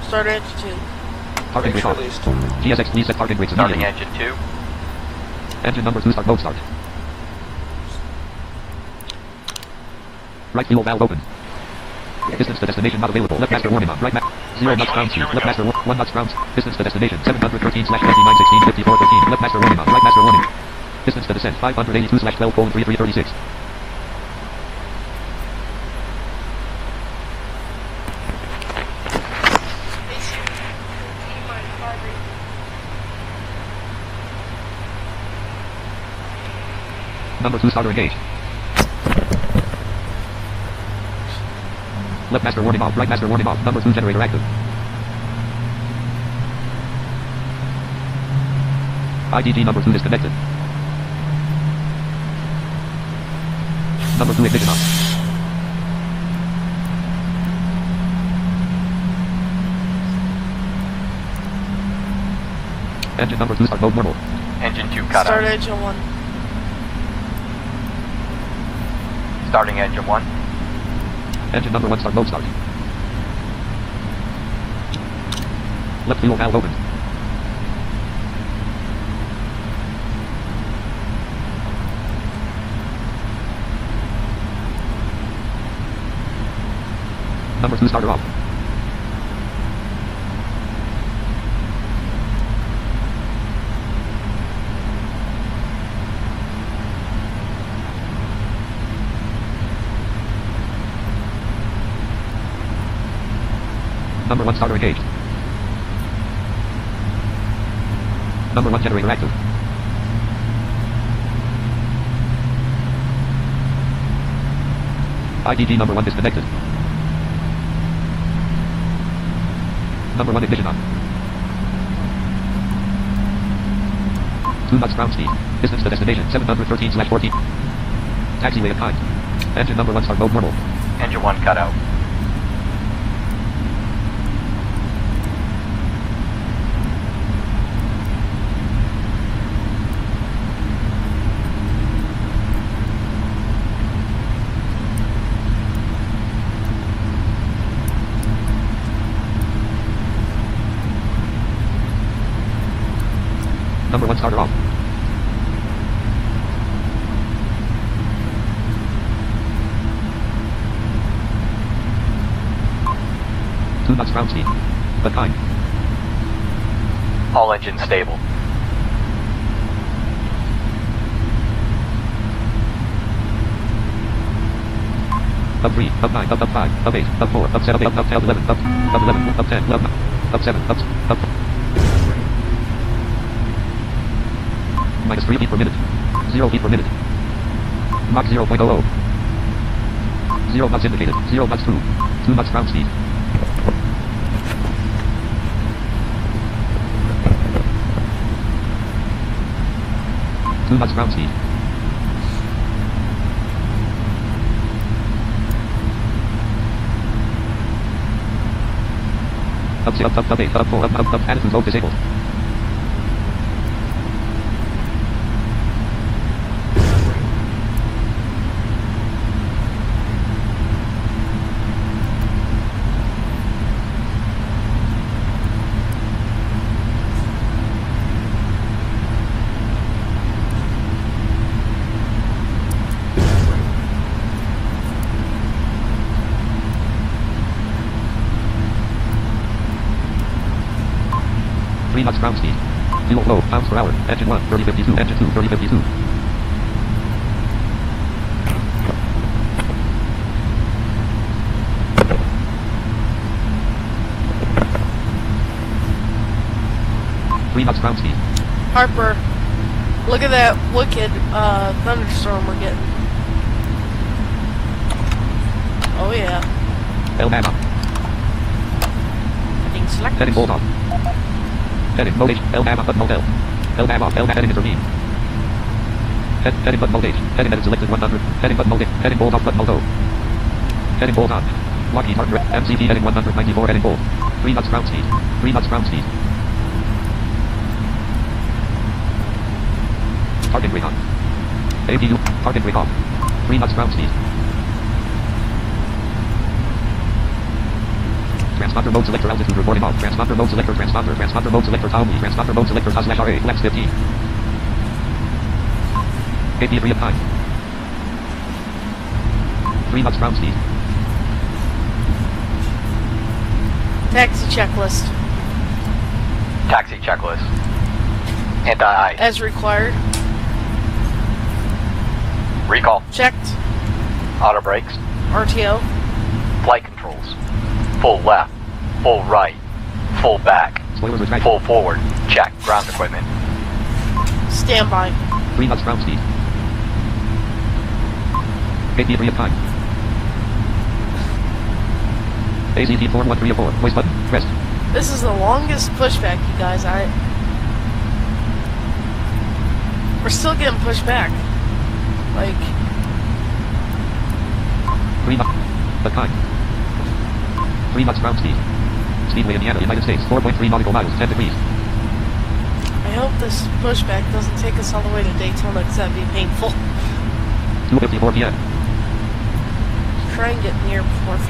Start engine 2. Parking brake off. GSX, please set parking brakes Starting immediately. engine 2. Engine number 2 start, mode start. Right fuel valve open. Distance to destination not available. Left master warning on. Right map. 0 knots ground speed. Left master 1 knots ground. Distance to destination 713/2916 5413. Left master warning on. Right master warning. Distance to descent 582/12:3336. Number 2 starter engaged. Left master warning off. Right master warning off. Number 2 generator active. IDG number 2 disconnected. Number 2 ignition on. Engine number 2 start mode normal. Engine 2 cut Start out. engine 1. Starting engine 1. Engine number 1 start mode start. Left fuel valve open. Number 2 starter off. Number 1 starter engaged. Number 1 generator active. IDG number 1 disconnected. Number 1 ignition on. 2 knots ground speed. Distance to destination 713/14. Taxiway at kind. Engine number 1 start mode normal. Engine 1 cut out. Number 1 starter off. Two knots ground speed. But kind. All engines stable. Up 3, up 9, up 5, up 8, up 4, up 7, up 10, up 11, up 11, up 10, up 9, up 7, up minus 3 feet per minute. 0 feet per minute. Mach 0.00. 0 knots indicated. 0 knots true. 2 knots ground speed. Two knots ground speed. Up 6, up 8, up 4, up, attitude mode disabled. Knots ground speed. Fuel flow, pounds per hour. Engine 1, 3052. Engine 2, 3052. Three knots ground speed. Harper, look at that wicked thunderstorm we're getting. Oh yeah. L-Bama. Heading select. Heading bolt on. Heading mode H. L-Bama button mode L. L-Bama off. L-Bama heading intervene. Heading button mode H. Heading edit selected 100. Heading button mode H. Heading bolt off button mode O. Heading bolt on. Lockheed Martin MCT heading 194 heading bolt. 3 knots ground speed. 3 knots ground speed. Parking brake on. APU. Parking brake off. 3 knots ground speed. Transponder mode selector altitude reporting off. Transponder mode selector transponder mode selector Tommy. Transponder mode selector /RA. Flex 15. AP3 of time. 3 knots ground speed. Taxi checklist. Taxi checklist. Anti-ice. As required. Recall. Checked. Auto brakes. RTO. Flight controls. Full left. Full right. Full back. Spoilers retracted. Full forward. Check. Ground equipment. Standby. 3 knots ground speed. AP3 of time. AZT 41304. Voice button. Pressed. This is the longest pushback, you guys. We're still getting pushed back. Like, 3 knots. The time. 3 knots ground speed. Speedway, Indiana, United States. 4.3 nautical miles. 10 degrees. I hope this pushback doesn't take us all the way to Daytona, because that'd be painful. 2:54 p.m. Try and get near before 3.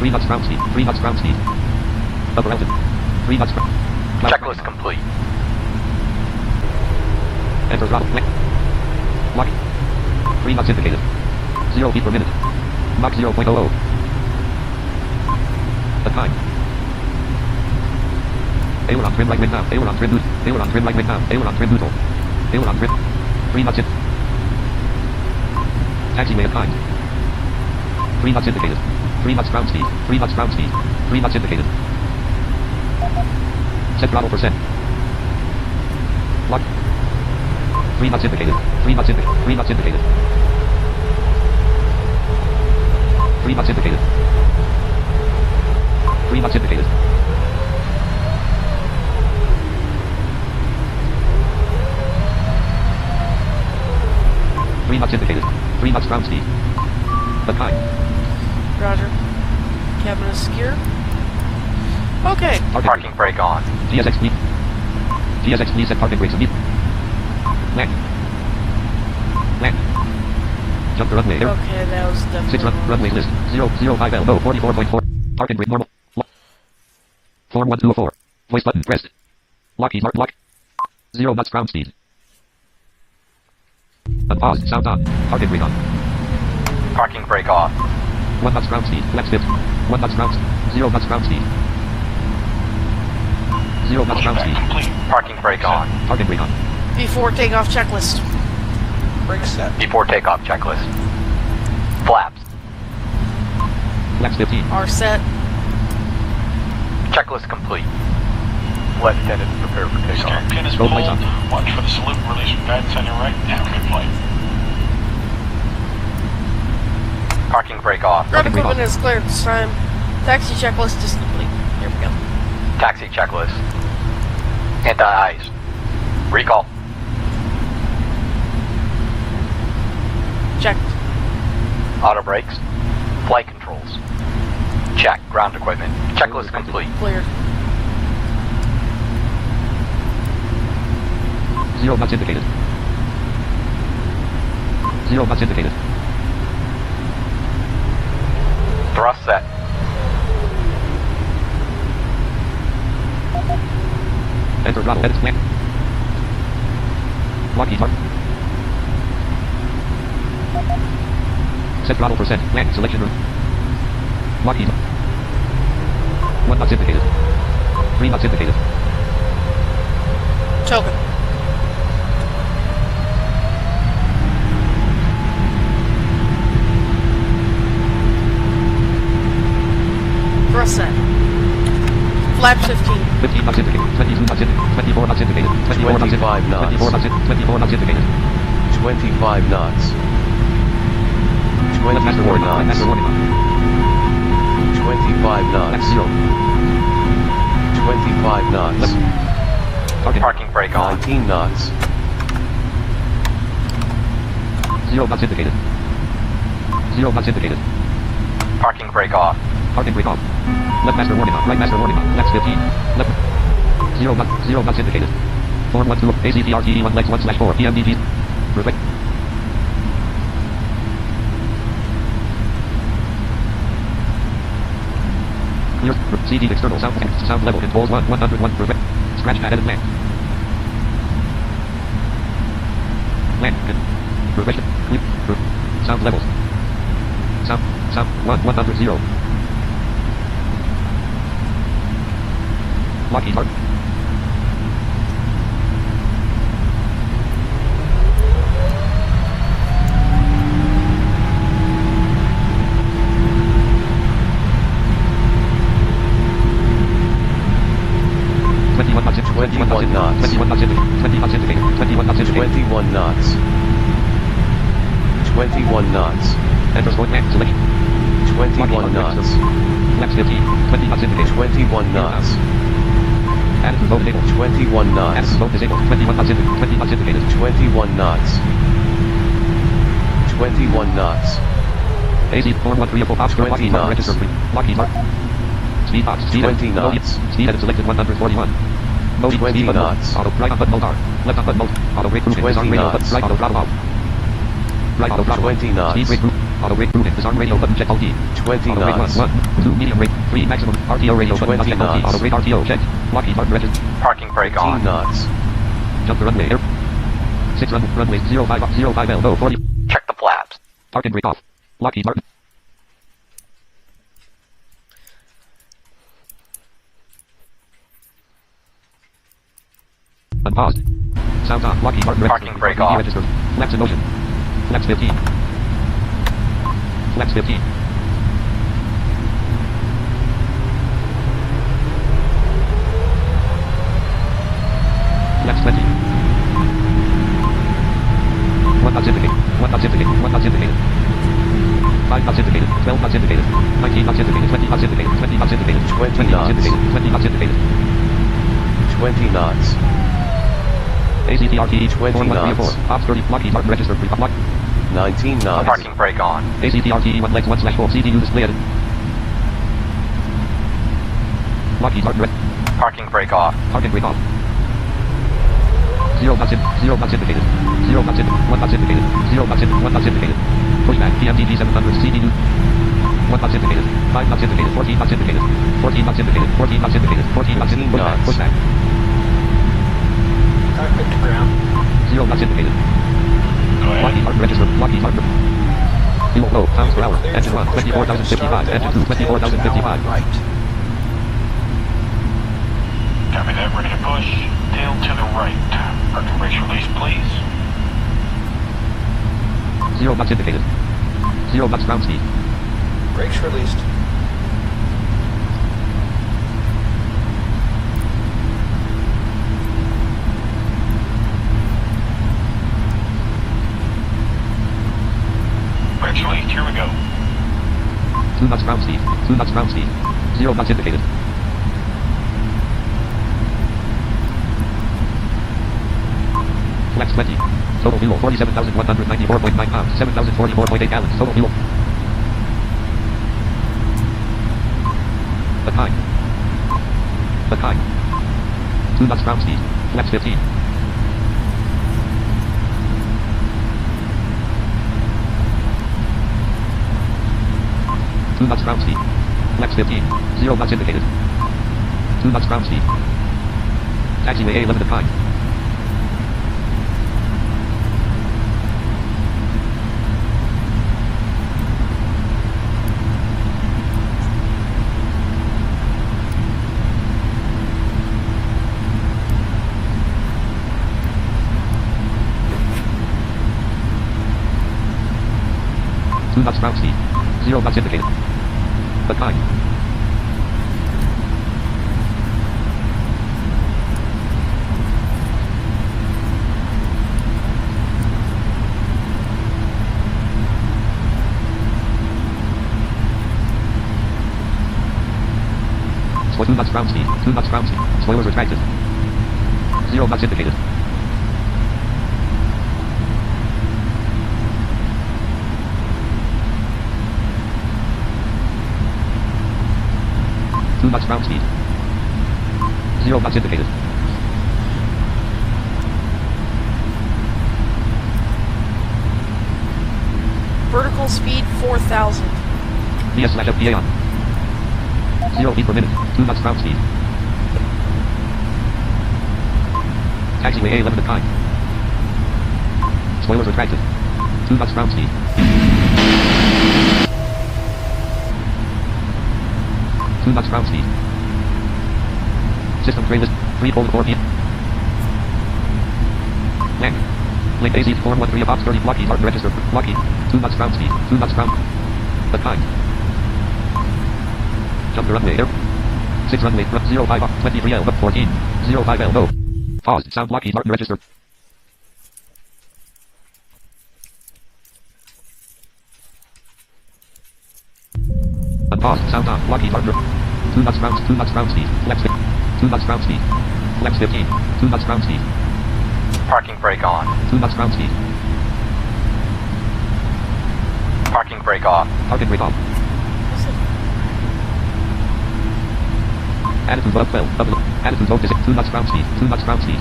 3 knots ground speed. 3 knots ground speed. Upper altitude. 3 knots ground. Checklist complete. Enter throttle. Lock. 3 knots indicated. 0 feet per minute. Mach 0.00. The time. Aileron trim right wing down. Aileron trim neutral. Aileron trim right wing down. Aileron trim neutral. Aileron trim. 3 knots in. Taxiway of time. 3 knots indicated. 3 knots ground speed. 3 knots ground speed. 3 knots indicated. Set throttle percent. Lock. 3 knots indicated. 3 knots indicated. 3 knots indicated. 3 knots indicated. 3 knots indicated. Three knots indicated. 3 knots ground speed. The time. Roger. Cabin is secure. Okay. Parking brake on. GSX fleet. GSX fleet set parking brakes immediately. Land. Land. Jump the runway. Okay, that was definitely 6 wrong. runway list. 005 L. No, 44.4. Parking brake normal. Form 1204. Voice button pressed. Lock mark lock. 0 knots ground speed. Unpause. Sound on. Parking brake on. Parking brake off. 1 knots ground speed. Flex 50. 1 knots ground speed. 0 knots ground speed. 0 knots ground speed. Complete. Parking brake on. Parking brake on. Before takeoff checklist. Brake set. Before takeoff checklist. Flaps. Flex 15. Are set. Checklist complete. Flight attendant prepare for takeoff. Steering pin is Roll pulled. lights on. Watch for the salute and release from guidance on your right. Have a good flight. Parking brake off. Ground Parking brake equipment off. is cleared this time. Taxi checklist is complete. Here we go. Taxi checklist. Anti-ice. Recall. Checked. Auto brakes. Flight controls. Check. Ground equipment. Checklist complete. Cleared. 0 knots indicated. 0 knots indicated. Thrust set. Enter throttle. Edit plan. Lock mark. Set throttle percent. Land selection room. Lock 1 knots indicated. 3 knots indicated. Token. Thrust set. Flap 15. 15 knots indicated. 22 knots indicated. 24 knots indicated. 24 knots indicated. 25 knots. 24 knots indicated. 24 knots indicated. 25 knots. Left master 24 warning. Left master knots. warning. 25 Left knots. 0. 25 knots. Left. Target. Parking brake on. 19 knots. 0 knots indicated. 0 knots indicated. Parking brake off. Parking brake off. Left master warning on. Right master warning on. Left 15. Left. 0 knots indicated. Form 1 2. ACTRTE 1 legs 1/4. PMDG. Reflect. Clear. CD external sound. Sound level controls 101. Perfect. Scratch pad edit land. Land. Progression. Clear. Sound levels. Sound 100. Lockheed Martin. Enter point map selection. 21 knots. Flex 15. 20 knots indicated. 21 knots. Attitude mode disabled. 21 knots. Attitude mode disabled. 21 knots indicated. 20 knots indicated. 21 knots. 21 knots. AC 4130 Oscar 20 Lockheed Martin knots. register. Lockheed Martin. Speed box. Speed 20 edit. knots. Speed edit selected 141. Mode 20 speed button knots. mode. Auto right on button mode R. Left on button mode. Auto brake cruising. 20 Disarm radio knots. button. Right auto throttle out. Right auto throttle. 20 knots. Speed brake group. Auto brake cruising. Disarm radio button check key. 20 Auto brake knots. 1. 2 medium brake. 3 maximum. RTO radio button 20 check key. knots. Auto brake RTO check. Lockheed Martin register. Parking brake 15 on. knots. Jump the runway air. 6 runway 05 L 40. Check the flaps. Parking brake off. Lockheed Martin. Unpaused. Sounds on. Lockheed Martin register. Parking brake 3D off. register. Flex in motion. Flex 15. Flex 15. Flex 20. 1 knots indicated. 1 knots indicated. 1 knots indicated. 5 knots indicated. 12 knots indicated. 19 knots indicated. 20 knots indicated. 20 knots indicated. 20 knots knots. indicated. 20 knots indicated. 20 knots. ACTRT 20 4134. knots. Ops 30. Lockheed Martin register. Lock. 19 knots. Parking brake on. ACTRT 1 legs 1/4. CDU display edit. Lockheed Martin Parking brake off. parking brake off. 0 knots indicated. 0 knots indicated. 0 knots indicated. 1 knots indicated. 0 knots indicated. 1 knots indicated. Pushback. PMDG 700. CDU. 1 knots indicated. 5 knots indicated. 14 knots indicated. 14 knots indicated. 14 knots indicated. 14 knots indicated. 14 Pushback. knots. Pushback. Cockpit to ground. 0 knots indicated. Go ahead. Lockheed Martin register. Lockheed Martin. Fuel flow. Pounds per hour. Engine 1. 24,055. Engine 2. 24,055. Right. Copy that. Ready to push. Tail to the right. Parking brakes release, please. 0 knots indicated. 0 knots ground speed. Brakes released. Brakes released. Here we go. 2 knots ground speed. 2 knots ground speed. 0 knots indicated. Flex 20. Total fuel 47,194.9 pounds. 7,044.8 gallons. Total fuel. The time. The time. 2 knots ground speed. Flex 15. Two knots ground speed. Flex 15. 0 knots indicated. 2 knots ground speed. Taxiway A limited time. Two knots ground speed. 0 knots indicated. The time. So 2 knots ground speed. 2 knots ground speed. Spoilers retracted. 0 knots indicated. Two knots ground speed. 0 knots indicated. Vertical speed 4,000. DS/FPA on. 0 feet per minute. 2 knots ground speed. Taxiway A11 at time. Spoilers retracted. 2 knots ground speed. 2 knots ground speed. System tray list. 3:04 p.m. Land. Link AZ 413 of Ops 30 Lockheed Martin register. Lockheed. 2 knots ground speed. 2 knots ground. The time. Jump to runway air. 6 runway 05 up 23L up 14. 05L no. Paused. Sound Lockheed Martin register. Unpaused. Sound on. Lockheed Martin. 2 knots ground. 2 knots ground speed. Flex 15. 2 knots ground speed. Flex 15. 2 knots ground speed. Parking brake on. 2 knots ground speed. Parking brake off. Parking brake off. Attitude above 12. Double. Attitude low to 6. 2 knots ground speed. 2 knots ground speed.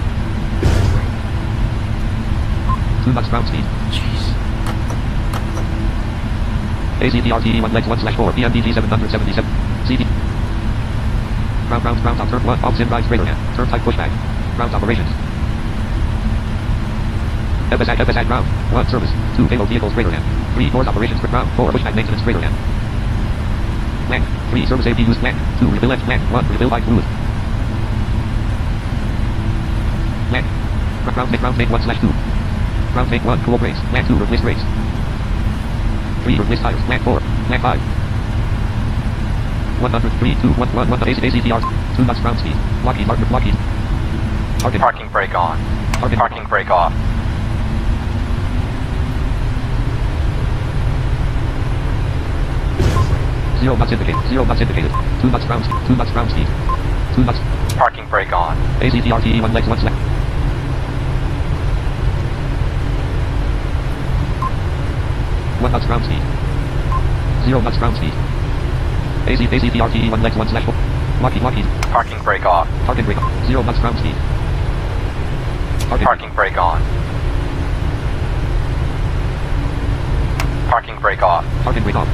2 knots ground speed. Jeez. AZPRTE 1 legs 1/4. PMDG 777. CD. Ground top turn 1. Bombs in rise radar hand. Turn type pushback. Ground operations. FSAT ground. 1 service. 2 payload vehicles radar hand. 3 doors operations for ground. 4 pushback maintenance radar hand. Land. 3 service APUs land. 2 refill left land. 1 refill by fluid. Land. Ground make 1/2. Ground make 1 cool brakes. Land 2 replace brakes. 3 replace tires. Land 4. Land 5. 103 2 1 1 1 AZPR. 2 knots ground speed. Lockheed Martin. Lockheed. Parking brake on. Parking brake off. Zero knots indicated. 0 knots indicated. 2 knots ground speed. 2 knots ground speed. 2 knots. Parking brake on. AZPRTE 1 legs 1 slack. 1 knots ground speed. 0 knots ground speed. AZPRTE 1 legs 1/4. Lockheed. Parking brake off. Parking brake off. 0 knots ground speed. Parking brake on. Parking brake off. Parking brake off.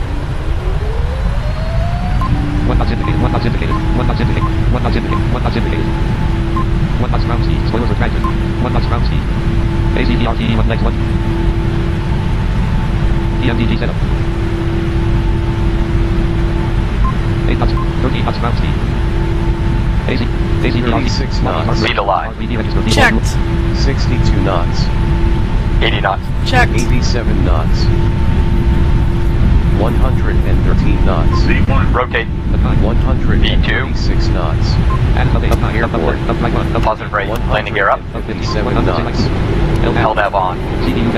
1 knots indicated. 1 knots indicated. 1 knots indicated. 1 knots indicated. 1 knots indicated. 1 knots ground speed. Spoilers retracted. 1 knots ground speed. AZPRTE 1 legs 1. PMDG setup. 8 knots. 13 knots ground speed. AZPRTE 86 knots. Speed alive. Checked. 62 knots. 80 knots. Checked. 87 knots. 113 knots. Rotate. 136 knots. Airport. Positive rate. Landing gear up. 57 knots. LNAV on.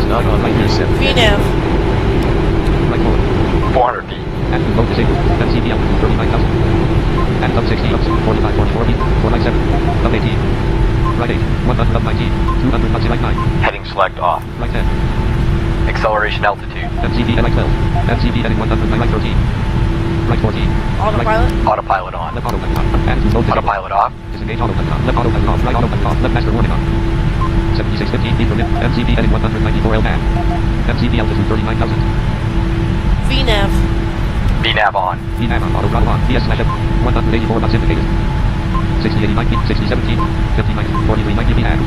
Not on the intercept. VNAV. 400 feet. Active load disabled. MCP altitude 39,000. And up 60 up 45 44 feet. 497. Up 18. Right 8. 100 up 19. 200 knots right 9. Heading select off. Right 10. Acceleration altitude. MCP at right 12. MCP heading 100 right 13. Right 14. Autopilot. Autopilot on. Left autopilot on. Attitude load disabled. Autopilot off. Disengage autopilot on. Left autopilot off. Right autopilot off. Left master warning on. 76 15 feet per minute. MCP heading 194 L band. MCP altitude 39,000. VNAV. VNAV on. VNAV on. Auto throttle on. PS/F. 184 knots indicated. 60 89 feet. 60 17. 59 43 90 VNAV.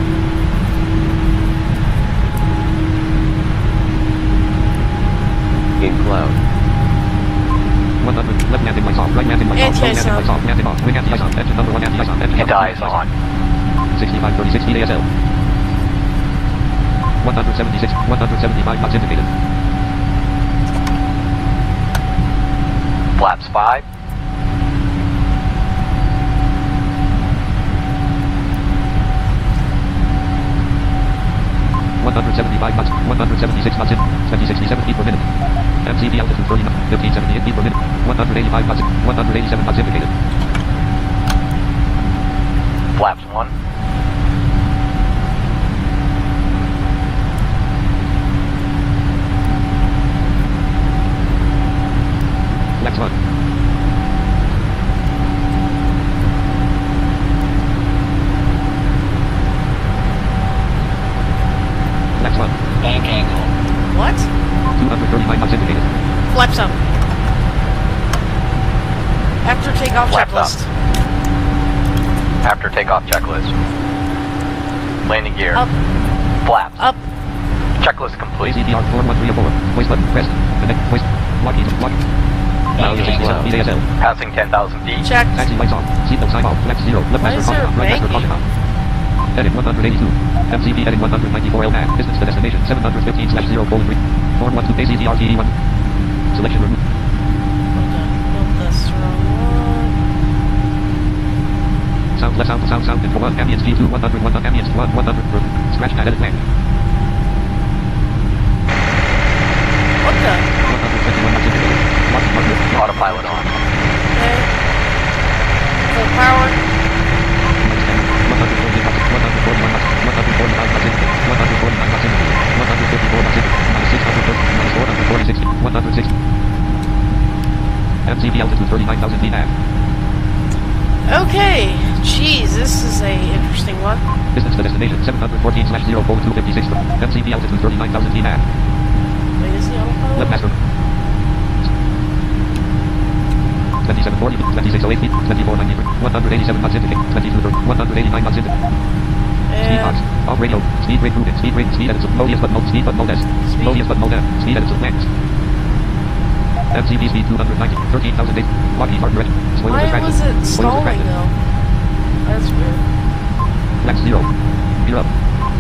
In cloud. 100. Left landing lights off. Right landing lights off. Right landing lights off. Landing off. Wing anti-ice on. Engine number 1 anti-ice on. Engine number 1 Anti-ice on. 65 36 feet ASL. 176. 175 knots indicated. Flaps 5. 175 knots, 176 knots in, 2067 feet per minute. MCV altitude 30 knots, 1578 feet per minute, 185 knots, 187 knots indicated. Flaps 1. Flaps 1. Flaps 1. What? 235 knots indicated. Flaps up. After takeoff Flaps up. checklist. After takeoff checklist. Landing gear. Up. Flaps. Up. Checklist complete. ACPR 41304. Voice button. Pressed. Connect. Voice. Lock. Lock. Now you're EASL. Passing 10,000 feet. Check. Taxi lights on. Seatbelt sign off. Left 0. Left Why is master there caution. Right master banking? caution on. Edit 182. MCP edit 194 LMAC. Distance to destination 715/0 colon 3. Form 1 to ACTR TE1. Selection removed. Hold on. Nope, that's the wrong one. Sound left sound info 1 ambience G2 100 ambience 100 scratch pad edit blank. What the? 121 knots indicated. Lock. Autopilot on. Okay. Full power. 140 knots. 141 knots. 145 knots indicated. 149 knots indicated. 154 knots indicated. Minus 446. 160. MCP altitude 39,000 feet half. Okay. Jeez, this is a interesting one. Distance to destination 714/0 colon 256. MCP altitude 39,000 feet half. Wait, is the autopilot? Left master. 2740, 2608 feet, 2493, 187 knots indicate, 2230, 189 knots indicate. Speed box, off radio, speed rate movement, speed rate, speed edits, low yes but mode, speed but mode S, low yes but mode M, speed edits of max. MCP speed 290, 13,008, Lockheed Martin red, spoiler Why distracted, was it spoiler stalling distracted. though? That's weird. Flex 0, gear up,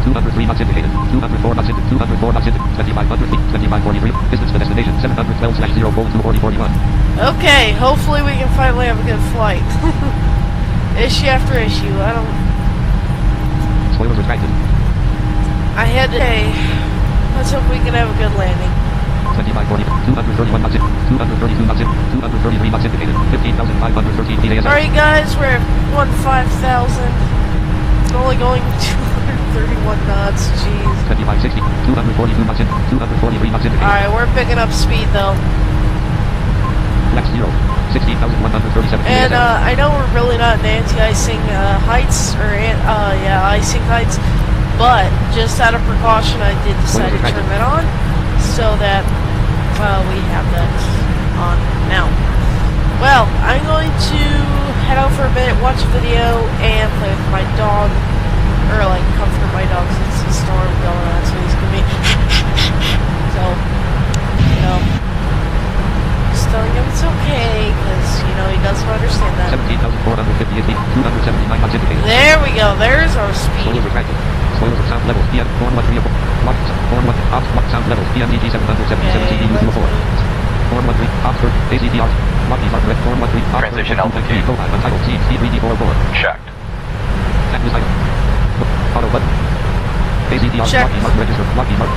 203 knots indicated, 204 knots indicated, 204 knots indicated, 2500 feet, 2543, distance to destination 712/0 colon 24041. Okay, hopefully we can finally have a good flight. Issue after issue, I don't... Spoilers retracted. I had to say, let's hope we can have a good landing. 2540, 231 knots in, 232 knots in, 233 knots indicated, 15,513 feet ASL. Alright guys, we're at 15,000. It's only going 231 knots, jeez. 2560, 242 knots in, 243 knots indicated. Alright, we're picking up speed though. Flex 0, 16,137 feet And ASL. I know we're really not in anti-icing heights, or icing heights, but just out of precaution I did decide to turn that on, so that we have that on now. Well, I'm going to head out for a bit, watch a video, and play with my dog, or like comfort my dog since the storm going on, so he's gonna be so, you know, just telling him it's okay, because, you know, he doesn't understand that. 17,458 feet, 279 knots indicated. There we go, there's our speed. Spoilers retracted. Spoilers of sound levels, PM, form 1 3 of form 1, ops, sound levels, PMDG 777 CD U 4. Form 1 3, Oxford, ACPR, Lockheed Martin red, form 1 3, Oxford, Transition altitude. Profile, untitled, P3d 404. Checked. Active item. Auto button. ACPR, Check. Lockheed Martin register, Lockheed Martin.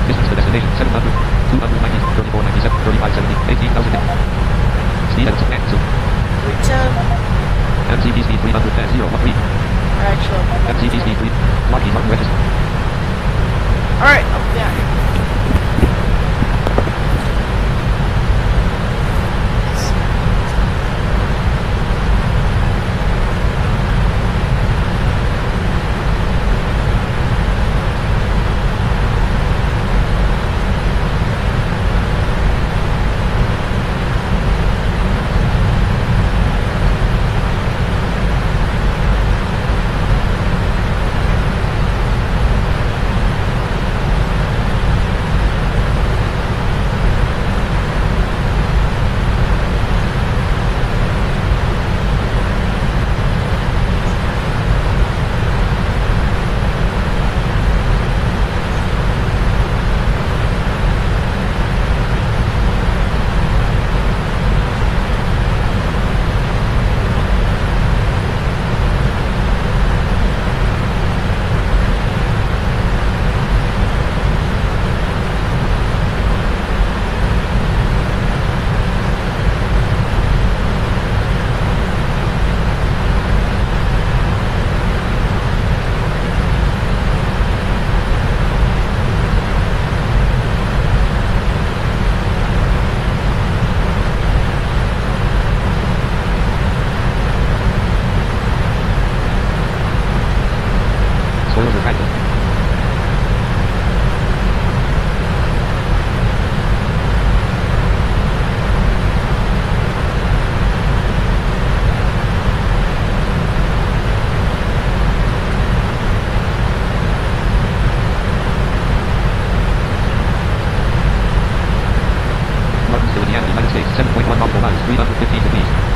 Distance to destination, 700, 290, 3497, 3570, 18,000. Speed edits of max 2. 310. MCP speed 310, 0, 3. Actually, MCP speed 3. Lockheed Martin register. alright, I'm back. 315 degrees.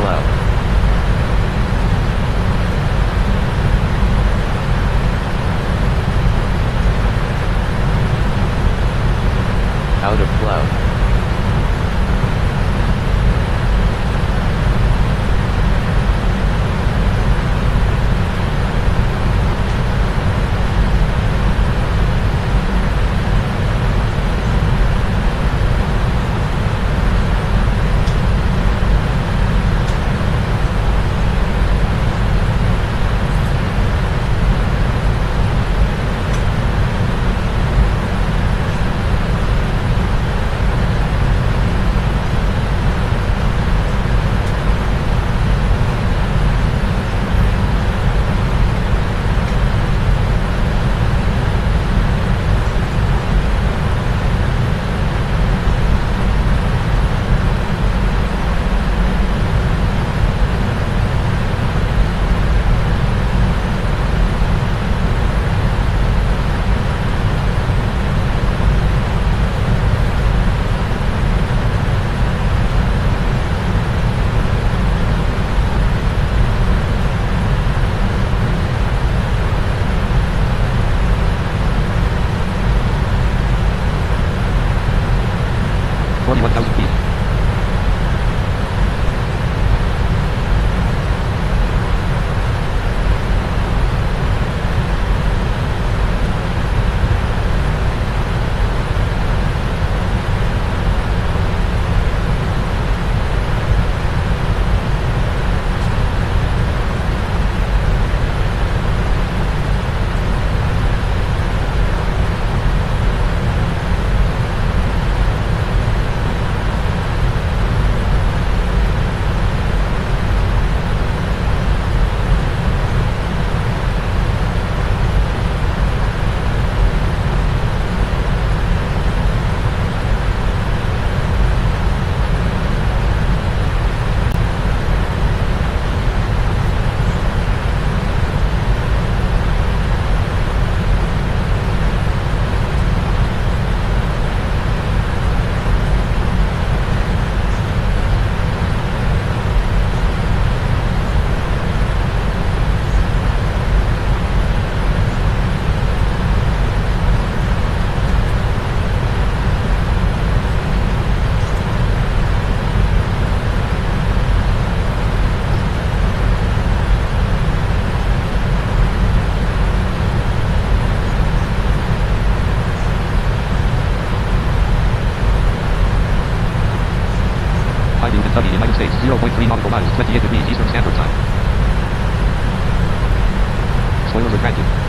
cloud. Out of cloud. Kentucky, United States, 0.3 nautical miles, 28 degrees Eastern Standard Time. Spoilers retracted.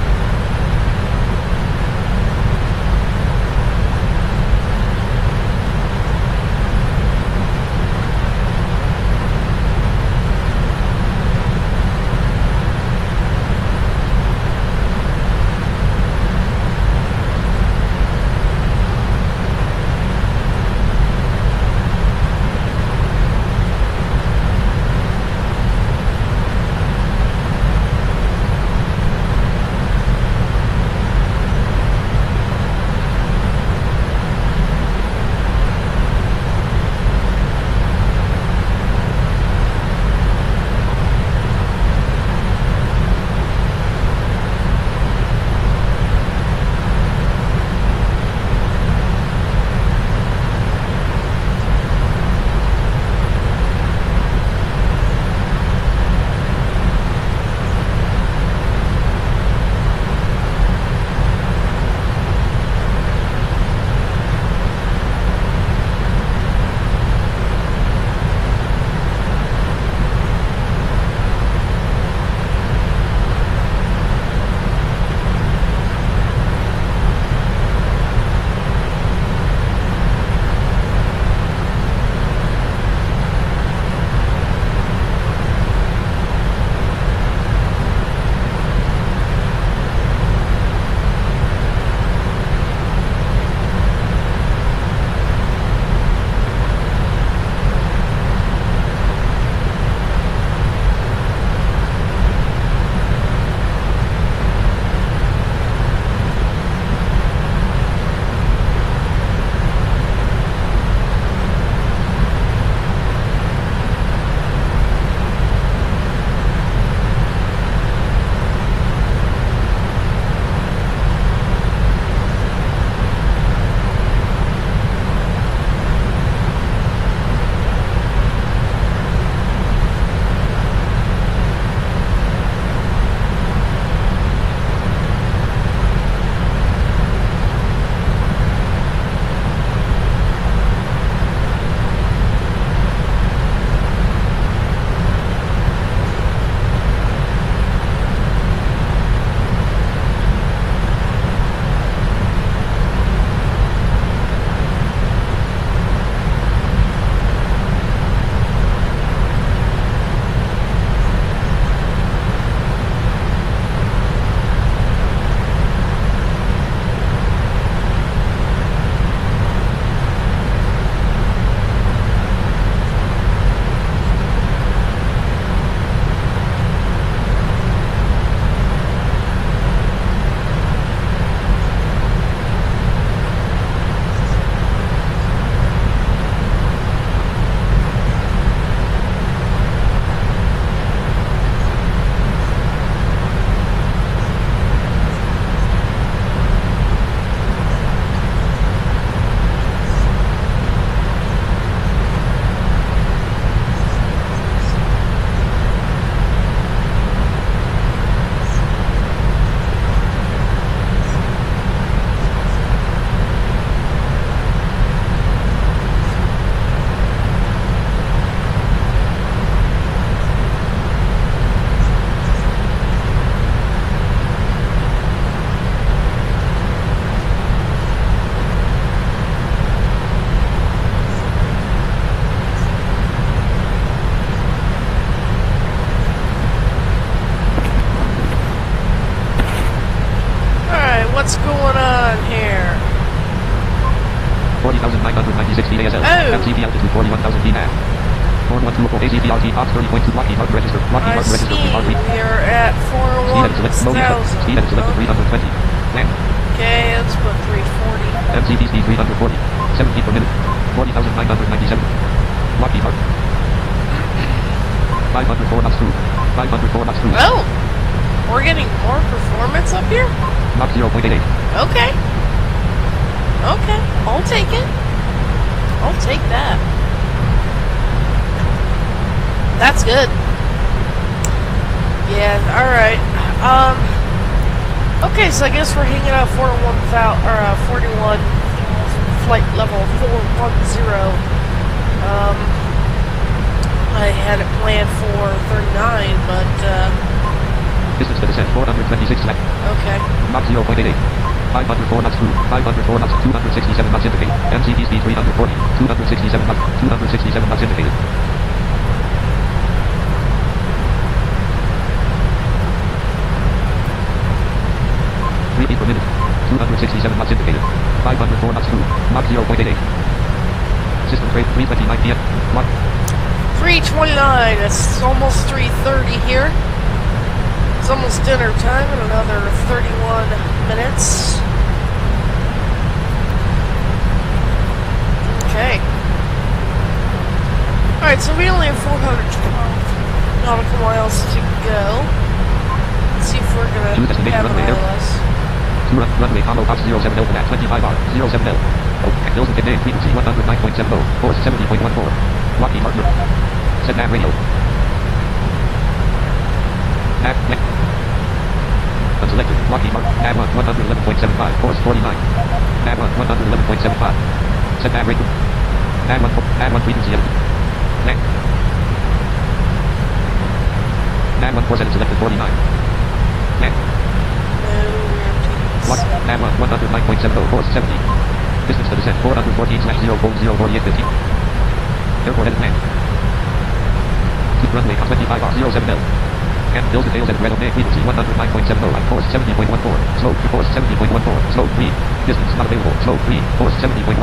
4,996 feet ASL. Oh. MCP altitude 41,000 feet now. Form 124 AZPRT Ops 30.2 Lockheed Martin register. Lockheed I Martin register. see. R3. We're at Speed edit select. Mode input. Speed edit selected 320. Land. Okay, let's put 340. MCP speed 340. 7 feet per minute. 40,997. Lockheed Martin. 504 knots through. 504 knots through. Oh! We're getting more performance up here? Mach 0.88. Okay. Okay, I'll take it. I'll take that. That's good. Yeah, alright. Okay, so I guess we're hanging out 41 flight level 410. I had it planned for 39, but Distance to descent 426 left. okay. Mach 0.88. 504 knots through. 504 knots. 267 knots indicated. MCP speed 340. 267 knots. 267 knots indicated. 3 feet per minute. 267 knots indicated. 504 knots through. Mach 0.88. System trade 3:29 p.m. Mach 3:29. It's almost 3:30 here. It's almost dinner time in another 31 minutes. Okay. Alright, so we only have 412 nautical miles to go. Let's see if we're gonna have an ILS. runway combo Fox 07 Delta at 25R 07L. Okay, Hilton Name frequency 109.70. Course 70.14. Lockheed Martin. Set nav radio. Nav next. Unselected. Lockheed Martin. Nav 1 111.75. Course 49. Nav 1 111.75. Set nav radio. Nav 1 frequency edited. Next. Nav 1 course edit selected 49. Next. Nav 109.70. Course 70. Distance to descent 414/0.04850. Airport edit plan. Runway 25R 07L. And Hills and Dales at Red O'Neill frequency 109.70. Course 70.14. Slope course 70.14. Slope 3. Distance not available. Slope 3. Course 70.14.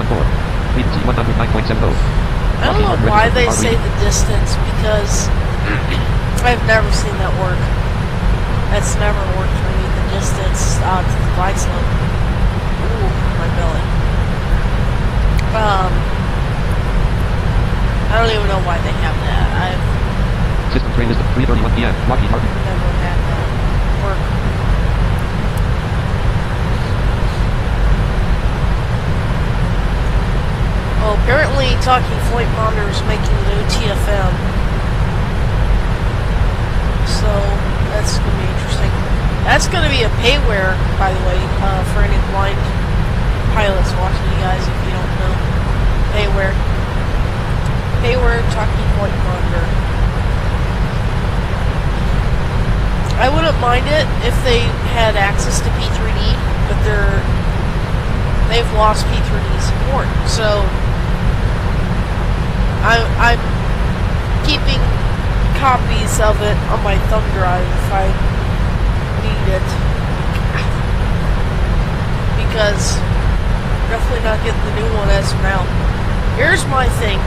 Frequency 109.70. I don't know why they say the distance, because I've never seen that work. That's never worked for me, the distance to the glide slope. Ooh, my belly. I don't even know why they have that. I've System train list at 3:31 p.m. Lockheed Martin. never had that work. Well, apparently Talking Flight Monitor is making new TFM. So, that's going to be interesting. That's going to be a payware, by the way, for any blind pilots watching you guys, if you don't know. Payware. Payware Talking Flight Monitor. I wouldn't mind it if they had access to P3d, but they've lost P3d support. So I'm keeping copies of it on my thumb drive if I need it, because definitely not getting the new one as of now. Here's my thing: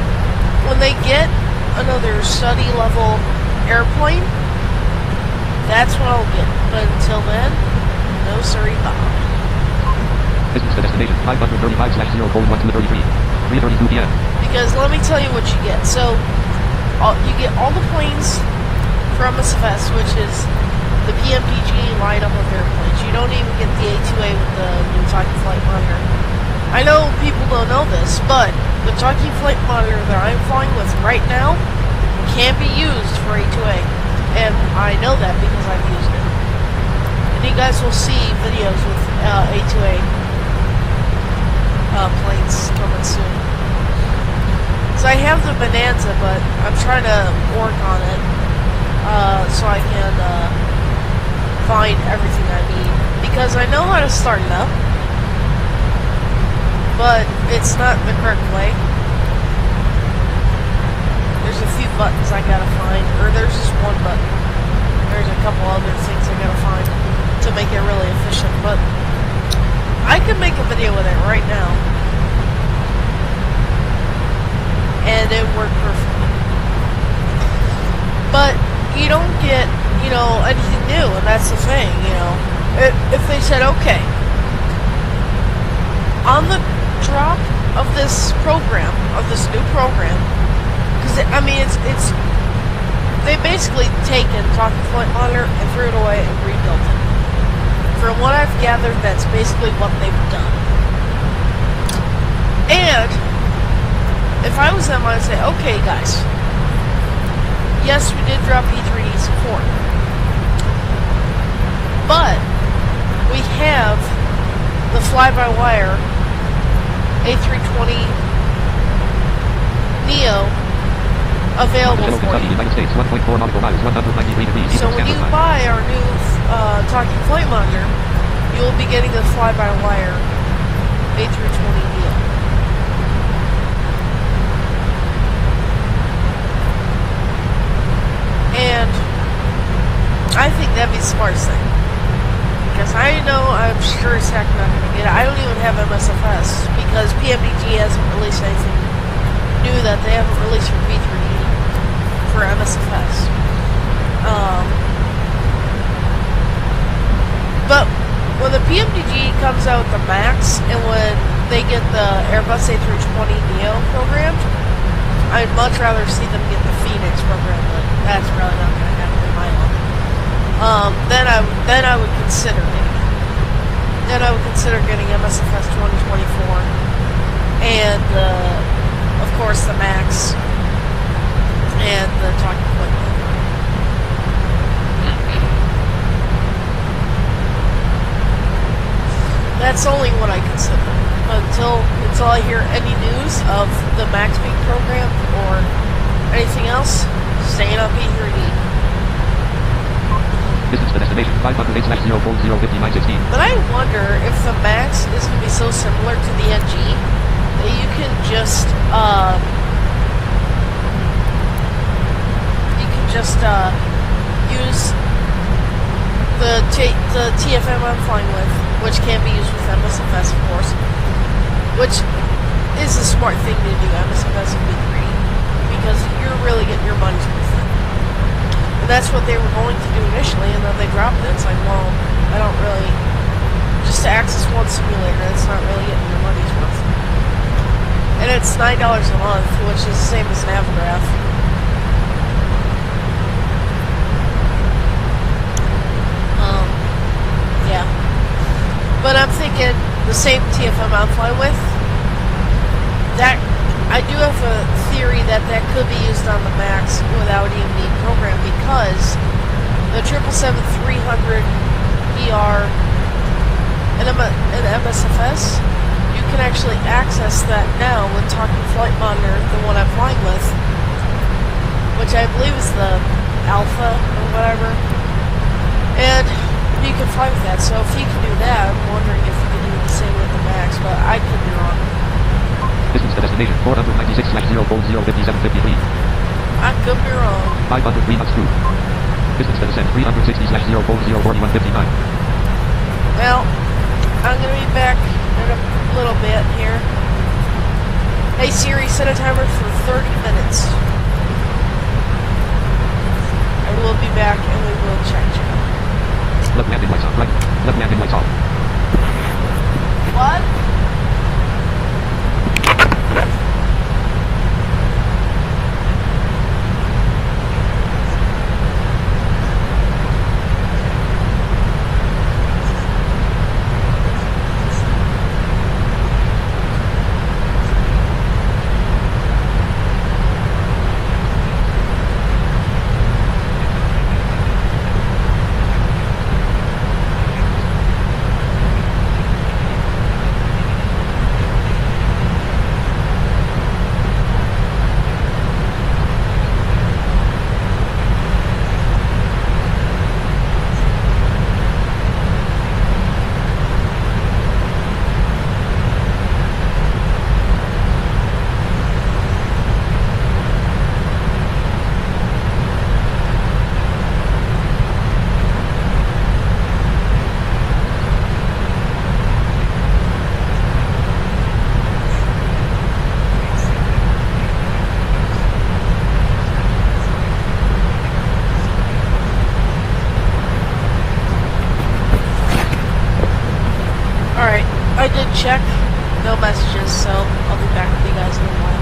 when they get another study level airplane, that's what I'll get. But until then, no siree, Bob. Distance to destination 535/0:1 3:32 p.m. Because let me tell you what you get. So, you get all the planes from SFS, which is the PMPG lineup of airplanes. You don't even get the A2A with the new Talking Flight Monitor. I know people don't know this, but the Talking Flight Monitor that I'm flying with right now can be used for A2A. And I know that because I've used it. And you guys will see videos with A2A planes coming soon. So I have the Bonanza, but I'm trying to work on it so I can find everything I need. Because I know how to start it up, but it's not the correct way. There's a few buttons I gotta find, or there's just one button. There's a couple other things I gotta find to make it really efficient, but I could make a video with it right now. and it worked perfectly. But you don't get, anything new, and that's the thing, If they said, okay, on the drop of this program, of this new program, because, it's they basically taken Talking Flight Monitor and threw it away and rebuilt it. From what I've gathered, that's basically what they've done. And if I was them, I'd say, okay, guys, yes, we did drop P3d support, but we have the fly-by-wire A320 Neo available for you. United States, 1.4 nautical miles, 193 degrees. So when you buy our new Talking Flight Monitor, you will be getting the fly-by-wire A320 Neo. And I think that'd be the smartest thing. Because I'm sure as heck not going to get it. I don't even have MSFS because PMDG hasn't released anything new that they haven't released for P3d for MSFS. But when the PMDG comes out with the MAX and when they get the Airbus A320 Neo programmed, I'd much rather see them get the Phoenix program, but that's probably not going to happen in my own. Then I would consider it. Then I would consider getting MSFS 2024 and of course the MAX and the Talking Flight Monitor. That's only what I consider. Until I hear any news of the MAX being programmed or anything else, staying on P3d. Distance to destination 508/0405916. But I wonder if the MAX is going to be so similar to the NG that you can just use the TFM I'm flying with, which can be used with MSFS, of course, which is a smart thing to do, MSFS and P3d, because you're really getting your money's worth. And that's what they were going to do initially, and then they dropped it. It's like, well, I don't really... Just to access one simulator, that's not really getting your money's worth. And it's $9 a month, which is the same as Navigraph. Yeah. But I'm thinking the same TFM I'm flying with, that I do have a theory that could be used on the MAX without even being programmed, because the 777-300 ER and MSFS, you can actually access that now with Talking Flight Monitor, the one I'm flying with, which I believe is the Alpha or whatever, and you can fly with that. So if you can do that, I'm wondering if you can do the same with the MAX, but I could be wrong. Distance to destination 496/0405753. I could be wrong. 503 knots through. Distance to descent 360/0404159. Well, I'm gonna be back in a little bit here. Hey Siri, set a timer for 30 minutes. I will be back and we will check. Left landing lights off. Right. Left landing lights off. What? check. No messages, so I'll be back with you guys in a while.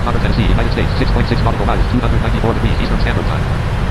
Concord, Tennessee, United States, 6.6 nautical miles, 294 degrees Eastern Standard Time.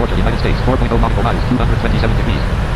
Georgia, United States. 4.0 nautical miles, 227 degrees.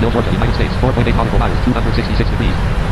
Jacksonville, Georgia, United States. 4.8 nautical miles, 266 degrees.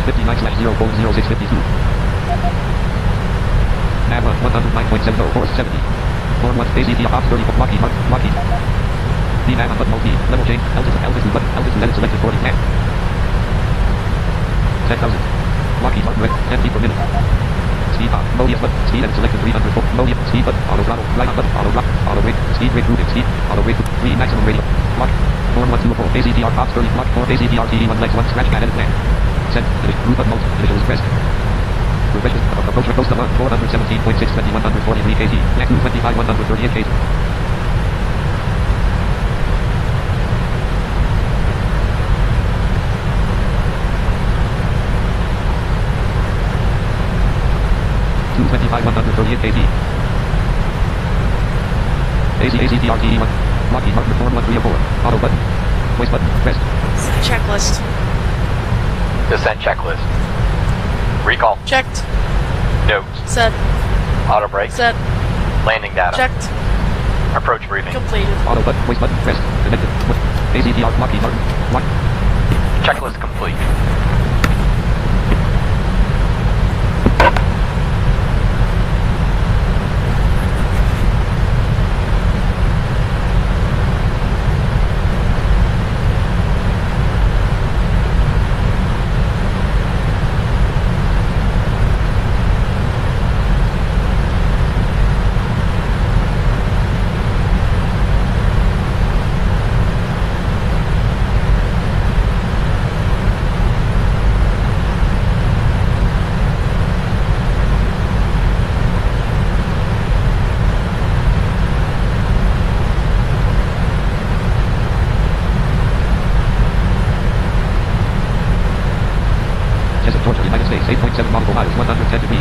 59/0:0652. Nav 109.70, course 70. Form 1, ACT ops 30, Lockheed, Lockheed. VNAV on button mode V, level change, altitude button, altitude edit selected 40, 10. 10,000. Lockheed Martin, 10 feet per minute. Speed up, mode yes button, speed edit selected 300, mode yes, speed button, auto throttle, right on button, auto drop, auto brake, speed brake moving, speed, auto brake, 3 maximum radio. Lock, form 124, ACTR ops 30, lock 4, ACTR TD 1 legs 1, scratch pad edit plan. Send, finish, group up mode, initial is pressed. Refresh, approach coast of 417.6, 2143 kg, next 25, 138 kg. kg. ACTRTE1. Lockheed Martin Form 134. Auto button. Voice button. Pressed. Checklist. Descent checklist. Recall. Checked. Notes. Set. Auto brake. Set. Landing data. Checked. Approach briefing. Completed. Auto button. Voice button. Pressed. Connected. ACTR. Lockheed Martin. Lock. Checklist complete. Georgia, United States, 8.7 nautical miles, 110 degrees.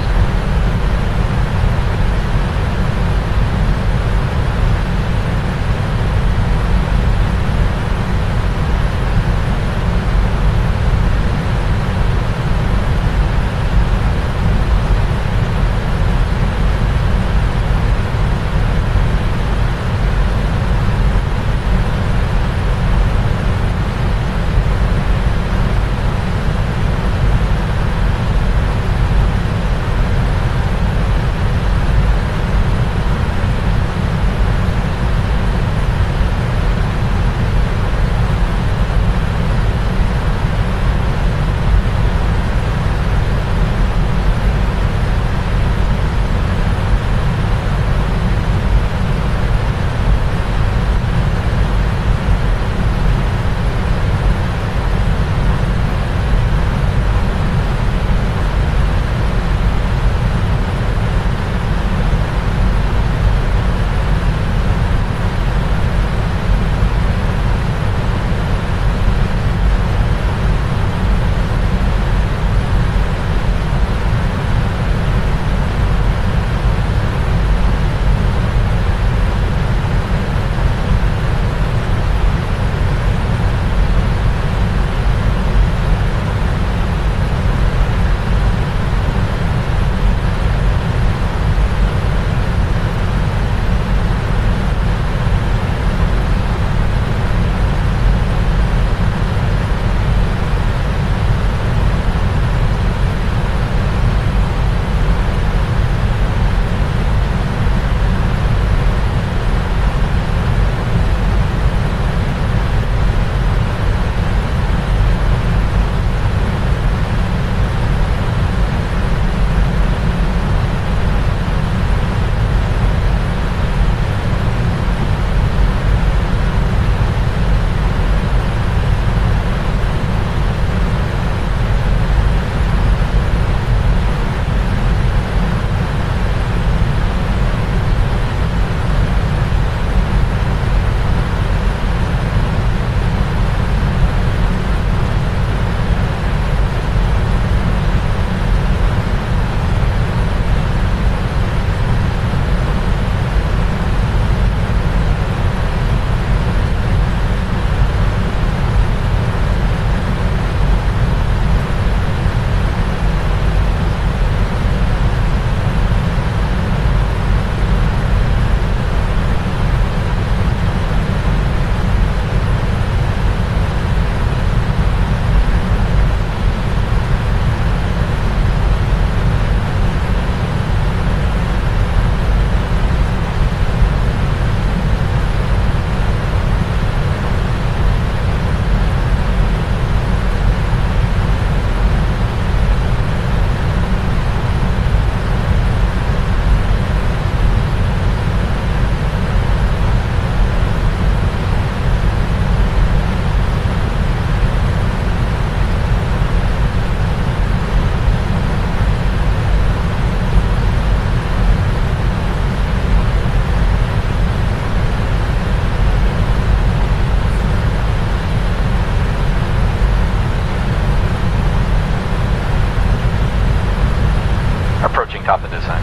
top the descent.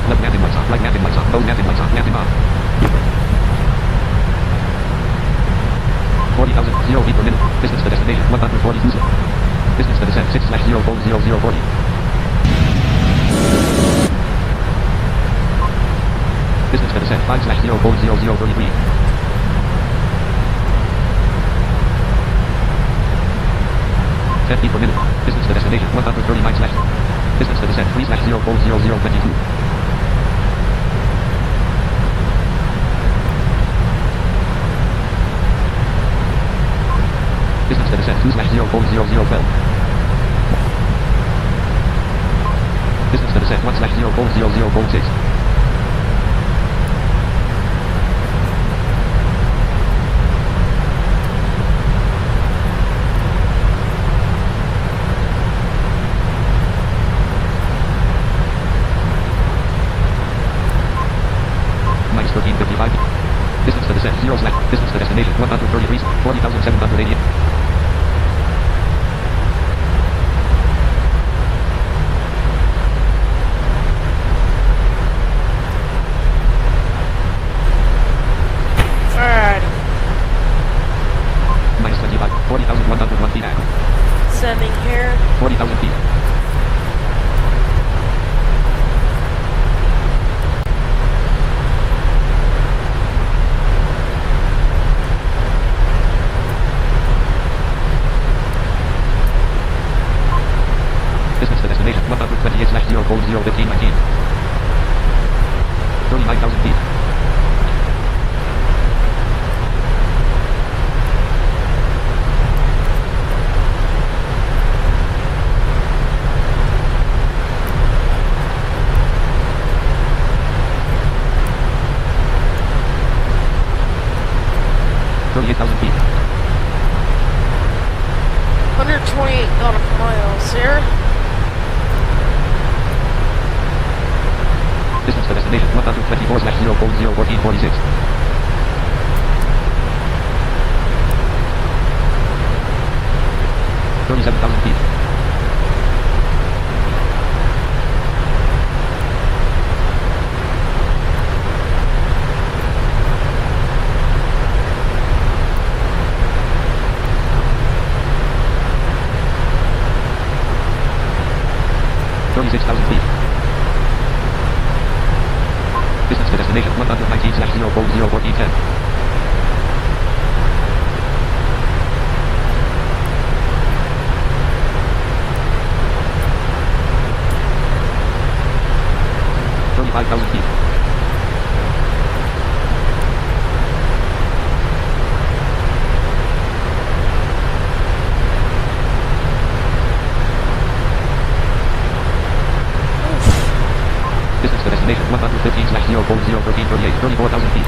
Left landing lights on. Right landing lights on. Both landing lights on. Landing on. 40,000. 0 feet per minute. Distance to destination. 142 feet. Distance to descent. 6/0.0040. Distance to descent. 5/0.0033. 10 feet per minute. Distance to destination. 139 slash. Distance to descent. 3/0.0022. Distance to descent 2/0.0012. Distance to descent 1/0.0006. Minus 1355. Distance to descent 0 slash. Distance to destination 133. 40,780. Alright. Minus 25. 40,101 feet back. Sending here. 40,000 feet. Distance to destination 128/0.01519. 39,000 feet. feet. 128 nautical miles here. Distance to destination 124/0.01446. 37,000 feet. Distance to destination 119/0.01410. feet. Distance to destination 115/0.01338. 34,000 feet.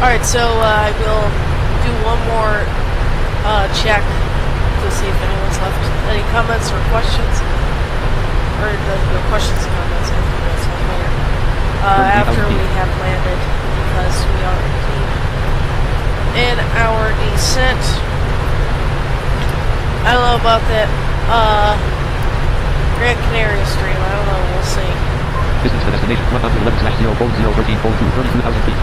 Alright, so I will do one more check to see if anyone's left any comments or questions. Or the questions and comments I think that's not later. After we have landed, because we are indeed in our descent. I don't know about that Grand Canary stream, I don't know, we'll see. Distance to destination 111/0.013.2. 32,000 feet.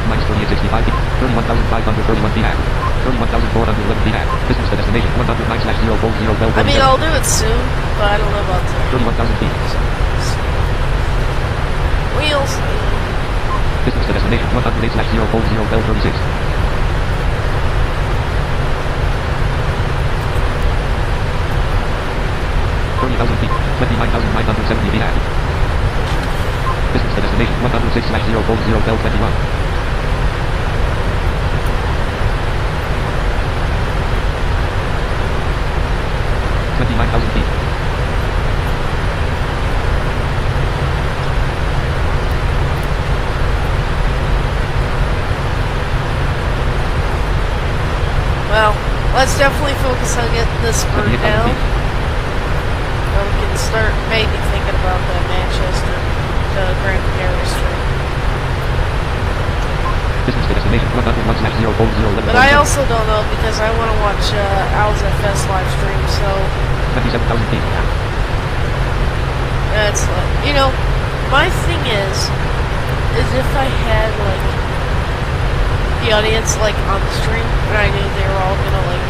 Minus 3865 feet. 31,531 feet back. 31,411 feet back. Distance to destination 109/0.012. I mean, I'll do it soon, but I don't know about today. 31,000 feet. Wheels. Distance to destination 108/0.01236. 30,000 feet. 29,970 feet back. Distance to destination 106/0.01221. 29,000 feet. Well, let's definitely focus on getting this bird down. start maybe thinking about the Manchester, the Grand Paris trip. Distance to destination 101/04011. But I also don't know because I want to watch Al's FS live stream, so 27,000 feet. that's like, you know, my thing is if I had like the audience like on the stream and I knew they were all gonna like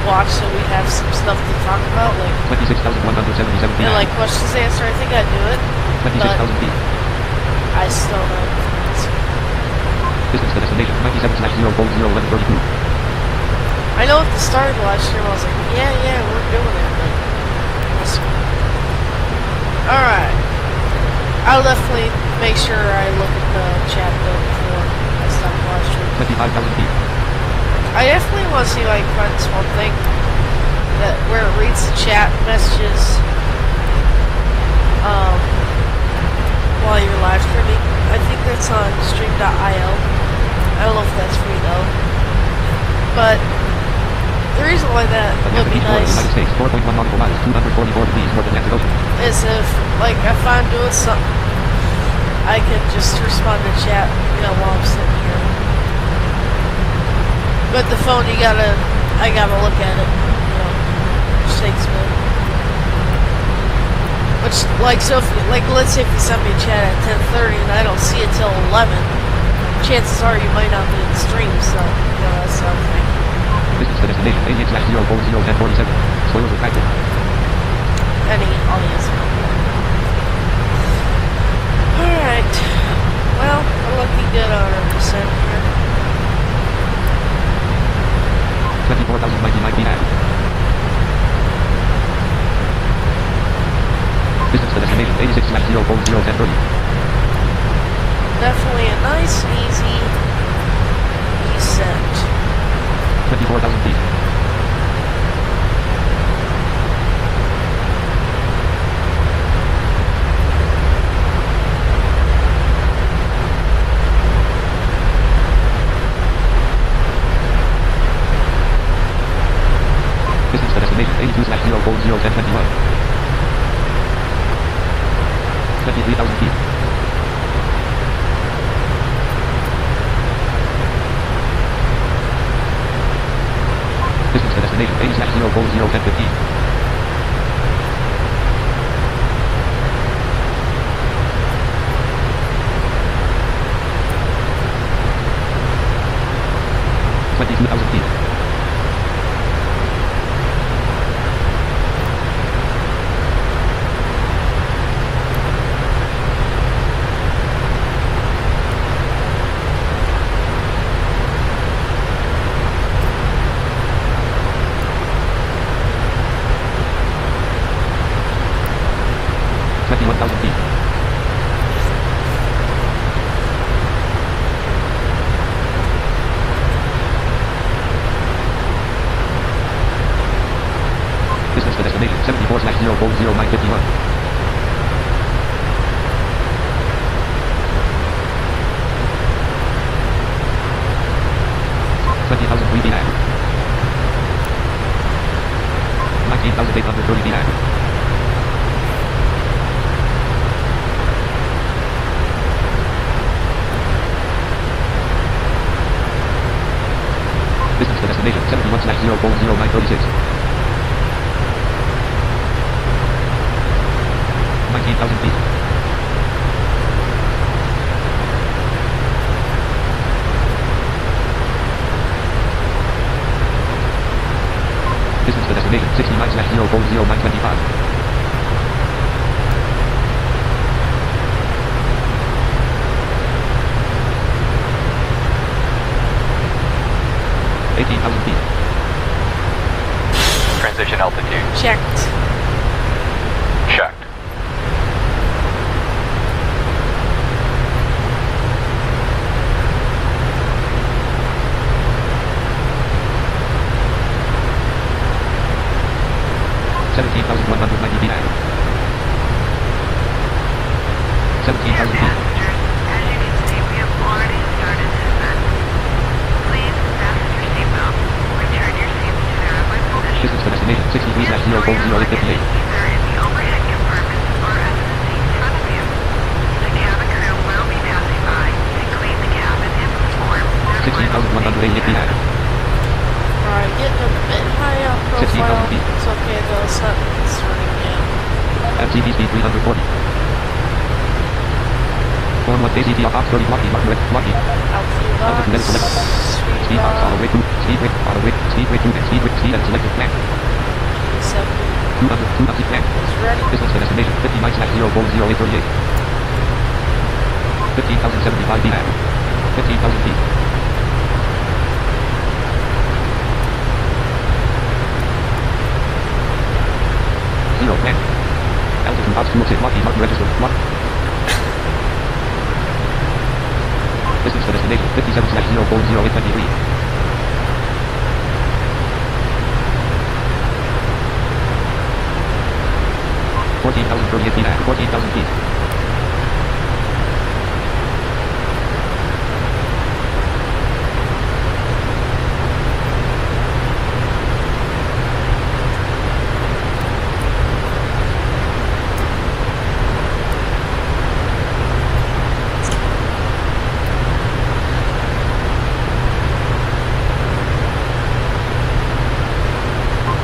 watch, so we'd have some stuff to talk about, like 26,177 feet. and like questions to answer. I think I'd do it, 26,000 feet. I still don't. Distance to destination 97/0401132. I know at the start of the live stream I was like, yeah, we're doing it, but we'll see. Alright. I'll definitely make sure I look at the chat though before I stop the live stream. 25,000 feet. I definitely want to see if I can find this one thing that where it reads the chat messages while you're live streaming. I think that's on stream.io. I don't know if that's free though. But the reason why that would be nice United States 4.1 nautical miles, 244 degrees north of the Atlantic Ocean. is if, like, if I'm doing something, I can just respond to chat, while I'm sitting here. But the phone, I gotta look at it, which takes a minute. Which, like, so if, let's say if you send me a chat at 10:30 and I don't see it till 11, chances are you might not be in the stream, so, that's the other thing. Distance to destination 88/0401047. Spoilers retracted. Any audience. Alright. Well, we're looking good on our descent here. 24,099 feet ahead. Distance to destination 86/0401030. Definitely a nice, easy descent. 24,000 feet. Distance to destination 82/0401021. 23,000 feet. Distance to destination 80/0401015. 22,000 feet. Distance to destination 74/0400951. 20,000 feet ahead. 19,830 feet ahead. Distance to destination 71/0400936. 19,000 feet. Distance to destination 69/0400925. 18,000 feet. Transition altitude. Checked. Checked. feet ahead. 17,000 feet. Passengers, as you can see, we have already started descent. Please fasten your seatbelt. Return your seats to their upright position. Distance to destination 63/04058. Either in the overhead compartment 16,188 feet ahead. Alright, getting a bit high up 16,000 profile. feet. It's okay though, it's not concerning yet. FTP speed 340. Form 1 ACT off Fox 30 Lockheed Martin Lockheed. Altitude Altitude box. select. Speed box auto weight group. Speed weight auto weight. Speed weight group and speed weight. Speed and selected plan. 70 200 feet plan. is ready. Distance to destination 59/0.0838. 15,075 feet ahead. 15,000 feet. Zero plan. Altitude box 206 Lockheed Martin registered. Distance to destination 57/0.0823. 14,038 feet ahead. 14,000 feet.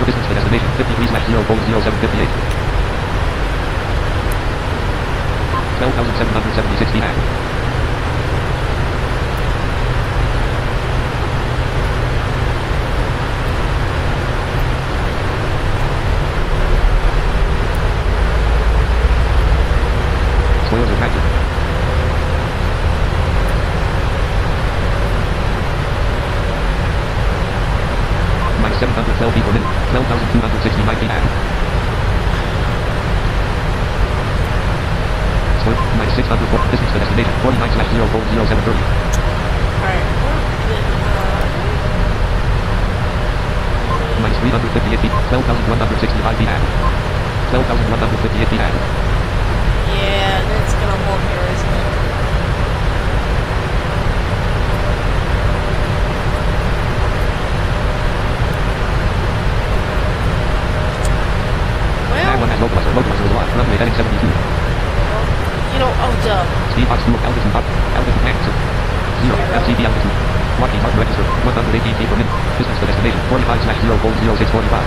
Distance to destination 53/0.0758. 12,776 feet ahead. Spoilers are factored. Minus 712 feet per minute. 12,269 feet ahead. Minus 604. Distance to destination 49/0.0730. Alright, Minus 358 feet. 12,165 feet ahead. 12,158 feet ahead. yeah, it's gonna hold here, isn't it? Tag 1 has localizer. Localizer is locked. Runway heading 72. You know, oh duh. Speed box 2 altitude up. Altitude max. 0. FTP altitude. Lockheed Martin register. 118 feet per minute. Distance to destination 45/0.0645.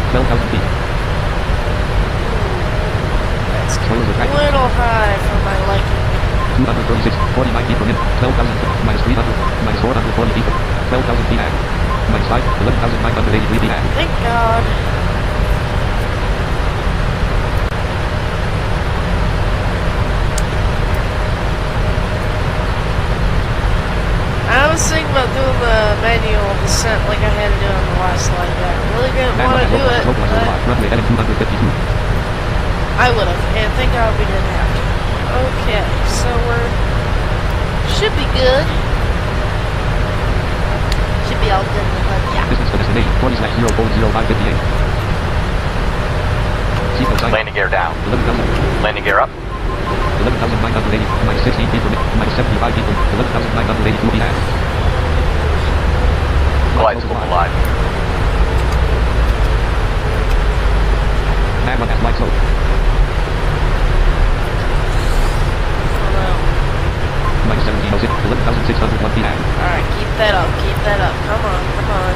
12,000 feet. That's Spoilers are a factored. little high for my liking. 236. 49 feet per minute. 12,000 feet. Minus 300. Minus 440 feet. 12,000 feet ahead. Minus 5. 11,983 feet ahead. Thank God. I was thinking about doing the manual descent like I had to do on the last slide. I really didn't Tag want 1 to has do it, localizer is but locked. Runway heading 252. I would have. And thank God we didn't have to. Okay, so should be good. Should be all good in the hood, yeah. Distance to destination 40/0.0558. Seatbelt sign. Landing gear down. 11,000. Landing gear up. 11,980. Minus 16 feet per minute. Minus 75 feet per minute. 11,982 feet ahead. Glide school alive. Tag 1 has light slope. Minus 1706. 11,601 feet ahead. Alright, keep that up, keep that up. Come on, come on.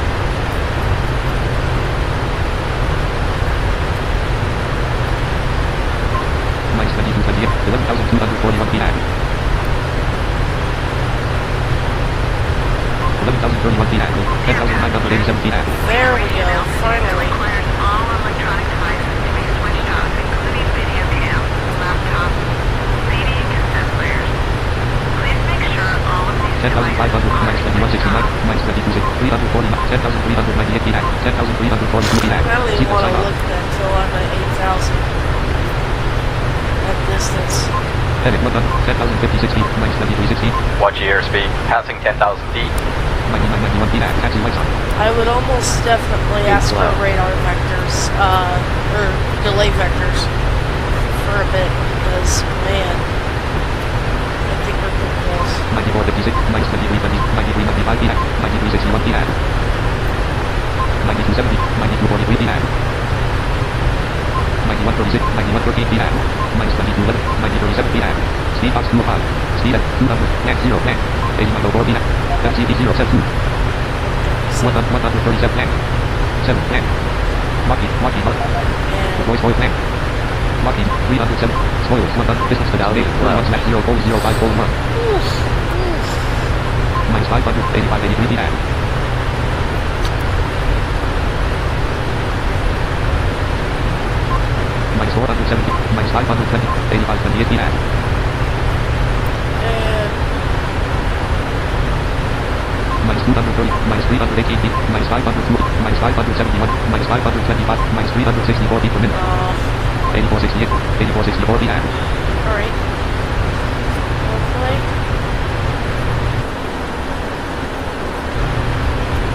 Minus 2228. 11,241 feet ahead. 11,031 feet ahead. 10,987 feet ahead. There we go, finally. Declared all electronic devices to be switched off, including video cam, laptop, CD, cassette players. Please make sure all of these 10,500. Minus 2169. Minus 2260. 340. 10,398 feet ahead. 10,342 feet ahead. I don't even Seatbelt want sign to off. look at that until I'm at 8,000. At distance. Heading 100. 10,056 feet. Minus 2360. Watch your airspeed. Passing 10,000 feet. 9991 feet ahead. Taxi lights on. I would almost definitely ask for radar vectors, or delay vectors for a bit, because, man, I think we're pretty close. 9456. Minus 2320. 9395 feet ahead. 9361 feet ahead. 9270. 9243 feet ahead. 9136. 9113 feet ahead. Minus 2211. 9037 feet ahead. Speed box 205. Speed at 200. Max 0. Max. 80 mile 4 feet ahead. FCP 072. 137 plan. 7 plan. Lockheed Mark. Voice plan. Lockheed 307. Spoilers 100. Distance to destination 41/0/05:1. Minus 585 feet back. Minus 470. Minus 520. 85 feet back. Minus 230, minus 318 feet, minus 502, minus 571, minus 525, minus 364 feet per minute. 8468, 8464 feet ahead. Alright. Hopefully.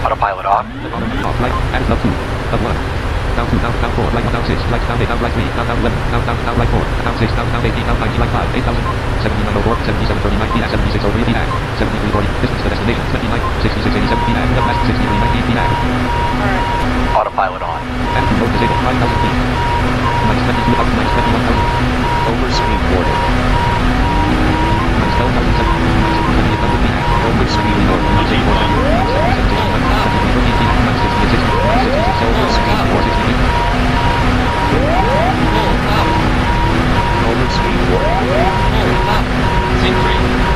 Autopilot off. Off, right, and up 2, up 1. Down 2, down 4, right 1, down 6, right down 8, down right 3, down 11, down right 4, down 6, down 8, down 9, right 5, 8,000, 7904, 7739 feet at 7603 feet at 7340, distance to destination 29, 6687 feet at, left mass 6390 feet at. Alright. Autopilot on. And mode disabled 5,000 feet. Minus 22,000, minus 21,000. Overspeed warning. Minus 12,007, minus 28,000 feet at. Overspeed warning. Minus 8,400, minus 77,000, minus 73 feet, minus 66, minus 66, overspeed 460 feet. Overspeed warning. Overspeed warning.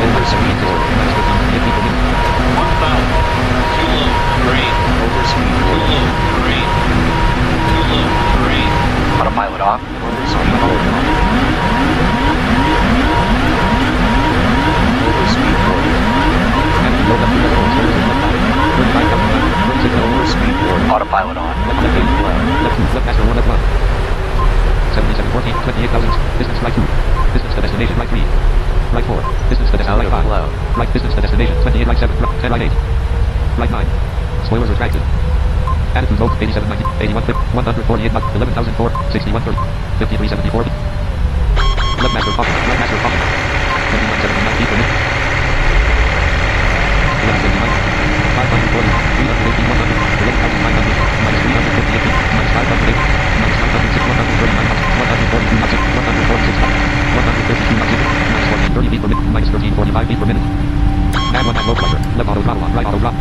Overspeed warning. Autopilot off. Overspeed warning. Overspeed warning. Overspeed warning. Autopilot on. Left master 1 left 1. 7714, 28,000. Distance right 2. Distance to destination right 3. Right 4. Distance to destination right 5. Right distance to destination 28 right 7. 10 right 8. Right 9. Spoilers retracted. Attitude volt 8790, 81 flip, 148 knots, 11,004, 61 30, 5374. Left master coffin, right master coffin. 2179 feet per minute. 1179. 540, 380, 100, 11,500, minus 358 feet, minus 508, minus 906, 139 knots, 142 knots, 146 knots, 152 knots, minus 1430 feet per minute, minus 1345 feet per minute. Nav 1 at low pressure, left auto throttle on, right auto drop.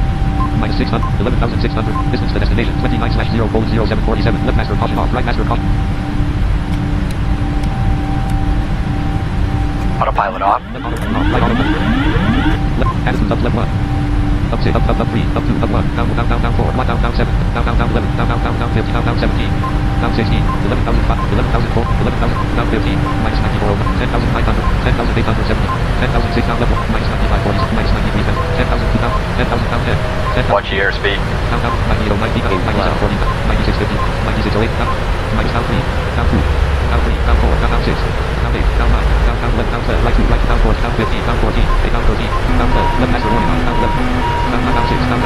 Minus 600, 11,600, distance to destination 29/0:0747, left master caution off, right master caution. Autopilot off. Left auto off, right auto left, attitude up, left 1. Up 6, up 3, up 2, up 1, down 4, right down 7, down 11, down 15, down 17, down 16, 11,005, 11,004, 11,000, down 15, minus 94, 10,900, 10,870, 10,006 down left 1, minus 95, 46, minus 93, 10,000 down, 10,000 down 10, 10,000. Watch the airspeed. Down 90, 90, 90, 40, 96, 50, 96, 08, down, minus down 3, down 2, down 3, down 4, down 6, down 8, down 9, down 11, down 12, right 2, right 4, down 15, down 14, 8, down 13, down 12, left master warning on, down 11, down 6, down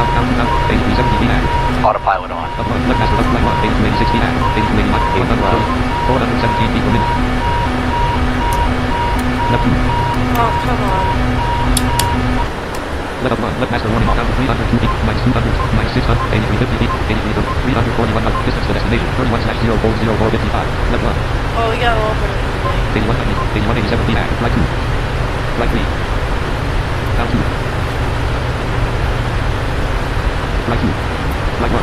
83, 70 feet at. Autopilot on. Up 1, left master, left 1, 82, 86 feet at, 82, 89, 417 feet per minute. Left 2. Oh, come on. Left up 1, left master warning down to 302 feet, minus 200, minus 600, 83, 50 feet, 83, 341 knots, distance to destination 31/0:0455, left 1. Oh, we gotta open it today. 81, 81, 87 feet at, right 2. Right 3. Down 2. Right 2. Right 1.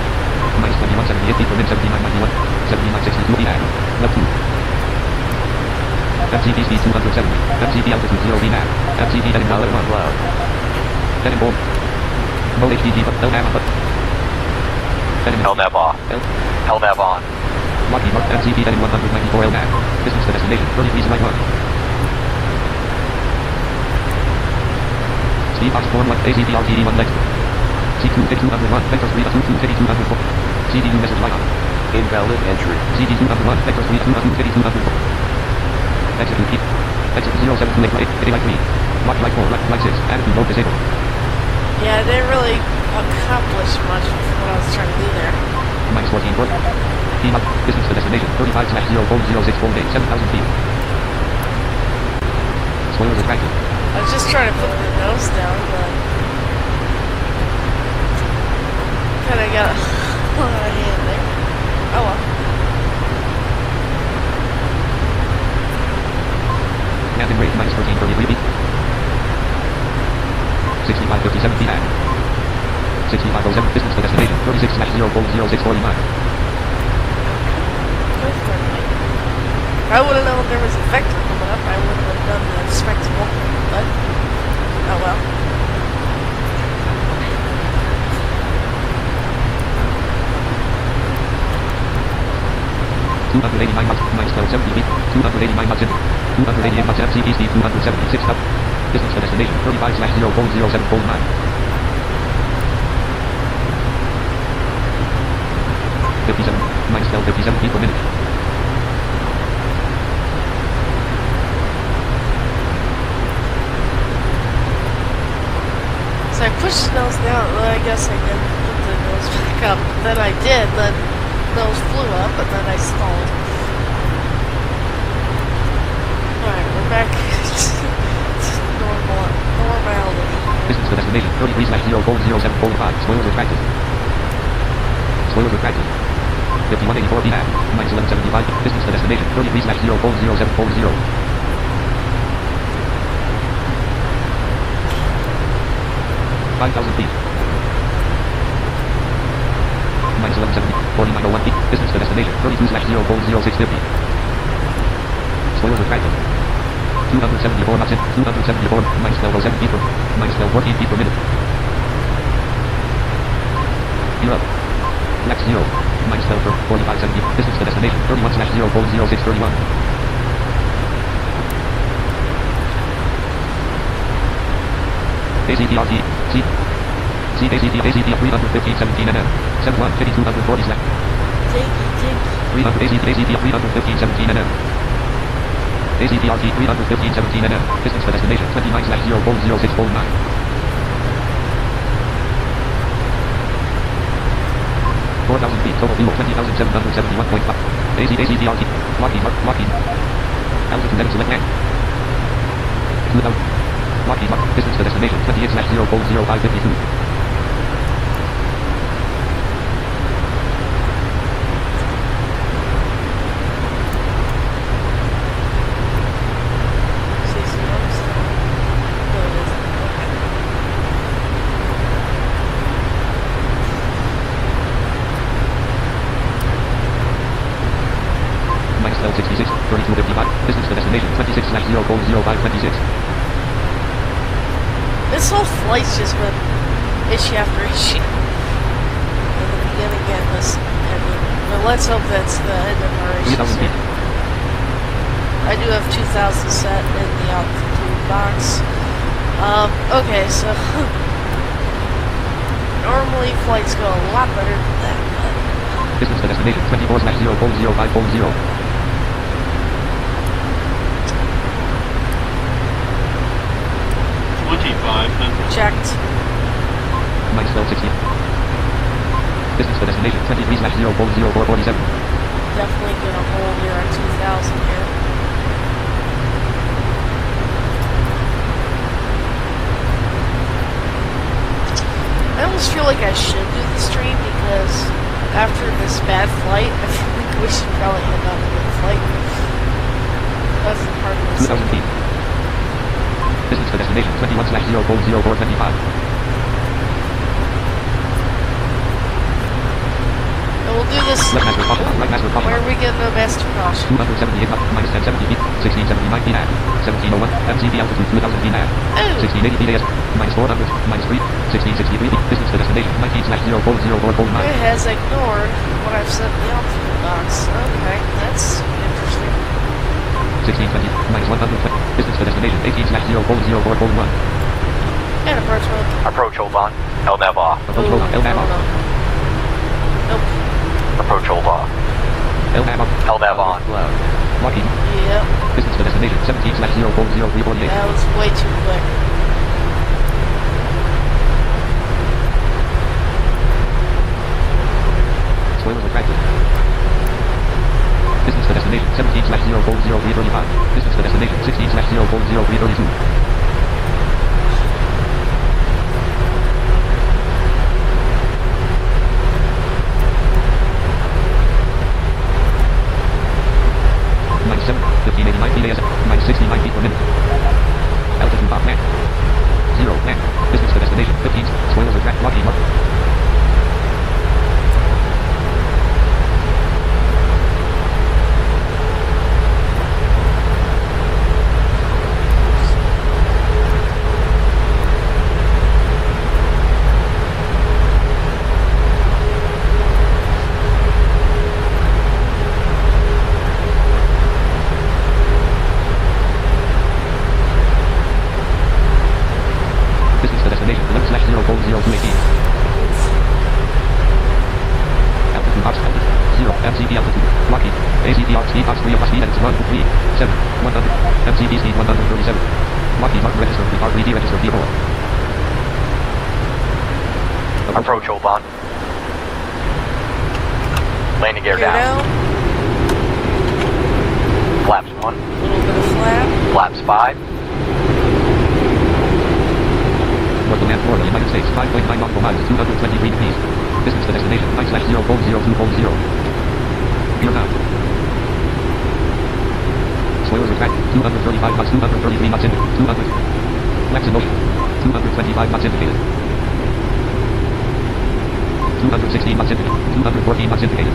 Minus 21, 78 feet per minute, 79, 91, 79, 62 feet at, left 2. FCP speed 270, FCP altitude 0 feet at, FCP heading down left 1. Cloud. Heading bold. Mode HDD, but LNAV, but. Heading LNAV off. LNAV on. Lockheed Mark, FCP heading 194 LNAV. Distance to destination, 33 right 1. Speed box form like ACP RTD 1 next. C2 hit 201, vector 3 22 hit 204. CDU message right on. Invalid entry. CD 201, vector 3 22 hit 204. Exit 2 keep. Exit 0728 right, hitting right 3. Lock right 4, right 6, attitude mode disabled. Yeah, I didn't really accomplish much with what I was trying to do there. Minus 14 work. Team up, distance to destination, 35/0:0648, 7,000 feet. Spoilers retracted. I was just trying to put the nose down, but kind of got a lot of hand there. Oh well. 6557 feet at. 6507, distance to destination, 36/00649. If I would have known there was a vector coming up, I would have done the spectacle. But, oh well. $289 knots, minus 1270 feet, 289 knots in, 288 knots FC east, 276 up, distance to destination, 35/00749. 57, minus 1257 feet per minute. So I pushed the nose down, well, I guess I didn't put the nose back up, then I did, then nose flew up, and then I stalled. Alright, we're back to normality. Distance to destination, 33/00745, spoilers retracted. Spoilers retracted. 5184 feet at, minus 1175, distance to destination, 33/00740. 5,000 feet. Minus 1170, 4901 feet, distance to destination, 32/00650. Spoilers retracted. 274 knots in, 274, minus 1207 feet per, minus 1214 feet per minute. Gear up. Left 0, minus 12 per, 4570, distance to destination, 31/00631. ACTRT, ACT 315 nm, 71, 5240 slash. 300 ACT 315 nm. ACTRT 315 nm, distance to destination, 29/00649. 4,000 feet, total fuel, 20,771.5. ACTRT, Lockheed. Altitude and select land. 2,000. Lockheed Mark, distance to destination, 28/00552. Minus 1266, 3255, distance to destination, 26/00526. This whole flight's just been issue after issue. In the beginning and this ending. But let's hope that's the end of our issues here. I do have 2,000 set in the altitude box. Okay, so normally flights go a lot better than that. Distance to destination, 24/00540. 2,500. Checked. Minus 1260. Distance to destination, 23/00447. Definitely gonna hold here at 2,000 here. I almost feel like I should do the stream because after this bad flight, I feel like we should probably end up with a flight. That's part of this. 2,000 feet. Distance to destination, 21/00425. And we'll do this Left master caution, right master caution. where we get the master caution. 278 knots, minus 1070 feet, 1679 feet at, 1701, MCV altitude 2,000 feet at, Oh, 1680 feet AS, minus 400, minus 3, 1663 feet, distance to destination, 19/0040449. it has ignored what I've said in the altitude box. Okay, that's interesting. 1620, minus 120, distance to destination, 18/0040441. And approach mode. Approach hold on. LNAV off. Approach hold on, LNAV off. Nope. Approach hold off. LNAV off. LNAV on. Lockheed. Yep, Distance to destination, 17/0040348. that was way too quick. Spoilers retracted. Distance to destination, 17/0040335. Distance to destination, 16/0040332. Minus 7, 1589 feet AS, minus 69 feet per minute. Altitude box max. 11/0:0218. Altitude box altitude 0. MCP altitude. Lockheed. ACTR speed box 3 of speed edits 1 3 7 100. MCP speed 137. Lockheed Martin register P3d register P4. Approach, hold on. Landing gear Gear down. down. Flaps 1. A little bit of flap. Flaps 5. North Land, Florida, United States, 5.9 nautical miles, 223 degrees. Distance to destination, 9/0:02:0. Gear down. Spoilers retracted, 235 knots, 233 knots indicated, 200. Flaps in motion, 225 knots indicated. 216 knots indicated, 214 knots indicated.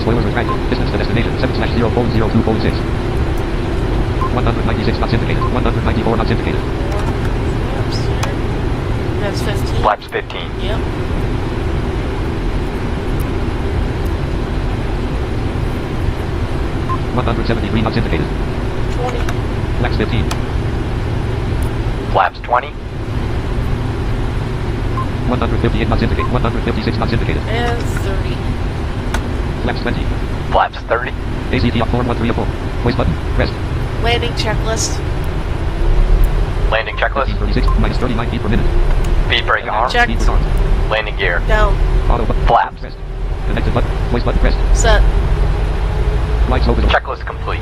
Spoilers retracted, distance to destination, 7/0:02:6. 196 knots indicated, 194 knots indicated. Flaps here. That's 15. Flaps 15. Yep. $173 knots indicated. 20. Flaps 15. Flaps 20. 158 knots indicated. 156 knots indicated. And 30. Flaps 20. Flaps 30. ACT up 413 Voice button. Rest. Landing checklist. Landing checklist. 36 minus 39 feet per minute. Speed brake arm. Check. Speed arms. Landing gear. Down. Auto button. Flaps. Rest. Connected button. Voice button. Rest. Set. Lights open. Checklist complete.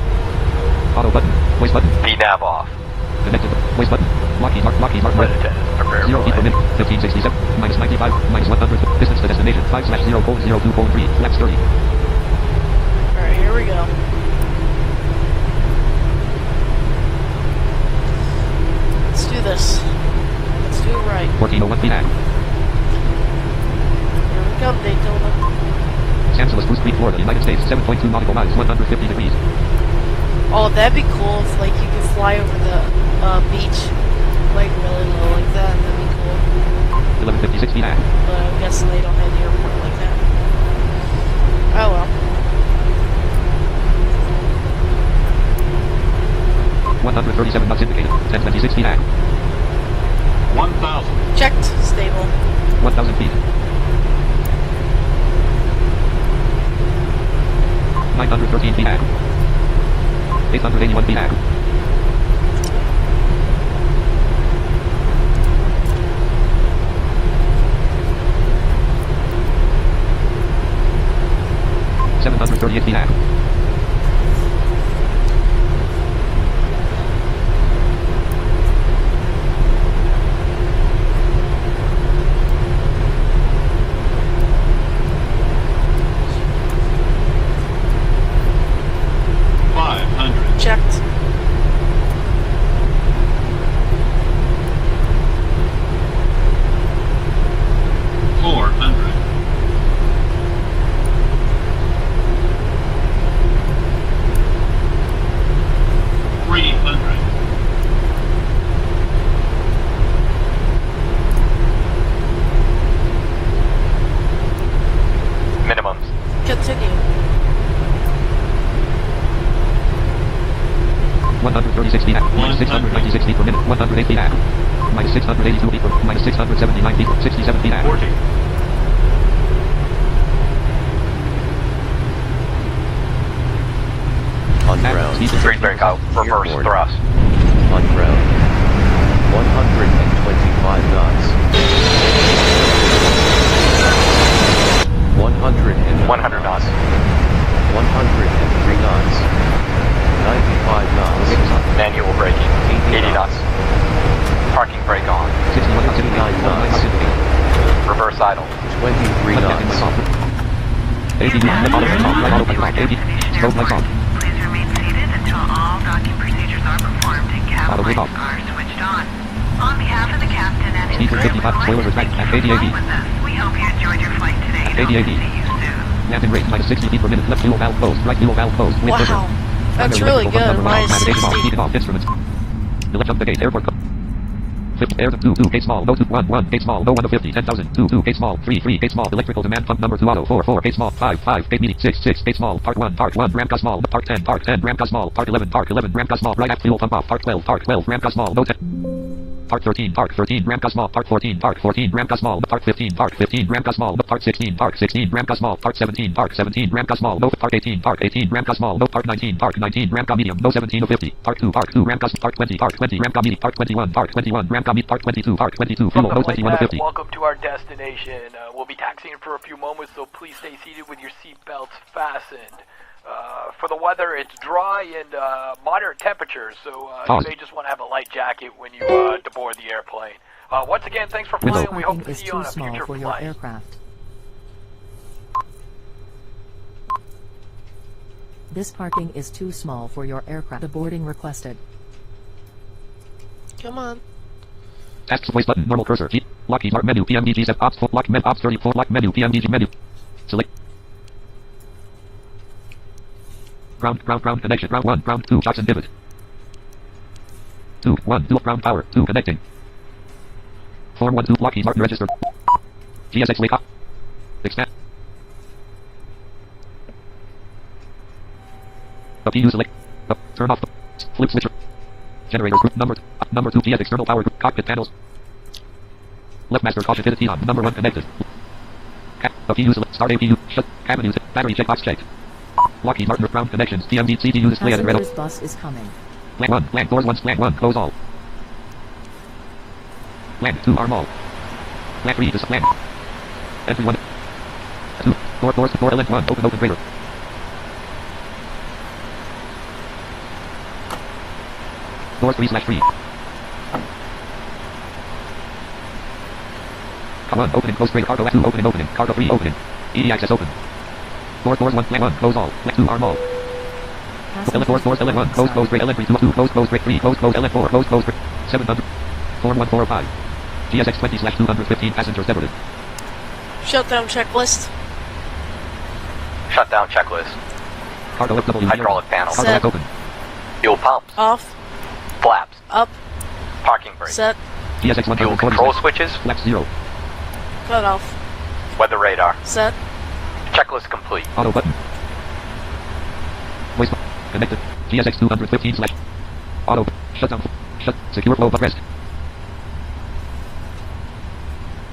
Auto button. Voice button. VNAV off. Connected. Voice button. Lockheed Martin. Lockheed Martin. Flight attendants prepare 0 feet per for minute. 1567 minus 95 minus 100. Distance to destination 5/0:02:3. Flaps 30. Alright, here we go. Let's do this. Let's do it right. 1401 feet ahead. Here we come, Daytona. San Luis Creek, Florida, United States, 7.2 nautical miles, 150 degrees. Oh, that'd be cool if, like, you could fly over the beach, like, really low like that. That'd be cool. 1156 feet ahead. But I'm guessing they don't have the airport like that. Oh, well. 137 knots indicated. 1026 feet ahead. 1,000. Checked. Stable. 1000 feet. 913 feet ahead. 881 feet ahead. 738 feet ahead. 500. Checked. Minimums. Continue. 136 feet ahead. Minus 696 feet per minute. 108 feet ahead. Minus 682 feet per minus 679 feet. 67 feet ahead. 40. On ground. Speed brake out. Reverse Airborne. thrust. On ground. 125 knots. 100 knots. 103 knots. 95 knots. Manual braking. 80 knots. Parking brake on. 61 knots indicated. 59 knots. Reverse idle. 23 knots. 80 knots. Autopilot. 80. Strobe lights on. Please remain seated until all docking procedures are performed and Auto cabin takeoff. lights are switched on. On behalf of the captain and his Speed for crew, 55, we'd spoilers like to retract thank at you for 80 flying with us. We hope you enjoyed your flight today and At hope to 80. see you soon. Landing rate minus 60 feet per minute. Left fuel valve closed. Right fuel valve closed. Wind pressure. Wow. That's Primary really electrical good. button number Minus off. Navigation off. 60. Heating off. Instruments. Select jump the gate. Airport code. 50, air 2, 2, gate small, no 2, 1, 1, gate small, no 1 to 50, 10,000, 2, 2, gate small, 3, 3, gate small, electrical demand pump number 2, auto, 4, 4, gate small, 5, 5, gate medium, 6, 6, gate small, part 1, ramp small, part 10, ramp small, part 11, ramp small, right aft fuel pump off, part 12, ramp small, no 10. Part 13, ramp small, part 14, ramp small, part 15, ramp small, part 16, ramp small, part 17, ramp small, no, part 18, ramp small, no, part 19, ramp medium, no 17 to 50, part 2, ramp part 20, ramp medium, part 21, ramp medium, part 22, fuel, no 21 to 50. Welcome to our destination. We'll be taxiing for a few moments, so please stay seated with your seatbelts fastened. For the weather, it's dry and moderate temperatures, so you may just want to have a light jacket when you deboard the airplane. Once again, thanks for flying. We hope to see you on a future for your flight. aircraft. This parking is too small for your aircraft. The boarding requested. Come on. Task voice button, normal cursor, G, lock key, menu, PMDG, set, ops, lock, ops 34, lock, menu, PMDG, menu. Select. Ground connection, ground 1, ground 2, shocks and pivot. 2, 1, dual ground power, 2, connecting. Form 1, 2, Lockheed Martin register. GSX wake up. Expand. Up PU select. Up, turn off the flip switcher. Generators group number 2 GS external power group, cockpit panels. Left master caution fitted on, number 1 connected. Up PU select, start APU, shut, cabin use, battery checkbox checked. Lockheed Martin ground connections, PMD CPU display at red. Passengers bus is coming. Land 1, doors 1, land 1, close all. Land 2, arm all. Land 3, land. Entry 1. 2, door LN 1, open grader. Doors 3/3. Come on, opening, close grader, cargo F2, opening, cargo 3, opening. ED access open. Doors 1, land 1, close all, land 2, arm all. Doors, LN1, close grade, LN3, 2, close grade 3, close LN4, close grade 700, form 1405. GSX 20/215 passengers departed. Shutdown checklist. Shutdown checklist. Cargo FW. Hydraulic panel. Cargo F open. Fuel pumps. Off. Flaps. Up. Parking brake. Set. GSX Fuel 146. control switches. Flaps 0. Cut off. Weather radar. Set. Checklist complete. Auto button. Voice connected. GSX 215/. Auto. Shutdown. Shut. Secure flow but rest.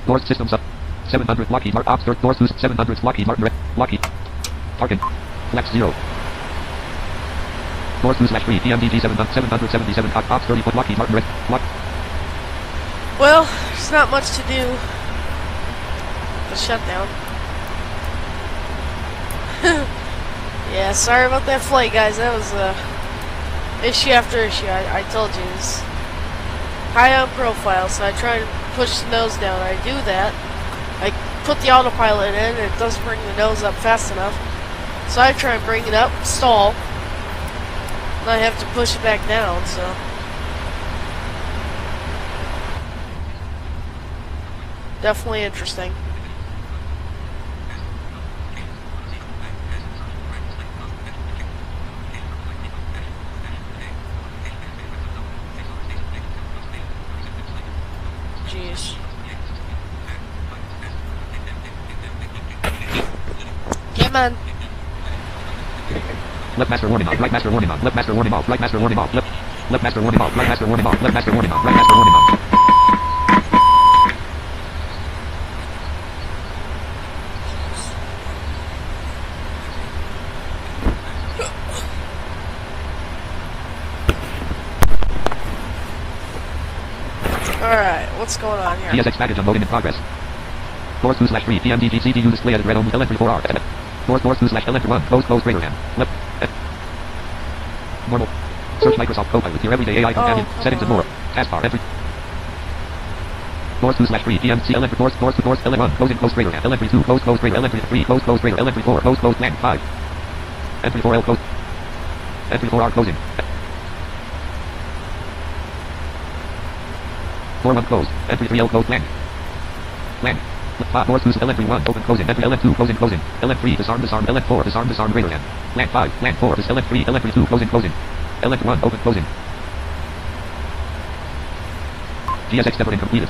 Doors systems up. 700 Lockheed Martin. Ops doors 700 Lockheed Martin. Lockheed. Parking. Flaps 0. Doors 2/3 PMDG 777 Ops 30 foot Lockheed Martin. Lock. Well, there's not much to do. The shutdown. Yeah, sorry about that flight, guys. That was issue after issue. I told you, it's high on profile, so I try to push the nose down. I do that. I put the autopilot in, and it doesn't bring the nose up fast enough. So I try and bring it up, stall, and I have to push it back down, so. Definitely interesting. Jeez. Come on. Left master warning off. Right master warning off. Left master warning off. Right master warning off. Left master warning off. Right master warning off. Left master warning off. Right master warning off. Alright, what's going on here? GSX package unloading in progress. Doors 2/3 PMDG CPU display at red only LN34R. Doors 2/LN1 close greater hand. Left. Normal. Search Microsoft Copilot, your everyday AI companion. Settings and more. Taskbar entry. Doors 2/3 PMC LN doors LN1 close greater hand. LN32 close greater. LN3 close greater. LN34 close land 5. N34L close. N34R closing. 4-1 closed. N33L closed land. Land. Doors 2 LN31 open closing. LN2 closing. LN3 disarm. LN4 disarm greater hand. Land 5. Land 4 is LN3. LN32 closing. LN1 open closing. GSX separating completed.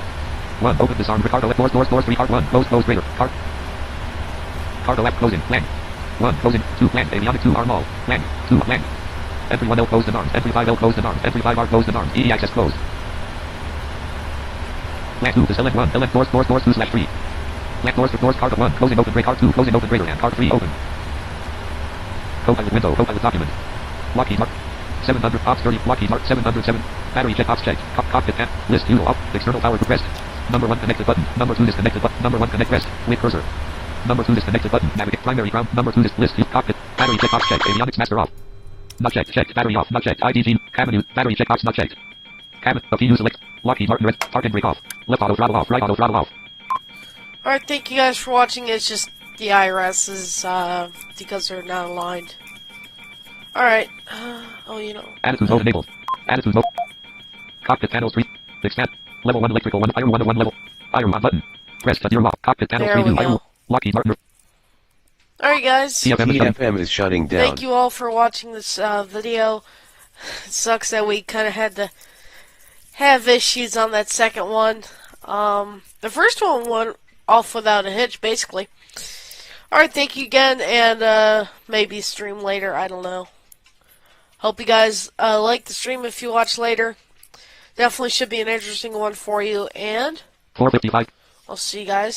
1. Open disarm. Cargo left. Doors 3. Cart 1. Close greater. Cargo left closing. Land. 1. Closing. 2. Land. Avionic 2. Arm all. Land. 2. Land. Entry 1L closed and arms. Entry 5L closed and arms. Entry 5R closed and arms. EE access closed. Land 2 is LF 1. LF doors 2/3. Land doors cart 1. Closing open gray. Cart 2. Closing open greater and cart 3 open. Copilot window. Copilot document. Lockheed Mark. 700 ops 30. Lockheed Mark 707. Battery check ops checked. Cockpit app. List 2 up. External power pressed. Number 1 connected button. Number 2 disconnected button. Number 1 connect rest. With cursor. Number 2 disconnected button. Navigate primary ground. Number 2 list. Cockpit. Battery check ops checked. Avionics master off. Not checked. Checked. Battery off. Not checked. IDG. Cabin use. Battery check ops not checked. Cabin. PU select. Lockheed Martin rest. Target brake off. Left auto throttle off. Right auto throttle off. Alright, thank you guys for watching. It's just the IRS is, because they're not aligned. Alright. Oh, you know. Attitude mode enabled. Attitude mode. Cockpit panels 3. Expand. Level 1 electrical 1. Iron 1 to 1 level. Iron 1 button. Press to 0 off. Cockpit panels There 3 we new. Iron. go. Lockheed Martin. Alright guys. TFM is shutting down. Thank you all for watching this video. It sucks that we kind of had to have issues on that second one. The first one went off without a hitch, basically. Alright, thank you again, and maybe stream later, I don't know. Hope you guys like the stream if you watch later. Definitely should be an interesting one for you, and 455. I'll see you guys